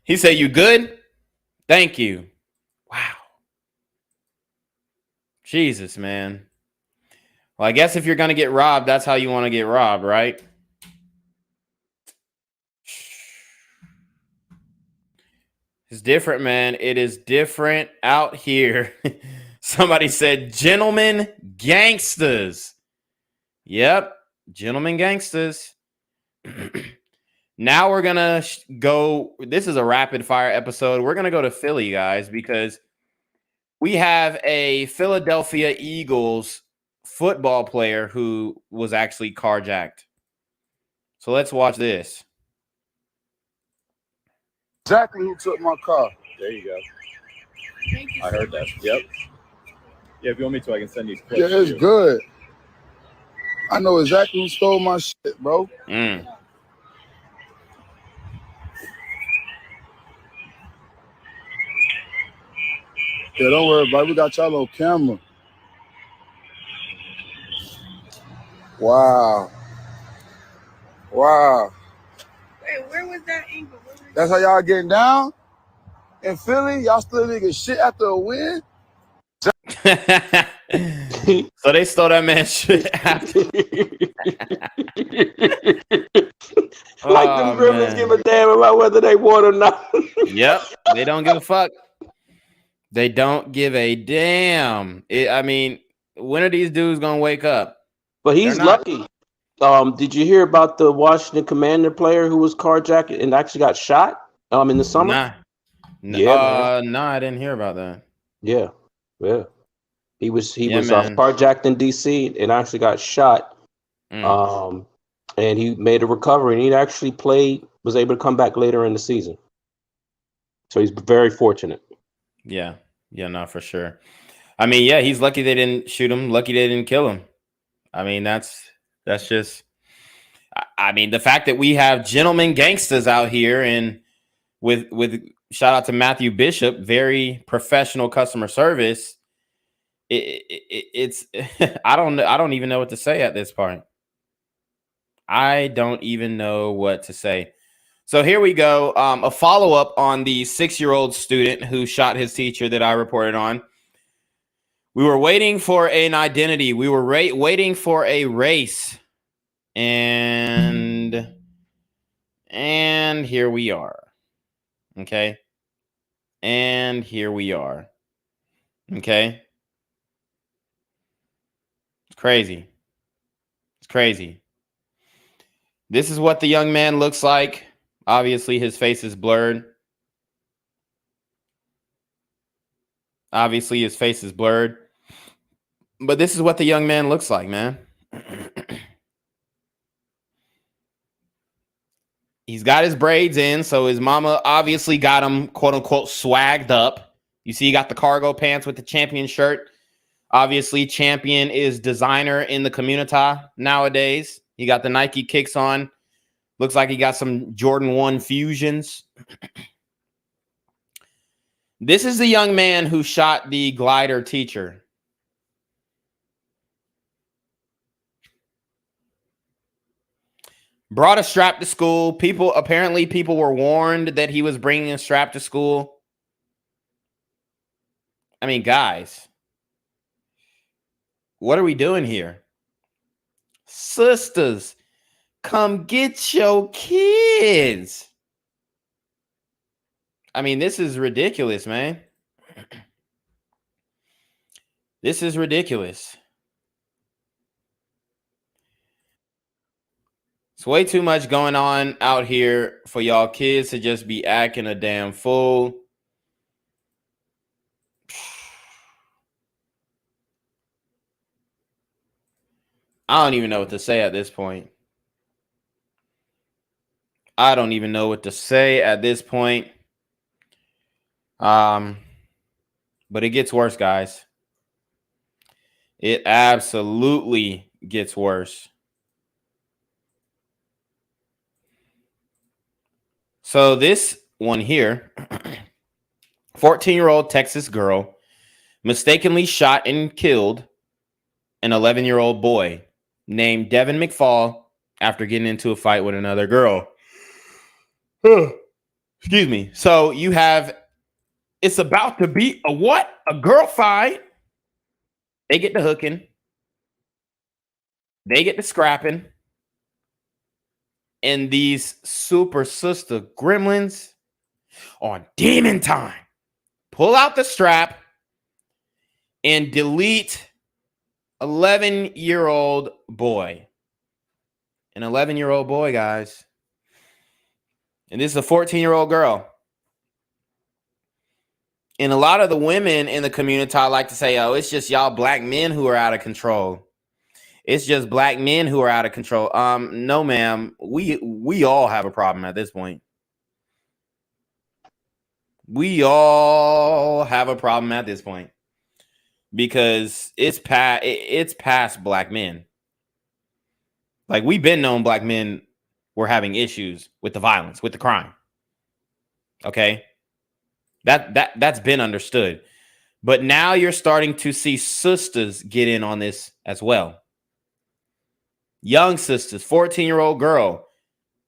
He said, you good? Thank you. Wow. Jesus, man. Well, I guess if you're going to get robbed, that's how you want to get robbed, right? It's different, man. It is different out here. Somebody said, gentlemen gangsters. Yep. Gentlemen gangsters. Now we're going to go. This is a rapid fire episode. We're going to go to Philly, guys, because we have a Philadelphia Eagles football player who was actually carjacked. So let's watch this. Exactly who took my car. There you go. I heard that. Yep. Yeah, if you want me to, I can send you clips. Yeah, it's good. I know exactly who stole my shit, bro. Yeah, don't worry about it. We got y'all on camera. Wow. Wow. Wait, where was that angle? That's how y'all getting down? In Philly? Y'all still niggas shit after a win? So they stole that man's shit after. Like them gremlins give a damn about whether they won or not. Yep. They don't give a fuck. They don't give a damn. I mean, when are these dudes gonna wake up? But he's lucky. Did you hear about the Washington Commander player who was carjacked and actually got shot in the summer? Yeah, man. No, I didn't hear about that. Yeah. He was man. carjacked in DC and actually got shot. And he made a recovery, and he actually was able to come back later in the season. So he's very fortunate. Yeah, no, for sure. I mean, yeah, he's lucky they didn't shoot him. Lucky they didn't kill him. I mean, that's just. I mean, the fact that we have gentlemen gangsters out here, and with shout out to Matthew Bishop, very professional customer service. It's I don't even know what to say at this point. I don't even know what to say. So here we go. A follow-up on the 6-year-old student who shot his teacher that I reported on. We were waiting for an identity. We were waiting for a race. And here we are. Okay. And here we are. Okay. It's crazy. It's crazy. This is what the young man looks like. Obviously, his face is blurred. But this is what the young man looks like, man. He's got his braids in, so his mama obviously got him, quote unquote, swagged up. You see, he got the cargo pants with the Champion shirt. Obviously, Champion is designer in the community nowadays. He got the Nike kicks on. Looks like he got some Jordan 1 Fusions. This is the young man who shot the glider teacher. Brought a strap to school. Apparently people were warned that he was bringing a strap to school. I mean, guys, what are we doing here? Sisters, come get your kids. I mean, this is ridiculous, man. This is ridiculous. It's way too much going on out here for y'all kids to just be acting a damn fool. I don't even know what to say at this point. But it gets worse, guys. It absolutely gets worse. So this one here, 14-year-old Texas girl mistakenly shot and killed an 11-year-old boy named Devin McFall after getting into a fight with another girl. Excuse me. So you have, it's about to be a what? A girl fight. They get the hooking. They get the scrapping. And these super sister gremlins on demon time pull out the strap and delete 11-year-old boy. An 11-year-old boy, guys. And this is a 14-year-old girl. And a lot of the women in the community like to say, oh, it's just y'all black men who are out of control. It's just black men who are out of control. No, ma'am. We all have a problem at this point. We all have a problem at this point. Because it's past black men. Like, we've been known black men were having issues with the violence, with the crime. Okay? That's been understood. But now you're starting to see sisters get in on this as well. Young sisters, 14-year-old girl,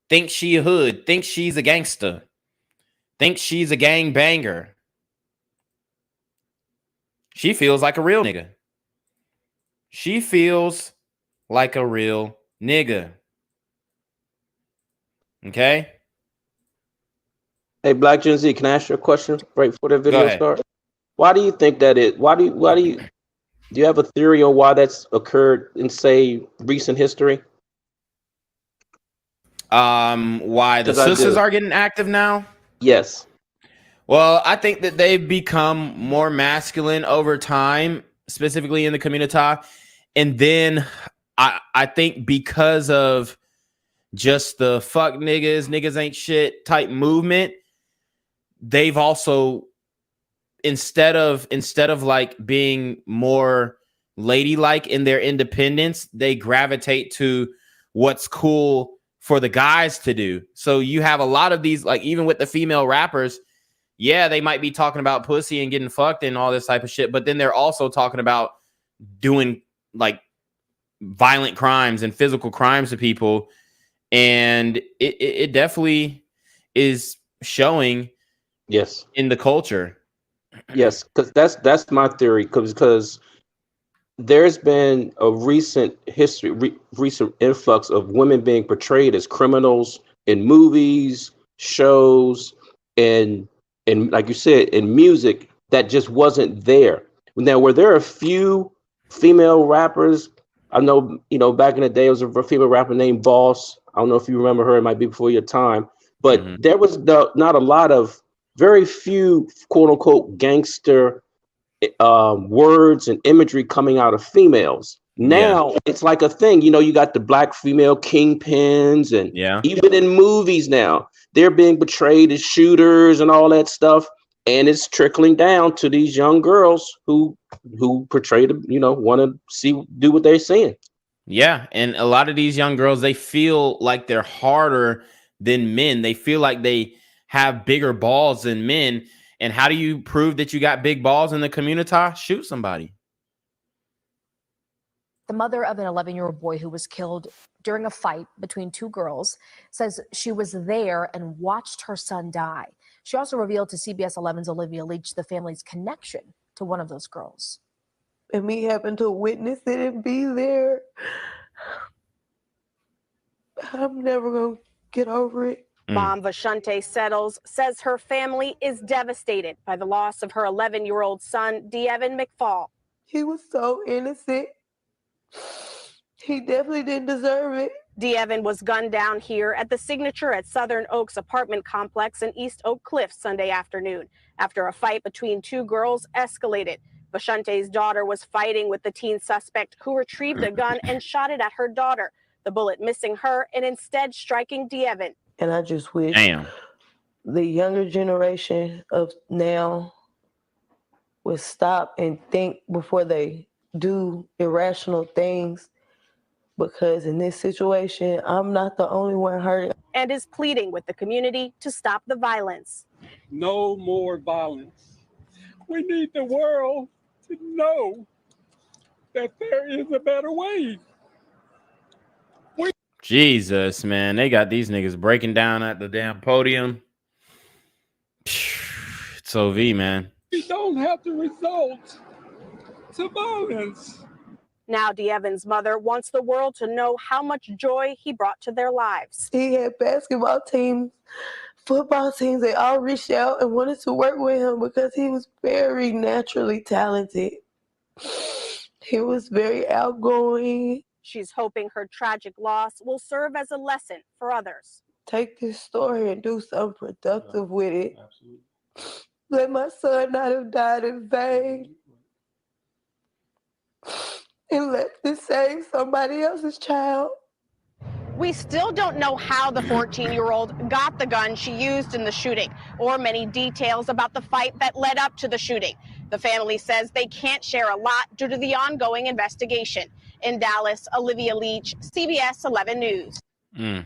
thinks she a hood, thinks she's a gangster, thinks she's a gang banger. She feels like a real nigga. She feels like a real nigga. Okay? Hey, Black Gen Z, can I ask you a question right before the video starts? Why do you think that do you have a theory on why that's occurred in, say, recent history? Why the sisters are getting active now? Yes. Well, I think that they've become more masculine over time, specifically in the community. And then I think because of just the fuck niggas ain't shit type movement, they've also instead of like being more ladylike in their independence, they gravitate to what's cool for the guys to do. So you have a lot of these, like even with the female rappers, yeah, they might be talking about pussy and getting fucked and all this type of shit, but then they're also talking about doing like violent crimes and physical crimes to people. And it definitely is showing in the culture. Yes, because that's my theory. Because there's been a recent recent influx of women being portrayed as criminals in movies, shows, and like you said, in music that just wasn't there. Now, were there a few female rappers? I know, back in the day, there was a female rapper named Boss. I don't know if you remember her. It might be before your time, but there was not a lot of, very few quote unquote gangster words and imagery coming out of females. Now it's like a thing. You got the black female kingpins, and even in movies now, they're being portrayed as shooters and all that stuff. And it's trickling down to these young girls who portray to, want to do what they're seeing. Yeah. And a lot of these young girls, they feel like they're harder than men. They feel like they have bigger balls than men. And how do you prove that you got big balls in the community? Shoot somebody. The mother of an 11-year-old boy who was killed during a fight between two girls says she was there and watched her son die. She also revealed to CBS 11's Olivia Leach the family's connection to one of those girls. And me having to witness it and be there, I'm never going to get over it. Mom Vashante Settles says her family is devastated by the loss of her 11-year-old son, D'Evan McFall. He was so innocent. He definitely didn't deserve it. D'Evan was gunned down here at the Signature at Southern Oaks apartment complex in East Oak Cliff Sunday afternoon after a fight between two girls escalated. Vashante's daughter was fighting with the teen suspect who retrieved a gun and shot it at her daughter, the bullet missing her and instead striking D'Evan. And I just wish the younger generation of now would stop and think before they do irrational things, because in this situation, I'm not the only one hurt. And is pleading with the community to stop the violence. No more violence. We need the world to know that there is a better way. Jesus, man. They got these niggas breaking down at the damn podium. It's OV, man. We don't have to resort to violence. Now D'Evan's mother wants the world to know how much joy he brought to their lives. He had basketball teams, football teams. They all reached out and wanted to work with him because he was very naturally talented. He was very outgoing. She's hoping her tragic loss will serve as a lesson for others. Take this story and do something productive with it. Absolutely. Let my son not have died in vain. And let this save somebody else's child. We still don't know how the 14-year-old got the gun she used in the shooting, or many details about the fight that led up to the shooting. The family says they can't share a lot due to the ongoing investigation. In Dallas, Olivia Leach, CBS 11 News. Here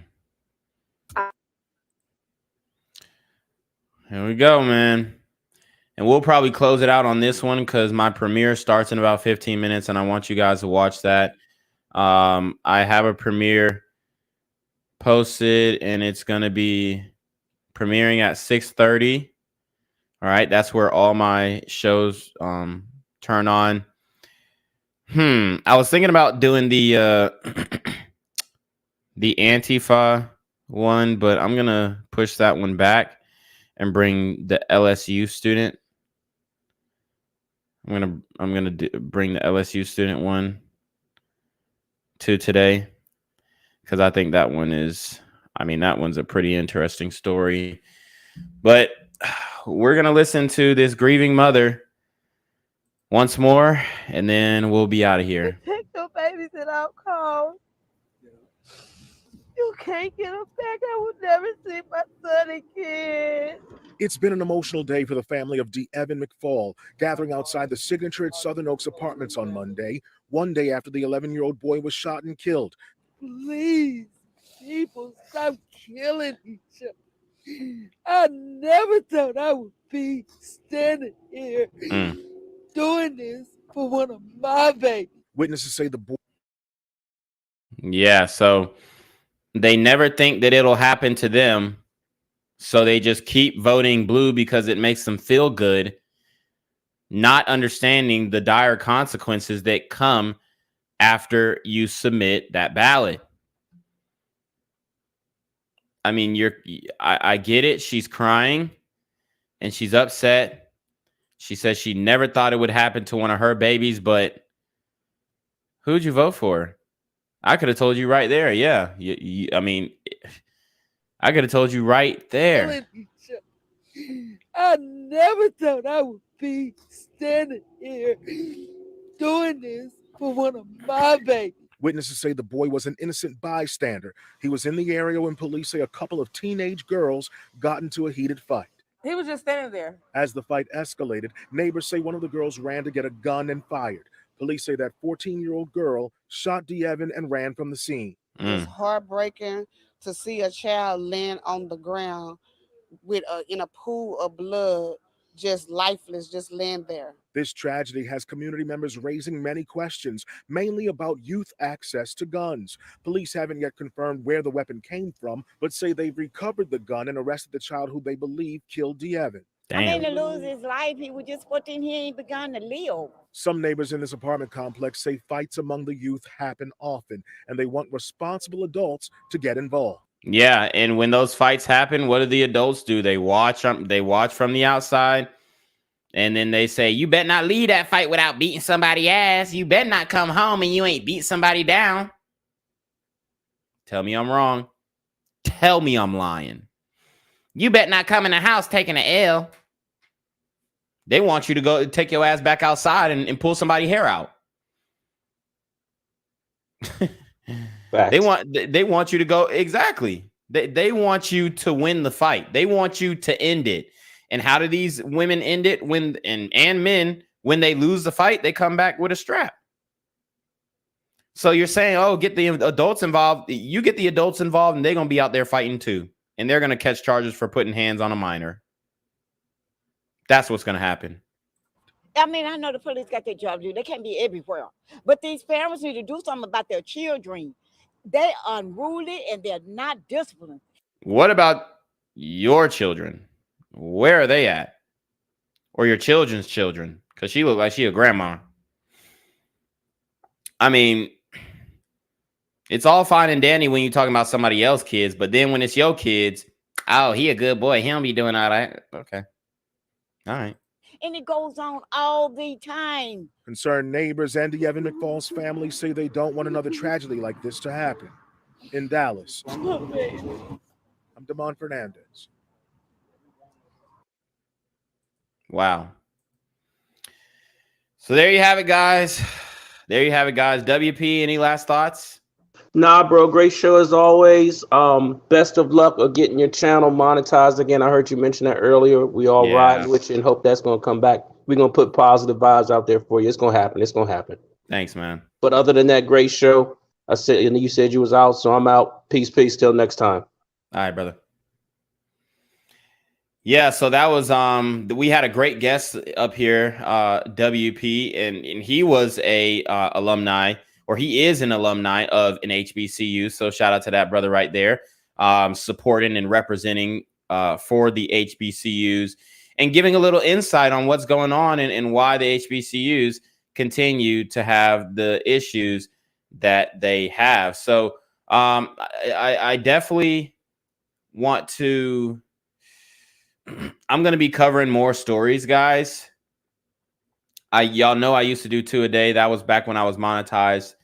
we go, man. And we'll probably close it out on this one because my premiere starts in about 15 minutes and I want you guys to watch that. I have a premiere posted and it's going to be premiering at 6:30. All right. That's where all my shows turn on. I was thinking about doing the Antifa one, but I'm going to push that one back and bring the LSU student. I'm gonna bring the LSU student one to today because I think that one is, that one's a pretty interesting story. But we're going to listen to this grieving mother once more, and then we'll be out of here. Take your babies at all costs. You can't get them back. I will never see my son again. It's been an emotional day for the family of DeEvan McFall, gathering outside the Signature at Southern Oaks Apartments on Monday, one day after the 11-year-old boy was shot and killed. Please, people, stop killing each other. I never thought I would be standing here doing this for one of my babies. Witnesses say the boy. Yeah, so they never think that it'll happen to them. So they just keep voting blue because it makes them feel good, not understanding the dire consequences that come after you submit that ballot. I mean, I get it. She's crying and she's upset. She says she never thought it would happen to one of her babies, but who'd you vote for? I could have told you right there. Yeah. I mean, I could have told you right there. I never thought I would be standing here doing this for one of my babies. Witnesses say the boy was an innocent bystander. He was in the area when police say a couple of teenage girls got into a heated fight. He was just standing there. As the fight escalated, neighbors say one of the girls ran to get a gun and fired. Police say that 14-year-old girl shot DeEvan and ran from the scene. It's heartbreaking to see a child laying on the ground with in a pool of blood, just lifeless, just laying there. This tragedy has community members raising many questions, mainly about youth access to guns. Police haven't yet confirmed where the weapon came from, but say they've recovered the gun and arrested the child who they believe killed DeEvan. I mean, to lose his life, he was just 14, he ain't begun to live. Some neighbors in this apartment complex say fights among the youth happen often, and they want responsible adults to get involved. Yeah, and when those fights happen, what do the adults do? They watch from the outside, and then they say, you better not leave that fight without beating somebody's ass. You better not come home and you ain't beat somebody down. Tell me I'm wrong. Tell me I'm lying. You better not come in the house taking an L. They want you to go take your ass back outside and pull somebody's hair out. They want you to go. Exactly. They want you to win the fight. They want you to end it. And how do these women end it? And men, when they lose the fight, they come back with a strap. So you're saying, oh, get the adults involved. You get the adults involved and they're going to be out there fighting too. And they're going to catch charges for putting hands on a minor. That's what's going to happen. I mean, I know the police got their job to do. They can't be everywhere. But these parents need to do something about their children. They're unruly and they're not disciplined. What about your children? Where are they at? Or your children's children? Because she looked like she a grandma. I mean, it's all fine and dandy when you're talking about somebody else's kids, but then when it's your kids, oh, he a good boy. He don't be doing all that. Okay. All right. And it goes on all the time. Concerned neighbors and DeEvan McFall's family say they don't want another tragedy like this to happen. In Dallas, I'm Damon Fernandez. Wow. So there you have it, guys. There you have it, guys. WP, any last thoughts? Nah, bro, great show as always. Best of luck of getting your channel monetized again. I heard you mention that earlier. We all ride with you and hope that's going to come back. We're going to put positive vibes out there for you. It's going to happen. It's going to happen. Thanks, man. But other than that, great show. I said, and you said you was out, so I'm out. Peace. Till next time. All right, brother. Yeah, so that was we had a great guest up here, WP, and he was a alumni, or he is an alumni of an HBCU. So shout out to that brother right there, supporting and representing for the HBCUs and giving a little insight on what's going on and why the HBCUs continue to have the issues that they have. So I definitely want to. I'm going to be covering more stories, guys. Y'all know I used to do 2 a day. That was back when I was monetized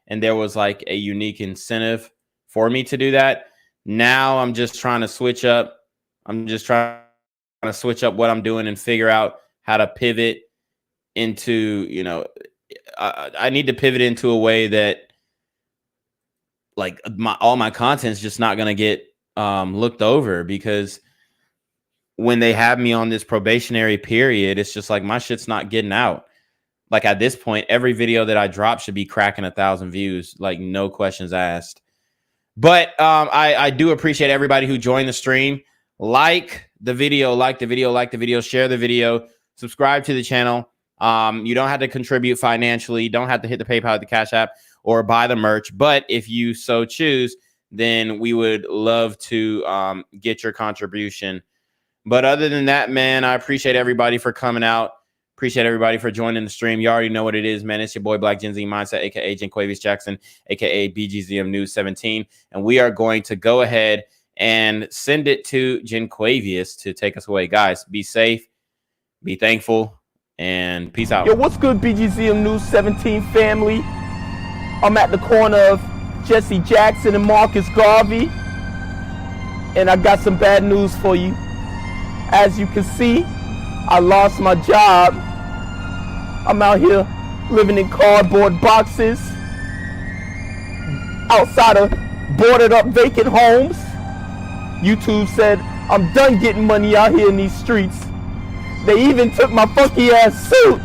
and there was like a unique incentive for me to do that. Now I'm just trying to switch up. I'm just trying to switch up what I'm doing and figure out how to pivot into, you know, I need to pivot into a way that like all my content's just not going to get looked over, because when they have me on this probationary period, it's just like my shit's not getting out. Like at this point, every video that I drop should be cracking 1,000 views, like no questions asked. But I do appreciate everybody who joined the stream. Like the video, share the video, subscribe to the channel. You don't have to contribute financially. You don't have to hit the PayPal, the Cash App, or buy the merch. But if you so choose, then we would love to get your contribution. But other than that, man, I appreciate everybody for coming out. Appreciate everybody for joining the stream. You already know what it is, man. It's your boy Black Gen Z Mindset, aka Jenquavius Jackson, aka BGZM News 17. And we are going to go ahead and send it to Jenquavius to take us away. Guys, be safe, be thankful, and peace out. Yo, what's good, BGZM News 17 family? I'm at the corner of Jesse Jackson and Marcus Garvey, and I got some bad news for you. As you can see, I lost my job. I'm out here living in cardboard boxes outside of boarded up vacant homes. YouTube said I'm done getting money out here in these streets. They even took my funky ass suit.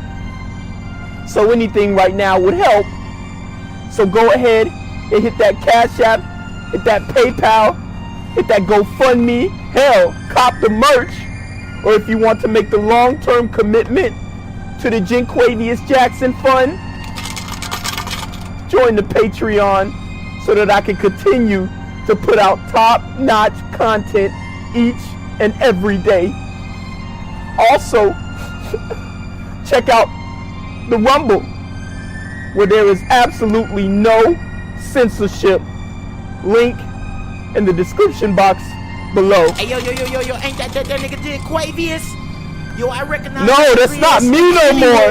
So anything right now would help. So go ahead and hit that Cash App, hit that PayPal, hit that GoFundMe. Hell, cop the merch. Or if you want to make the long-term commitment to the Jenquavius Jackson Fund, join the Patreon so that I can continue to put out top-notch content each and every day. Also, check out the Rumble, where there is absolutely no censorship. Link in the description box below. Hey, yo, ain't that nigga Jenquavius? Yo, I recognize. No, that's not me no more.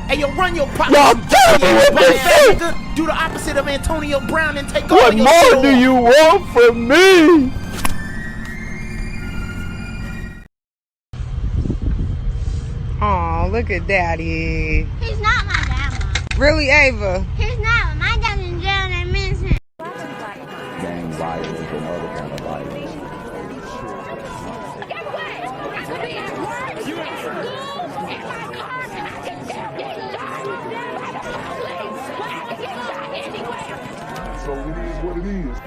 Hey, yo, run your pocket. Y'all kill me with this shit. Do the opposite of Antonio Brown and take What all your more shit do off. you want from me? Oh, look at Daddy. He's not my dad, Mom. Really, Ava? He's not. My dad's in jail and I miss him. Gang violence and other kind of violence. So it is what it is.